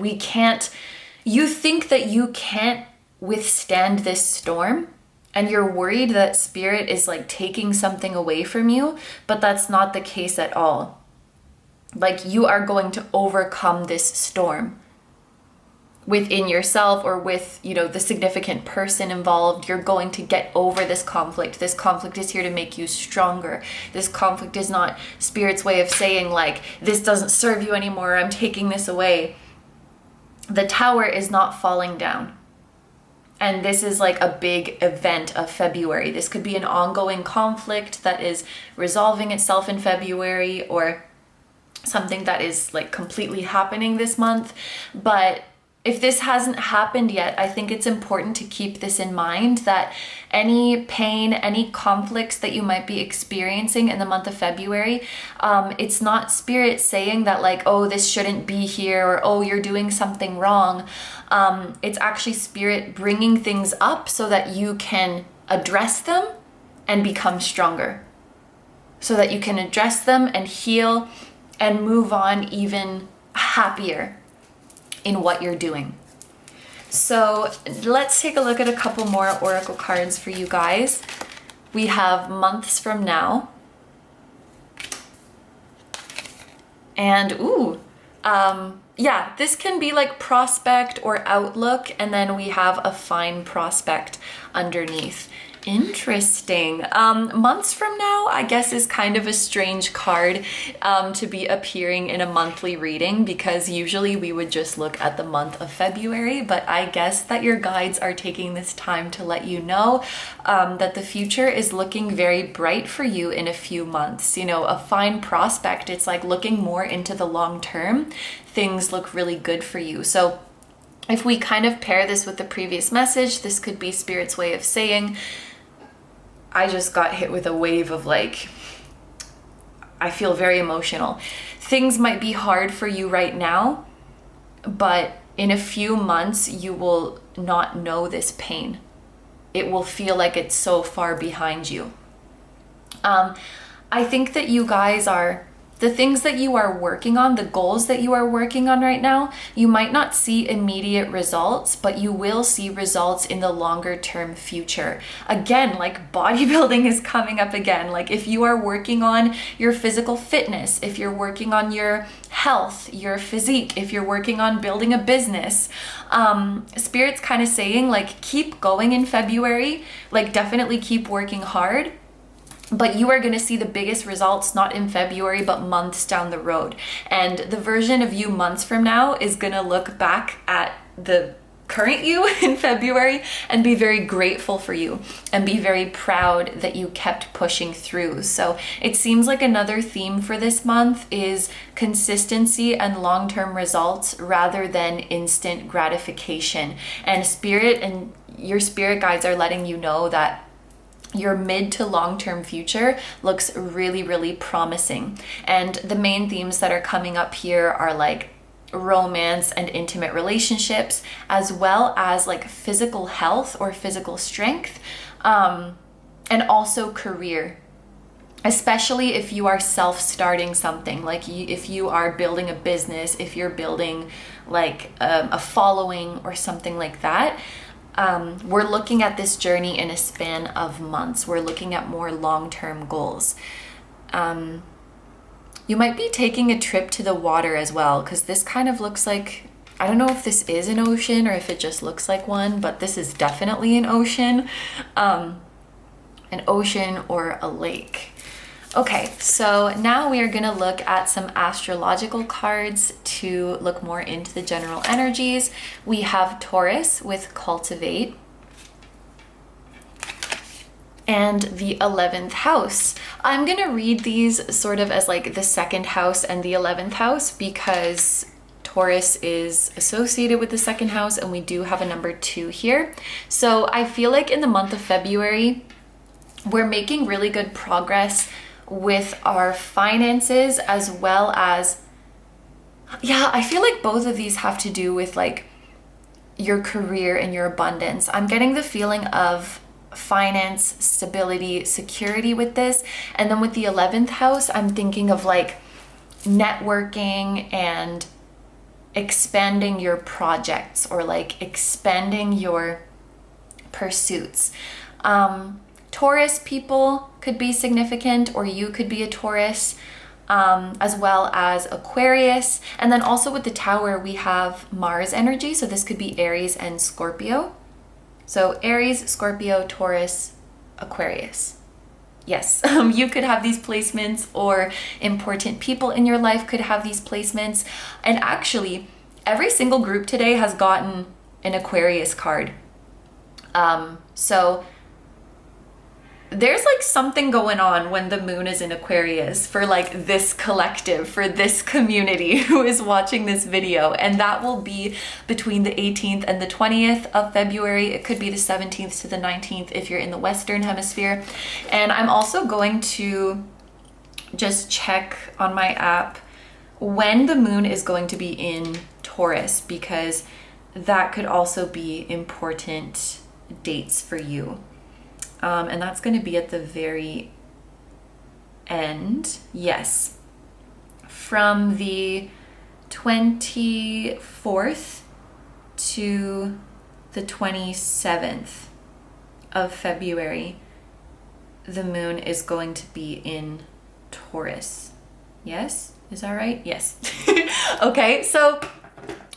you think that you can't withstand this storm, and you're worried that Spirit is like taking something away from you, but that's not the case at all. Like you are going to overcome this storm within yourself or with, the significant person involved. You're going to get over this conflict. This conflict is here to make you stronger. This conflict is not Spirit's way of saying like, this doesn't serve you anymore, I'm taking this away. The tower is not falling down. And this is like a big event of February. This could be an ongoing conflict that is resolving itself in February, or something that is like completely happening this month. But if this hasn't happened yet, I think it's important to keep this in mind, that any pain, any conflicts that you might be experiencing in the month of February, it's not Spirit saying that like, oh, this shouldn't be here, or oh, you're doing something wrong. It's actually Spirit bringing things up so that you can address them and become stronger. So that you can address them and heal and move on even happier in what you're doing. So let's take a look at a couple more oracle cards for you guys. We have months from now. And this can be like prospect or outlook, and then we have a fine prospect underneath. Interesting. Months from now, I guess, is kind of a strange card to be appearing in a monthly reading, because usually we would just look at the month of February, but I guess that your guides are taking this time to let you know that the future is looking very bright for you in a few months. A fine prospect, it's like looking more into the long term. Things look really good for you. So if we kind of pair this with the previous message, this could be Spirit's way of saying, I just got hit with a wave of like, I feel very emotional. Things might be hard for you right now, but in a few months, you will not know this pain. It will feel like it's so far behind you. I think that you guys the things that you are working on, the goals that you are working on right now, you might not see immediate results, but you will see results in the longer term future. Again, like bodybuilding is coming up again. Like if you are working on your physical fitness, if you're working on your health, your physique, if you're working on building a business, Spirit's kind of saying like, keep going in February, like definitely keep working hard. But you are going to see the biggest results not in February, but months down the road. And the version of you months from now is going to look back at the current you in February and be very grateful for you and be very proud that you kept pushing through. So it seems like another theme for this month is consistency and long-term results rather than instant gratification. And Spirit and your spirit guides are letting you know that your mid to long-term future looks really, really promising. And the main themes that are coming up here are like romance and intimate relationships, as well as like physical health or physical strength, and also career. Especially if you are self-starting something, like if you are building a business, if you're building like a following or something like that. We're looking at this journey in a span of months. We're looking at more long-term goals. You might be taking a trip to the water as well, because this kind of looks like, I don't know if this is an ocean or if it just looks like one, but this is definitely an ocean. An ocean or a lake. Okay, so now we are going to look at some astrological cards to look more into the general energies. We have Taurus with Cultivate. and the 11th house. I'm gonna read these sort of as like the 2nd house and the 11th house because Taurus is associated with the 2nd house and we do have a number 2 here. So I feel like in the month of February, we're making really good progress with our finances as well as, yeah, I feel like both of these have to do with like your career and your abundance. I'm getting the feeling of finance, stability, security with this. And then with the 11th house, I'm thinking of like networking and expanding your projects or like expanding your pursuits. Taurus people could be significant, or you could be a Taurus, as well as Aquarius. And then also with the Tower, we have Mars energy. So this could be Aries and Scorpio. So Aries, Scorpio, Taurus, Aquarius. Yes, you could have these placements, or important people in your life could have these placements. And actually, every single group today has gotten an Aquarius card. So there's like something going on when the moon is in Aquarius for like this collective, for this community who is watching this video. And that will be between the 18th and the 20th of February. It could be the 17th to the 19th if you're in the Western Hemisphere. And I'm also going to just check on my app when the moon is going to be in Taurus, because that could also be important dates for you. And that's going to be at the very end. Yes. From the 24th to the 27th of February, the moon is going to be in Taurus. Yes? Is that right? Yes. Okay, so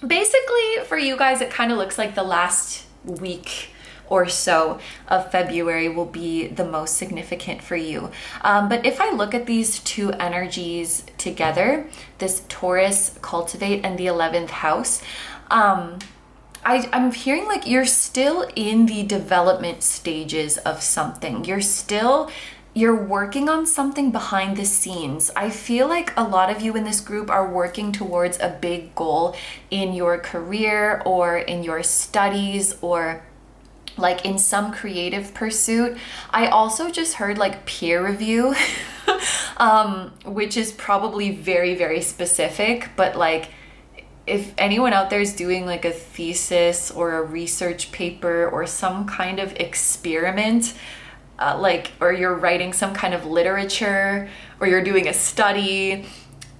basically for you guys, it kind of looks like the last week or so of February will be the most significant for you. But if I look at these two energies together, this Taurus cultivate and the 11th house, I'm hearing like you're still in the development stages of something. You're working on something behind the scenes. I feel like a lot of you in this group are working towards a big goal in your career or in your studies or like in some creative pursuit. I also just heard like peer review, which is probably very, very specific, but like if anyone out there is doing like a thesis or a research paper or some kind of experiment, or you're writing some kind of literature or you're doing a study,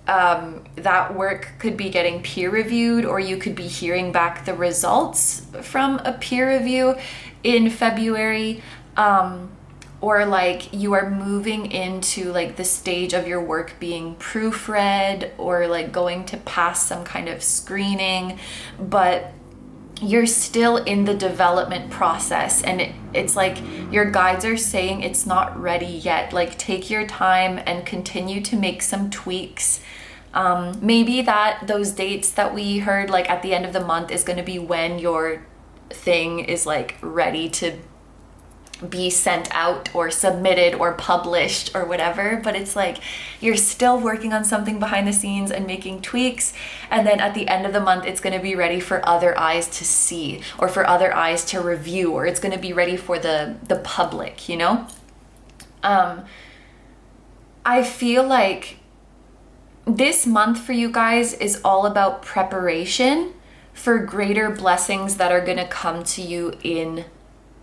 that work could be getting peer reviewed, or you could be hearing back the results from a peer review in February, or like you are moving into like the stage of your work being proofread or like going to pass some kind of screening, but you're still in the development process. And it's like your guides are saying it's not ready yet. Like take your time and continue to make some tweaks. Maybe those dates that we heard like at the end of the month is going to be when your thing is like ready to be sent out or submitted or published or whatever, but it's like you're still working on something behind the scenes and making tweaks, and then at the end of the month it's going to be ready for other eyes to see or for other eyes to review, or it's going to be ready for the public, you know. I feel like this month for you guys is all about preparation for greater blessings that are going to come to you in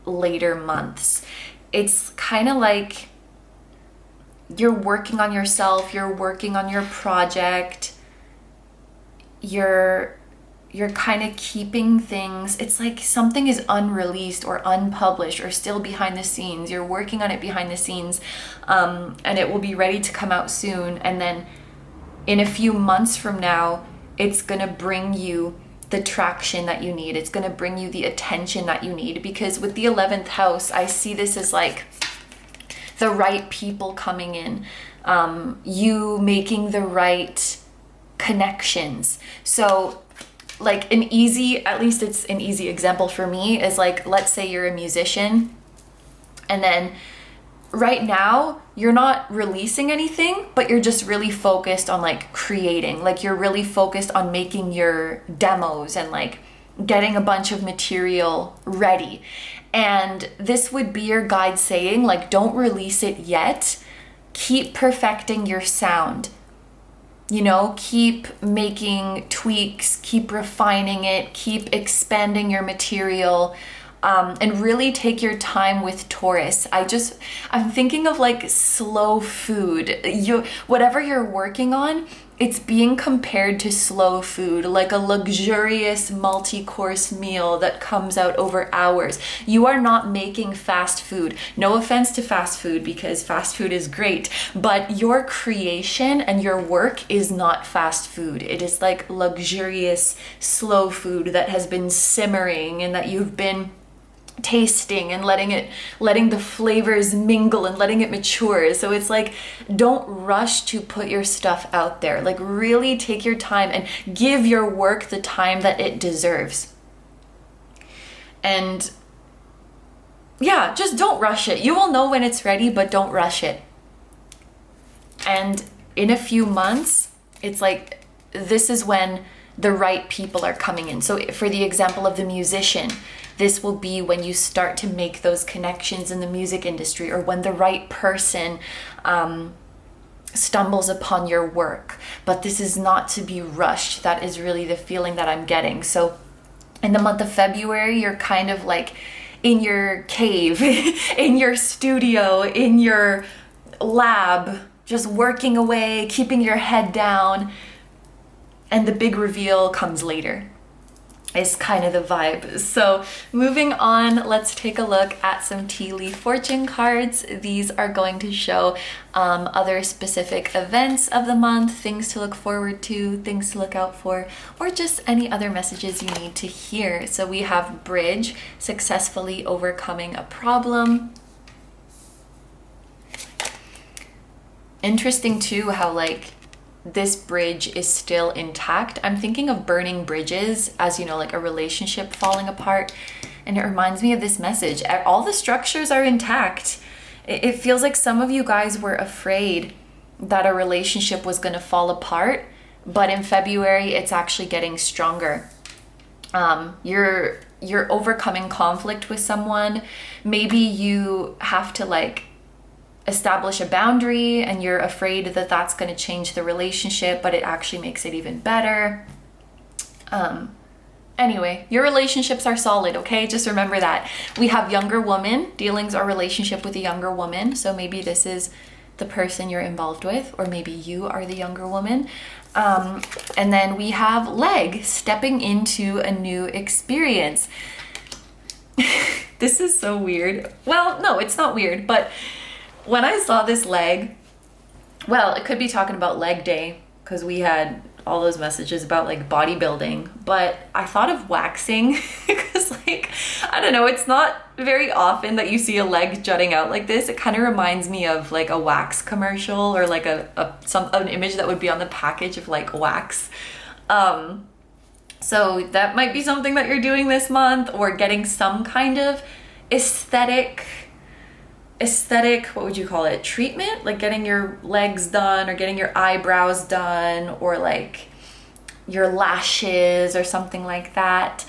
later months. It's kind of like you're working on yourself, you're working on your project, you're kind of keeping things. It's like something is unreleased or unpublished or still behind the scenes. You're working on it behind the scenes, and it will be ready to come out soon. And then in a few months from now, it's going to bring you the traction that you need. It's going to bring you the attention that you need, because with the 11th house, I see this as like the right people coming in, you making the right connections. So like at least it's an easy example for me is like, let's say you're a musician and then right now you're not releasing anything, but you're just really focused on like creating, like you're really focused on making your demos and like getting a bunch of material ready. And this would be your guide saying like, don't release it yet. Keep perfecting your sound. You know, keep making tweaks, keep refining it, keep expanding your material, and really take your time with Taurus. I'm thinking of like slow food. Whatever you're working on, it's being compared to slow food, like a luxurious multi-course meal that comes out over hours. You are not making fast food. No offense to fast food, because fast food is great, but your creation and your work is not fast food. It is like luxurious slow food that has been simmering and that you've been tasting and letting the flavors mingle and letting it mature. So it's like, don't rush to put your stuff out there. Like really take your time and give your work the time that it deserves. And yeah, just don't rush it. You will know when it's ready, but don't rush it. And in a few months, it's like, this is when the right people are coming in. So for the example of the musician, this will be when you start to make those connections in the music industry, or when the right person stumbles upon your work. But this is not to be rushed. That is really the feeling that I'm getting. So in the month of February, you're kind of like in your cave, in your studio, in your lab, just working away, keeping your head down. And the big reveal comes later. Is kind of the vibe. So moving on, let's take a look at some tea leaf fortune cards. These are going to show other specific events of the month, things to look forward to, things to look out for, or just any other messages you need to hear. So we have bridge, successfully overcoming a problem. Interesting too how like this bridge is still intact. I'm thinking of burning bridges as, you know, like a relationship falling apart. And it reminds me of this message. All the structures are intact. It feels like some of you guys were afraid that a relationship was going to fall apart. But in February, it's actually getting stronger. You're overcoming conflict with someone. Maybe you have to like establish a boundary and you're afraid that that's going to change the relationship, but it actually makes it even better. Anyway, your relationships are solid, okay? Just remember that. We have younger woman, dealings or relationship with a younger woman. So maybe this is the person you're involved with, or maybe you are the younger woman. And then we have leg, stepping into a new experience. This is so weird. Well, no, it's not weird, but when I saw this leg, well, it could be talking about leg day because we had all those messages about like bodybuilding, but I thought of waxing because like, I don't know, it's not very often that you see a leg jutting out like this. It kind of reminds me of like a wax commercial or like an image that would be on the package of like wax. So that might be something that you're doing this month, or getting some kind of aesthetic, what would you call it? Treatment? Like getting your legs done, or getting your eyebrows done, or like your lashes or something like that.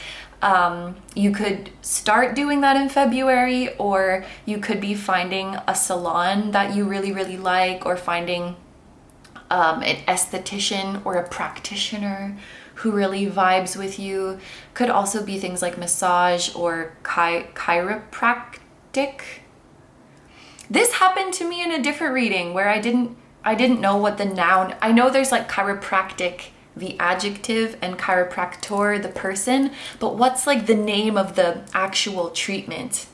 You could start doing that in February, or you could be finding a salon that you really, really like, or finding an esthetician or a practitioner who really vibes with you. Could also be things like massage or chiropractic. This happened to me in a different reading where I didn't know what the noun, I know there's like chiropractic, the adjective, and chiropractor, the person, but what's like the name of the actual treatment?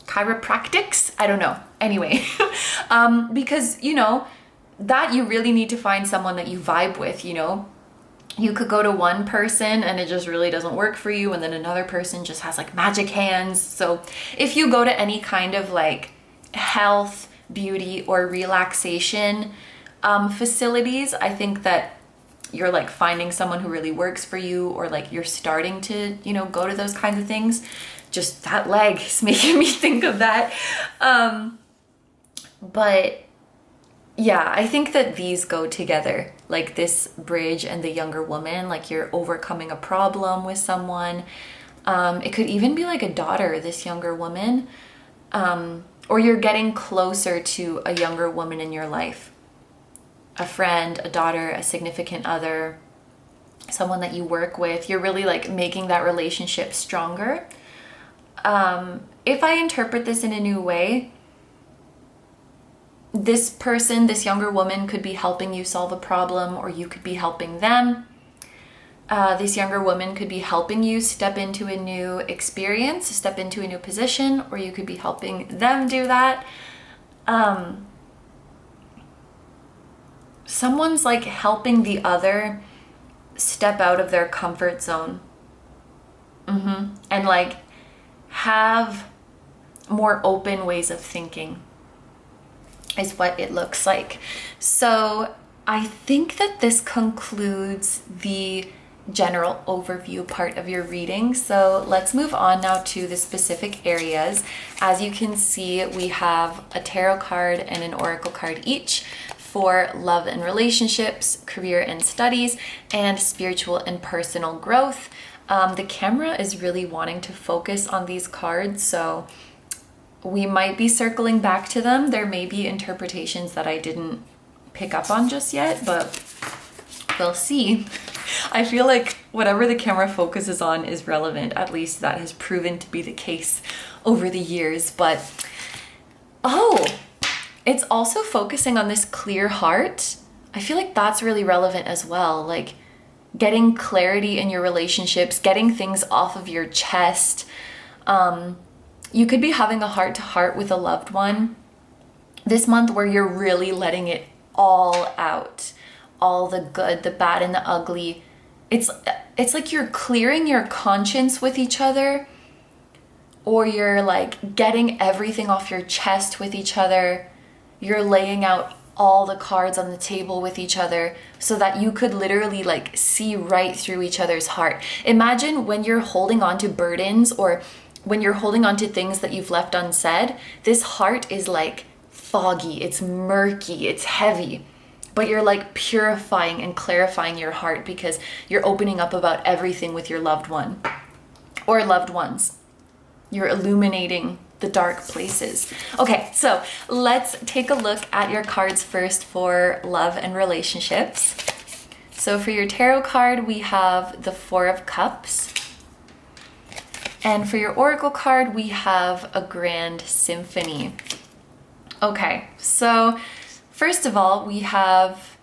Chiropractics? I don't know. Anyway, because, you know, that you really need to find someone that you vibe with, you know? You could go to one person and it just really doesn't work for you, and then another person just has like magic hands. So if you go to any kind of like health, beauty, or relaxation facilities, I think that you're like finding someone who really works for you, or like you're starting to, you know, go to those kinds of things. Just that leg is making me think of that. But yeah, I think that these go together, like this bridge and the younger woman, like you're overcoming a problem with someone. It could even be like a daughter, this younger woman, or you're getting closer to a younger woman in your life, a friend, a daughter, a significant other, someone that you work with. You're really like making that relationship stronger. If I interpret this in a new way, this person, this younger woman could be helping you solve a problem, or you could be helping them. This younger woman could be helping you step into a new experience, step into a new position, or you could be helping them do that. Someone's like helping the other step out of their comfort zone. And like have more open ways of thinking is what it looks like. So I think that this concludes the general overview part of your reading. So let's move on now to the specific areas. As you can see, we have a tarot card and an oracle card each for love and relationships, career and studies, and spiritual and personal growth. The camera is really wanting to focus on these cards, so we might be circling back to them. There may be interpretations that I didn't pick up on just yet, but we'll see. I feel like whatever the camera focuses on is relevant. At least that has proven to be the case over the years. But, oh, it's also focusing on this clear heart. I feel like that's really relevant as well. Like getting clarity in your relationships, getting things off of your chest. You could be having a heart-to-heart with a loved one this month where you're really letting it all out. All the good, the bad, and the ugly. It's like you're clearing your conscience with each other, or you're like getting everything off your chest with each other. You're laying out all the cards on the table with each other so that you could literally like see right through each other's heart. Imagine when you're holding on to burdens, or when you're holding on to things that you've left unsaid, this heart is like foggy, it's murky, it's heavy. But you're like purifying and clarifying your heart because you're opening up about everything with your loved one or loved ones. You're illuminating the dark places. Okay, so let's take a look at your cards first for love and relationships. So for your tarot card, we have the Four of Cups. And for your oracle card, we have a Grand Symphony. Okay, so First of all, we have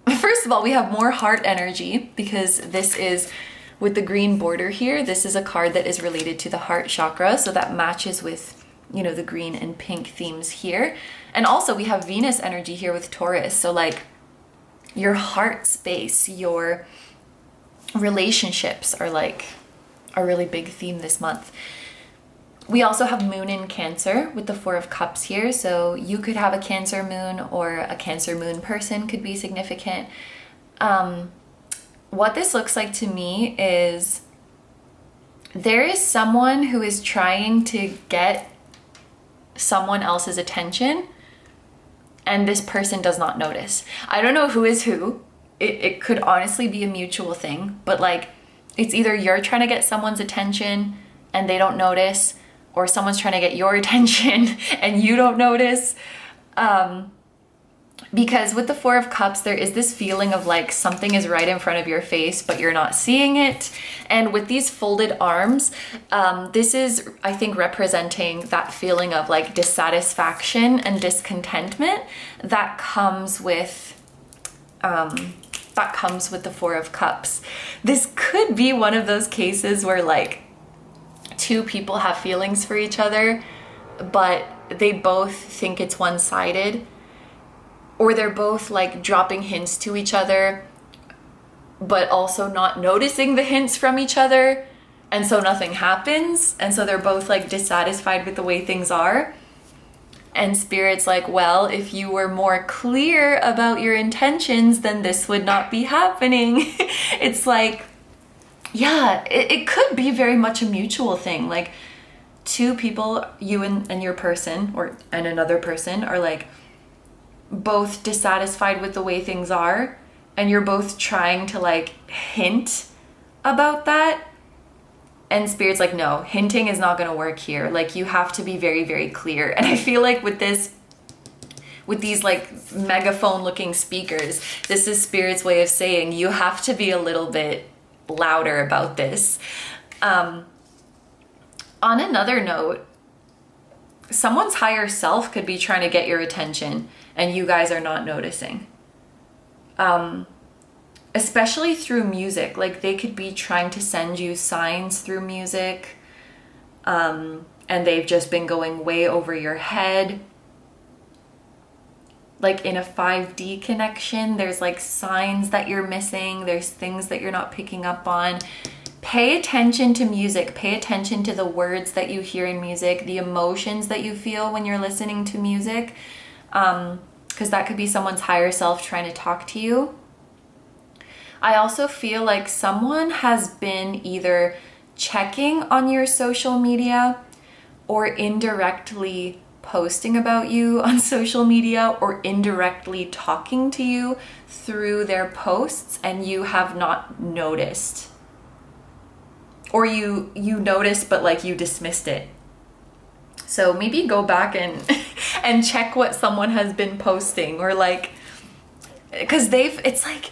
more heart energy, because this is with the green border here. This is a card that is related to the heart chakra, so that matches with, you know, the green and pink themes here. And also we have Venus energy here with Taurus. So like your heart space, your relationships are like a really big theme this month. We also have Moon in Cancer with the Four of Cups here. So you could have a Cancer moon, or a Cancer moon person could be significant. What this looks like to me is there is someone who is trying to get someone else's attention, and this person does not notice. I don't know who is who. It could honestly be a mutual thing, but like it's either you're trying to get someone's attention and they don't notice, or someone's trying to get your attention and you don't notice. Because with the Four of Cups, there is this feeling of like something is right in front of your face, but you're not seeing it. And with these folded arms, this is, I think, representing that feeling of like dissatisfaction and discontentment that comes with the Four of Cups. This could be one of those cases where like two people have feelings for each other, but they both think it's one-sided, or they're both like dropping hints to each other, but also not noticing the hints from each other. And so nothing happens. And so they're both like dissatisfied with the way things are. And Spirit's like, well, if you were more clear about your intentions, then this would not be happening. It's like, yeah, it could be very much a mutual thing. Like two people, you and your person, and another person, are like both dissatisfied with the way things are, and you're both trying to like hint about that, and Spirit's like, no, hinting is not going to work here. Like, you have to be very, very clear. And I feel like with these like megaphone looking speakers, this is Spirit's way of saying you have to be a little bit louder about this. On another note, someone's higher self could be trying to get your attention and you guys are not noticing. Especially through music. Like, they could be trying to send you signs through music, and they've just been going way over your head. Like, in a 5D connection, there's like signs that you're missing, there's things that you're not picking up on. Pay attention to music. Pay attention to the words that you hear in music, the emotions that you feel when you're listening to music, because that could be someone's higher self trying to talk to you. I also feel like someone has been either checking on your social media or indirectly posting about you on social media or indirectly talking to you through their posts, and you have not noticed. Or you noticed, but like you dismissed it. So maybe go back and check what someone has been posting, or like, because it's like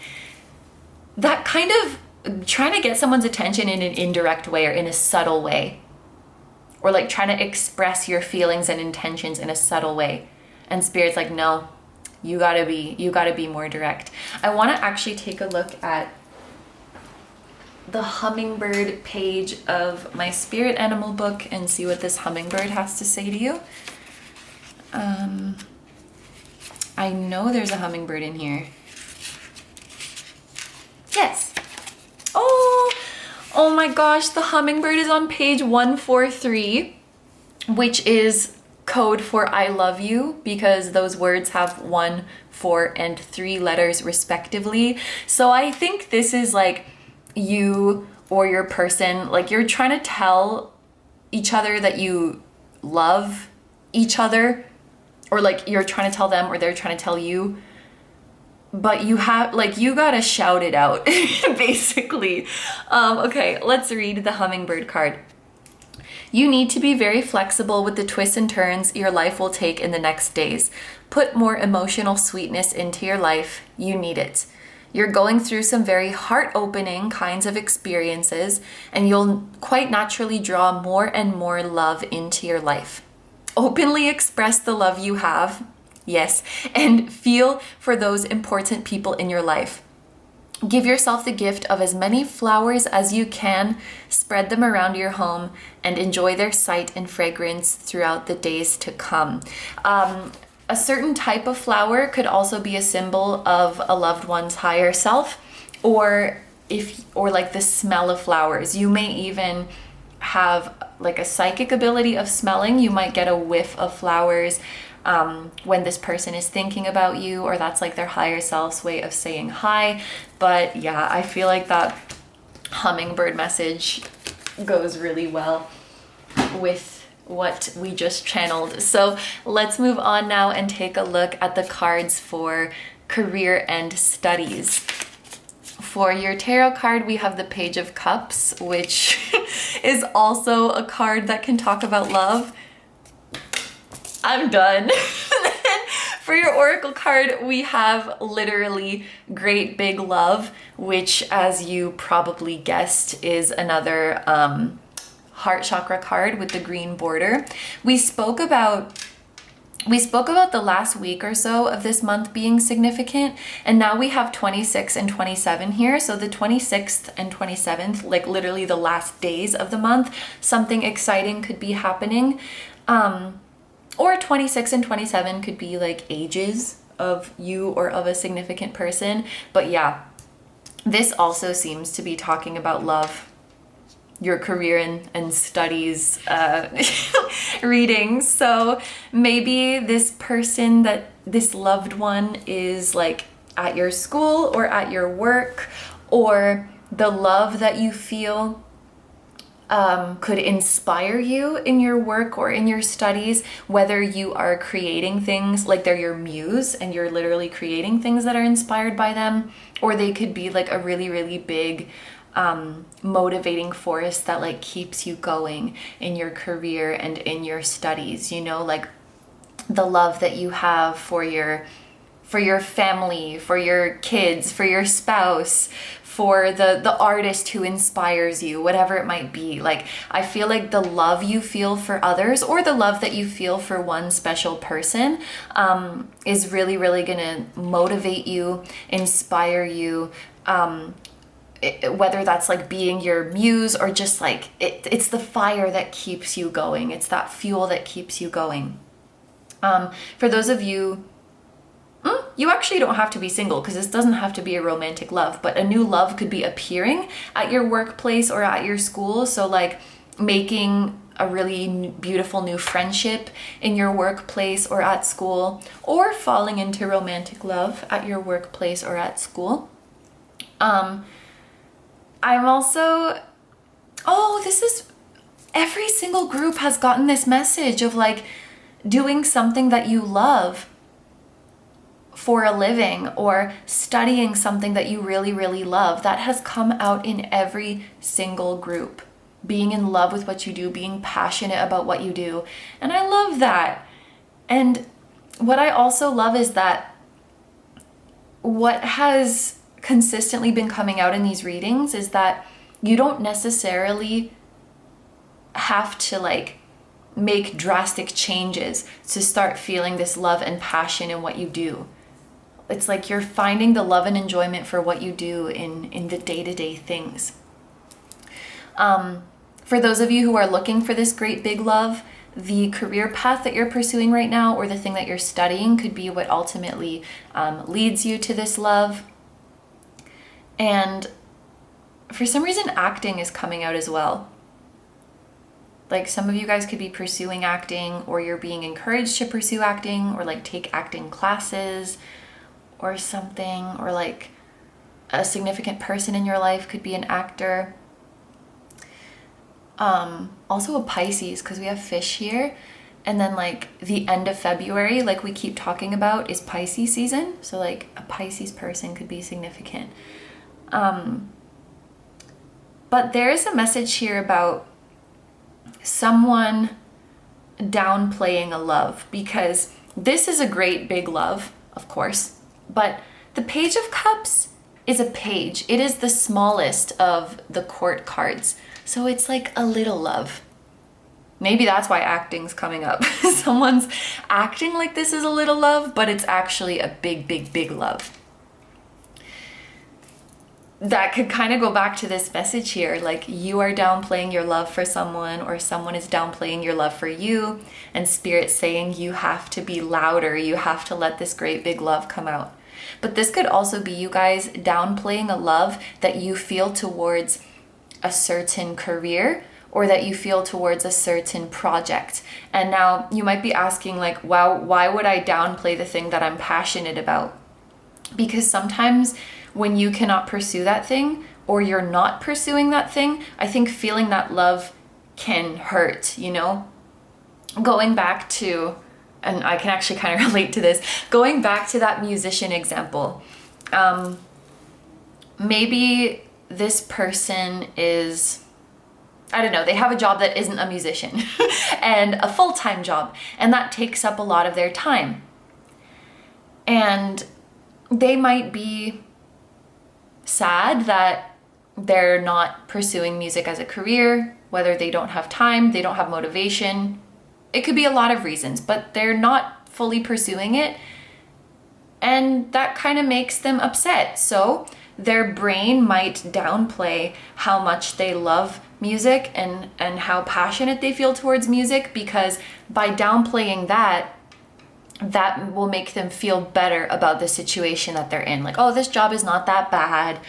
that kind of trying to get someone's attention in an indirect way or in a subtle way, or like trying to express your feelings and intentions in a subtle way. And Spirit's like, no, you gotta be more direct. I want to actually take a look at the hummingbird page of my spirit animal book and see what this hummingbird has to say to you. I know there's a hummingbird in here. Yes. Oh my gosh, the hummingbird is on page 143, which is code for I love you, because those words have 1, 4, and 3 letters respectively. So I think this is like you or your person, like you're trying to tell each other that you love each other, or like you're trying to tell them or they're trying to tell you, but you have, like, you gotta shout it out basically. Okay, let's read the hummingbird card. You need to be very flexible with the twists and turns your life will take in the next days. Put more emotional sweetness into your life. You need it. You're going through some very heart-opening kinds of experiences, and you'll quite naturally draw more and more love into your life. Openly express the love you have, yes, and feel for those important people in your life. Give yourself the gift of as many flowers as you can, spread them around your home, and enjoy their sight and fragrance throughout the days to come. A certain type of flower could also be a symbol of a loved one's higher self, or like the smell of flowers. You may even have like a psychic ability of smelling. You might get a whiff of flowers when this person is thinking about you, or that's like their higher self's way of saying hi. But yeah, I feel like that hummingbird message goes really well with what we just channeled. So let's move on now and take a look at the cards for career and studies. For your tarot card, we have the Page of Cups, which is also a card that can talk about love. I'm done. For your oracle card, we have literally Great Big Love, which, as you probably guessed, is another heart chakra card with the green border. We spoke about the last week or so of this month being significant, and now we have 26 and 27 here. So the 26th and 27th, like literally the last days of the month, something exciting could be happening. Or 26 and 27 could be like ages of you or of a significant person. But yeah, this also seems to be talking about love, your career and studies readings. So maybe this person, that this loved one, is like at your school or at your work, or the love that you feel could inspire you in your work or in your studies, whether you are creating things like they're your muse and you're literally creating things that are inspired by them, or they could be like a really, really big motivating force that like keeps you going in your career and in your studies, you know, like the love that you have for your family, for your kids, for your spouse, for the artist who inspires you, whatever it might be. Like, I feel like the love you feel for others, or the love that you feel for one special person, is really, really gonna motivate you, inspire you, whether that's like being your muse or just like, it's the fire that keeps you going. It's that fuel that keeps you going. For those of you, you actually don't have to be single, because this doesn't have to be a romantic love, but a new love could be appearing at your workplace or at your school. So like making a really beautiful new friendship in your workplace or at school, or falling into romantic love at your workplace or at school. I'm also, this is, every single group has gotten this message of like doing something that you love for a living, or studying something that you really, really love. That has come out in every single group. Being in love with what you do, being passionate about what you do. And I love that. And what I also love is that what has consistently been coming out in these readings is that you don't necessarily have to like make drastic changes to start feeling this love and passion in what you do. It's like you're finding the love and enjoyment for what you do in the day-to-day things. For those of you who are looking for this great big love, the career path that you're pursuing right now, or the thing that you're studying, could be what ultimately leads you to this love. And for some reason, acting is coming out as well. Like, some of you guys could be pursuing acting, or you're being encouraged to pursue acting, or like take acting classes or something, or like a significant person in your life could be an actor. Also a Pisces, because we have fish here. And then like the end of February, like we keep talking about, is Pisces season. So like a Pisces person could be significant. But there is a message here about someone downplaying a love, because this is a great big love, of course, but the Page of Cups is a page. It is the smallest of the court cards. So it's like a little love. Maybe that's why acting's coming up. Someone's acting like this is a little love, but it's actually a big, big, big love. That could kind of go back to this message here, like you are downplaying your love for someone, or someone is downplaying your love for you, and Spirit's saying you have to be louder, you have to let this great big love come out. But this could also be you guys downplaying a love that you feel towards a certain career, or that you feel towards a certain project. And now you might be asking like, wow, why would I downplay the thing that I'm passionate about? Because sometimes when you cannot pursue that thing, or you're not pursuing that thing, I think feeling that love can hurt, you know? Going back to, and I can actually kind of relate to this, going back to that musician example, maybe this person is, I don't know, they have a job that isn't a musician and a full-time job, and that takes up a lot of their time. And they might be sad that they're not pursuing music as a career, whether they don't have time, they don't have motivation. It could be a lot of reasons, but they're not fully pursuing it. And that kind of makes them upset. So their brain might downplay how much they love music and how passionate they feel towards music, because by downplaying that will make them feel better about the situation that they're in. Like, oh, this job is not that bad.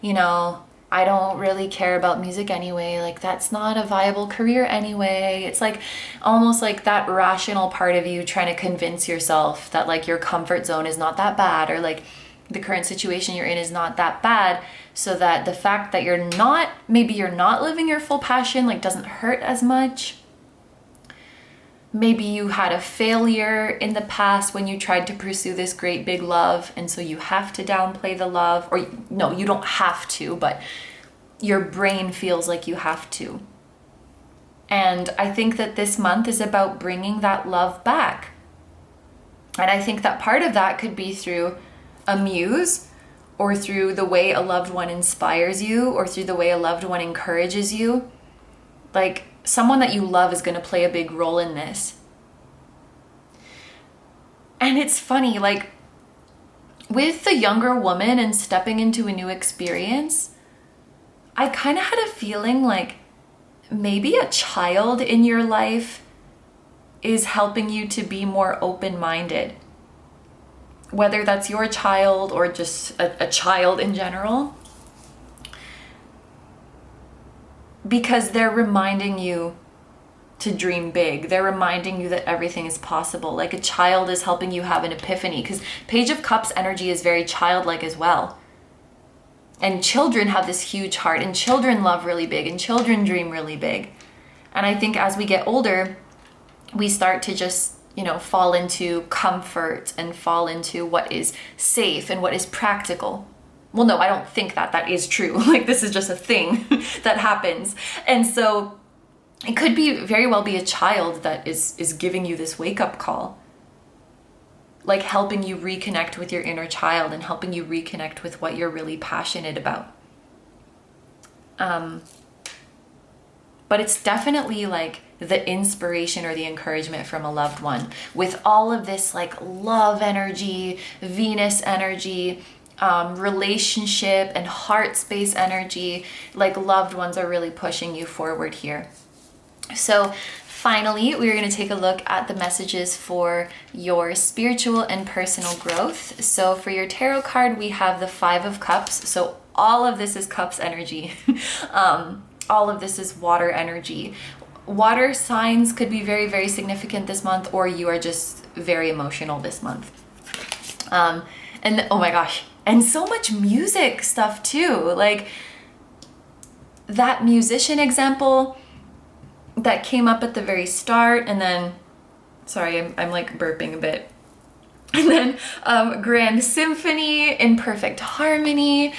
You know, I don't really care about music anyway. Like, that's not a viable career anyway. It's like almost like that rational part of you trying to convince yourself that like your comfort zone is not that bad, or like the current situation you're in is not that bad, so that the fact that maybe you're not living your full passion, like, doesn't hurt as much. Maybe you had a failure in the past when you tried to pursue this great big love, and so you have to downplay the love. Or no, you don't have to, but your brain feels like you have to. And I think that this month is about bringing that love back. And I think that part of that could be through a muse, or through the way a loved one inspires you, or through the way a loved one encourages you. Like, someone that you love is going to play a big role in this. And it's funny, like, with the younger woman and stepping into a new experience, I kind of had a feeling like maybe a child in your life is helping you to be more open-minded. Whether that's your child or just a child in general. Because they're reminding you to dream big. They're reminding you that everything is possible. Like, a child is helping you have an epiphany, because Page of Cups energy is very childlike as well. And children have this huge heart, and children love really big, and children dream really big. And I think as we get older, we start to just, fall into comfort and fall into what is safe and what is practical. Well, no, I don't think that is true. Like, this is just a thing that happens. And so it could very well be a child that is giving you this wake-up call. Like, helping you reconnect with your inner child and helping you reconnect with what you're really passionate about. But it's definitely like the inspiration or the encouragement from a loved one. With all of this like love energy, Venus energy, relationship and heart space energy, like loved ones are really pushing you forward here. So finally, we're going to take a look at the messages for your spiritual and personal growth. So for your tarot card, we have the 5 of Cups. So all of this is Cups energy. All of this is water energy. Water signs could be very, very significant this month, or you are just very emotional this month. And oh my gosh, and so much music stuff too. Like that musician example that came up at the very start, and then, sorry, I'm like burping a bit. And then Grand Symphony in perfect harmony.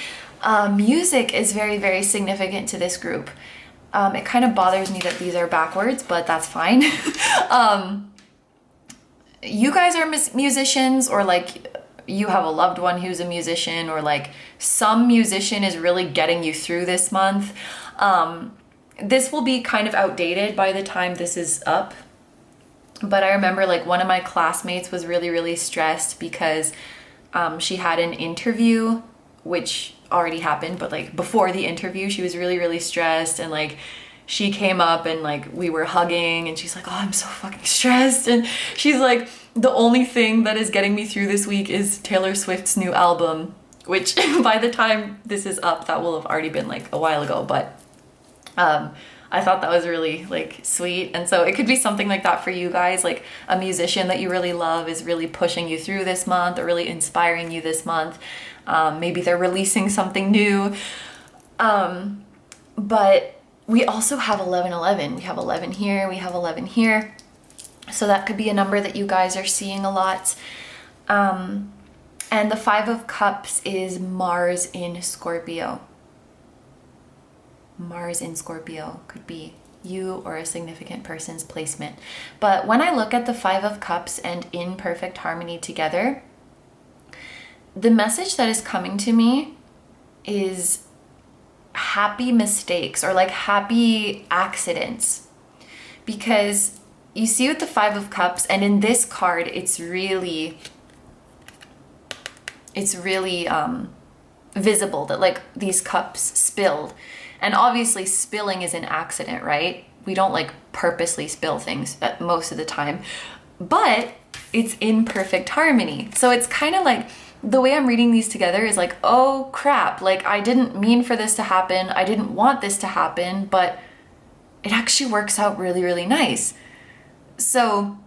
Music is very, very significant to this group. It kind of bothers me that these are backwards, but that's fine. You guys are musicians, or like you have a loved one who's a musician, or like some musician is really getting you through this month. This will be kind of outdated by the time this is up. But I remember like one of my classmates was really, really stressed because she had an interview, which already happened, but like before the interview, she was really, really stressed, and like she came up and like we were hugging, and she's like, oh, I'm so fucking stressed. And she's like, the only thing that is getting me through this week is Taylor Swift's new album, which by the time this is up, that will have already been like a while ago. But I thought that was really like sweet. And so it could be something like that for you guys, like a musician that you really love is really pushing you through this month, or really inspiring you this month. Maybe they're releasing something new. But we also have 1111. We have 11 here, we have 11 here. So that could be a number that you guys are seeing a lot. And the 5 of Cups is Mars in Scorpio. Mars in Scorpio could be you or a significant person's placement. But when I look at the 5 of Cups and in perfect harmony together, the message that is coming to me is happy mistakes, or like happy accidents. Because you see with the 5 of Cups, and in this card, it's really visible that like these cups spilled. And obviously spilling is an accident, right? We don't like purposely spill things most of the time, but it's in perfect harmony. So it's kind of like, the way I'm reading these together is like, oh crap, like I didn't mean for this to happen. I didn't want this to happen, but it actually works out really, really nice. So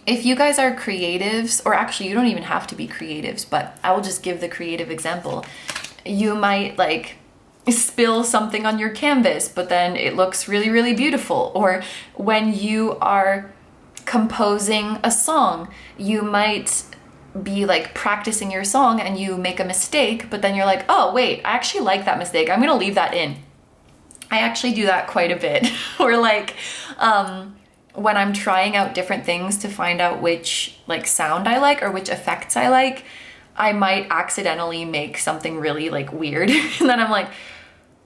if you guys are creatives, or actually you don't even have to be creatives, but I will just give the creative example. You might like spill something on your canvas, but then it looks really, really beautiful. Or when you are composing a song, you might be like practicing your song and you make a mistake, but then you're like, oh wait, I actually like that mistake, I'm gonna leave that in. I actually do that quite a bit. Or like when I'm trying out different things to find out which like sound I like or which effects I like, I might accidentally make something really like weird. And then I'm like,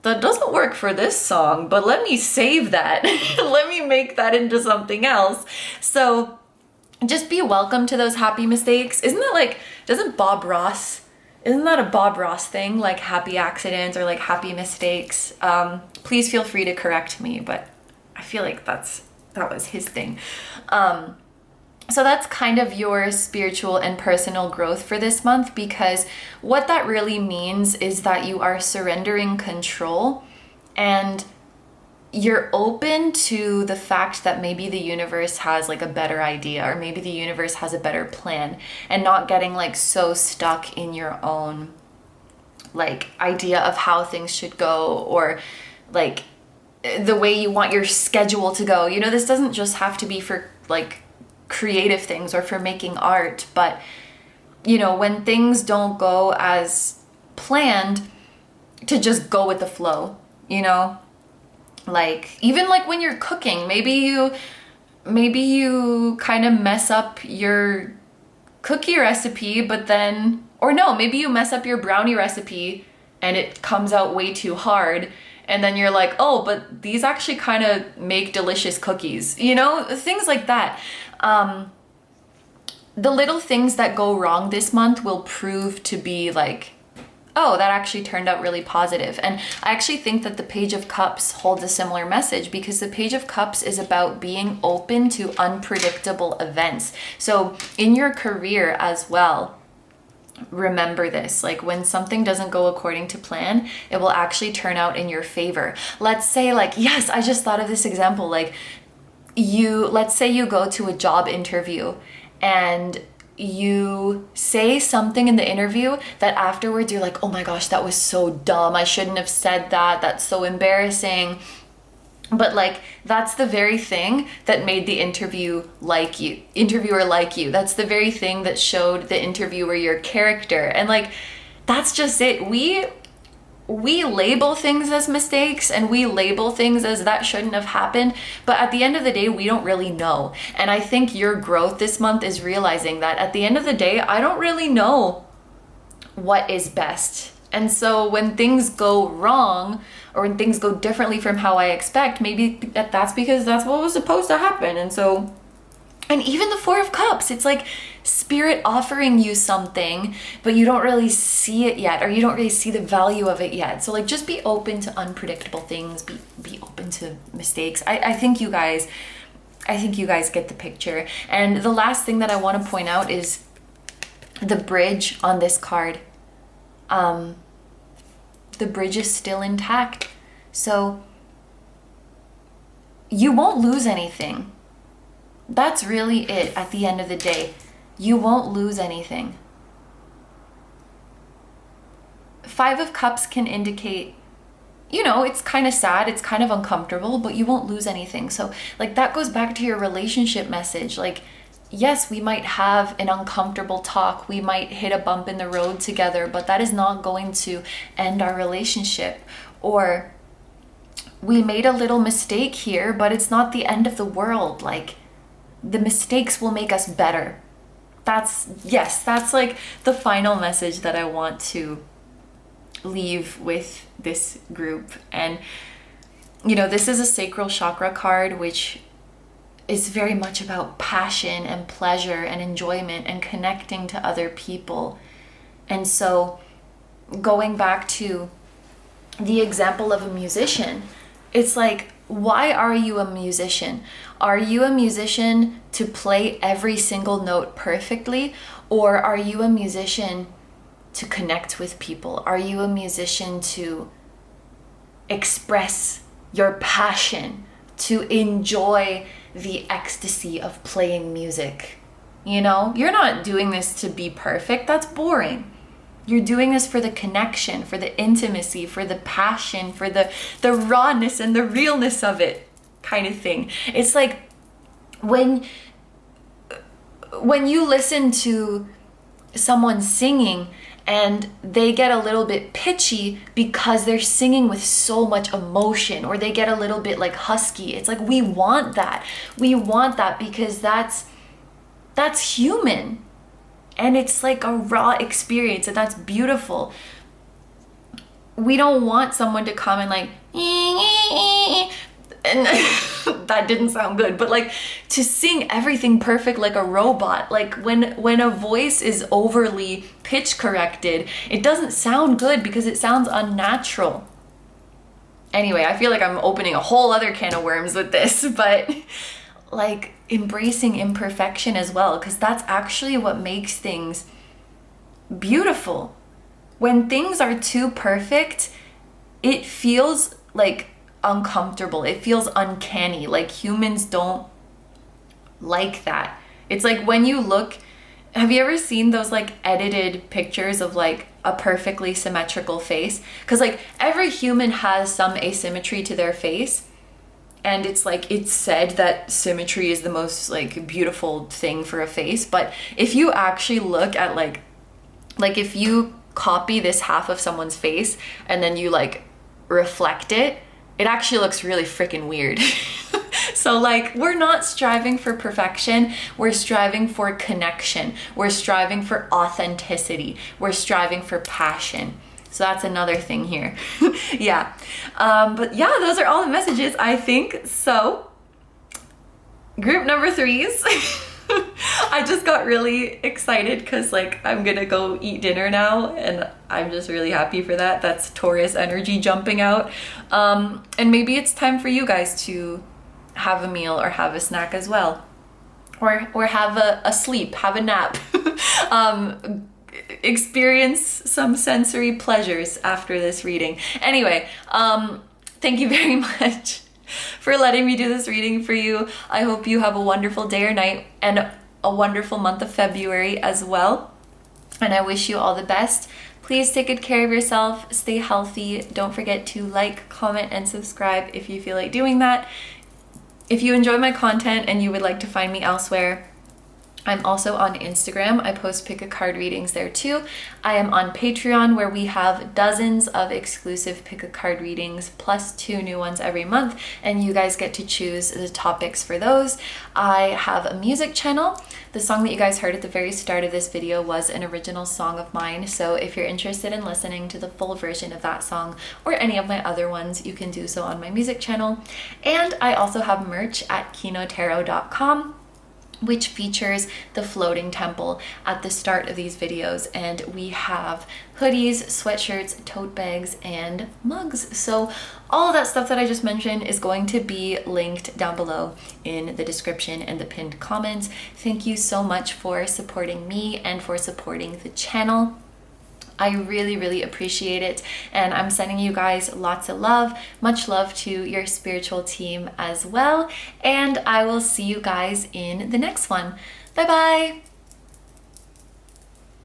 that doesn't work for this song, but let me save that. Let me make that into something else. So just be welcome to those happy mistakes. Isn't that like, isn't that a Bob Ross thing? Like happy accidents or like happy mistakes. Please feel free to correct me, but I feel like that was his thing. So that's kind of your spiritual and personal growth for this month, because what that really means is that you are surrendering control and you're open to the fact that maybe the universe has like a better idea, or maybe the universe has a better plan, and not getting like so stuck in your own like idea of how things should go, or like the way you want your schedule to go. You know, this doesn't just have to be for like creative things or for making art, but you know, when things don't go as planned, to just go with the flow, you know? Like even like when you're cooking, maybe you kind of mess up your cookie recipe, but then, or no, maybe you mess up your brownie recipe and it comes out way too hard, and then you're like, oh, but these actually kind of make delicious cookies, you know, things like that. The little things that go wrong this month will prove to be like, oh, that actually turned out really positive. And I actually think that the Page of Cups holds a similar message, because the Page of Cups is about being open to unpredictable events. So in your career as well, remember this, like when something doesn't go according to plan, it will actually turn out in your favor. Let's say like, yes, I just thought of this example, like let's say you go to a job interview and you say something in the interview that afterwards you're like, oh my gosh, that was so dumb, I shouldn't have said that, that's so embarrassing. But like, that's the very thing that made the interviewer like you. That's the very thing that showed the interviewer your character. And like, that's just it. We label things as mistakes, and we label things as that shouldn't have happened, but at the end of the day, we don't really know. And I think your growth this month is realizing that at the end of the day, I don't really know what is best. And so when things go wrong, or when things go differently from how I expect, maybe that's because that's what was supposed to happen. And even the Four of Cups, it's like spirit offering you something, but you don't really see it yet, or you don't really see the value of it yet. So like, just be open to unpredictable things, be open to mistakes. I think you guys get the picture. And the last thing that I want to point out is the bridge on this card. The bridge is still intact. So you won't lose anything. That's really it at the end of the day. You won't lose anything. Five of Cups can indicate, you know, it's kind of sad, it's kind of uncomfortable, but you won't lose anything. So like, that goes back to your relationship message. Like, yes, we might have an uncomfortable talk, we might hit a bump in the road together, but that is not going to end our relationship. Or we made a little mistake here, but it's not the end of the world. Like, the mistakes will make us better. That's like the final message that I want to leave with this group. And you know, this is a sacral chakra card, which is very much about passion and pleasure and enjoyment and connecting to other people. And so going back to the example of a musician, it's like, why are you a musician? Are you a musician to play every single note perfectly? Or are you a musician to connect with people? Are you a musician to express your passion, to enjoy the ecstasy of playing music? You know, you're not doing this to be perfect. That's boring. You're doing this for the connection, for the intimacy, for the passion, for the rawness and the realness of it, kind of thing. It's like when you listen to someone singing and they get a little bit pitchy because they're singing with so much emotion, or they get a little bit like husky. It's like, we want that. We want that because that's human. And it's like a raw experience, and that's beautiful. We don't want someone to come and like, and that didn't sound good, but like to sing everything perfect like a robot. Like when a voice is overly pitch corrected, it doesn't sound good because it sounds unnatural. Anyway, I feel like I'm opening a whole other can of worms with this, but like embracing imperfection as well, because that's actually what makes things beautiful. When things are too perfect, it feels like uncomfortable. It feels uncanny. Like humans don't like that. It's like when you look, have you ever seen those like edited pictures of like a perfectly symmetrical face? Because like every human has some asymmetry to their face. And it's like, it's said that symmetry is the most like beautiful thing for a face. But if you actually look at like if you copy this half of someone's face and then you like reflect it, it actually looks really freaking weird. So like, we're not striving for perfection. We're striving for connection. We're striving for authenticity. We're striving for passion. So that's another thing here. Yeah. But yeah, those are all the messages, I think. So group number 3s. I just got really excited because like I'm gonna go eat dinner now, and I'm just really happy for that. That's Taurus energy jumping out. And maybe it's time for you guys to have a meal or have a snack as well. Or have a sleep, have a nap. Experience some sensory pleasures after this reading. Anyway, thank you very much for letting me do this reading for you. I hope you have a wonderful day or night and a wonderful month of February as well. And I wish you all the best. Please take good care of yourself, stay healthy. Don't forget to like, comment, and subscribe if you feel like doing that. If you enjoy my content and you would like to find me elsewhere, I'm also on Instagram. I post pick a card readings there too. I am on Patreon, where we have dozens of exclusive pick a card readings plus 2 new ones every month, and you guys get to choose the topics for those. I have a music channel. The song that you guys heard at the very start of this video was an original song of mine, so if you're interested in listening to the full version of that song or any of my other ones, you can do so on my music channel. And I also have merch at kinotarot.com, which features the floating temple at the start of these videos. And we have hoodies, sweatshirts, tote bags, and mugs. So all of that stuff that I just mentioned is going to be linked down below in the description and the pinned comments. Thank you so much for supporting me and for supporting the channel. I really, really appreciate it. And I'm sending you guys lots of love. Much love to your spiritual team as well. And I will see you guys in the next one. Bye-bye.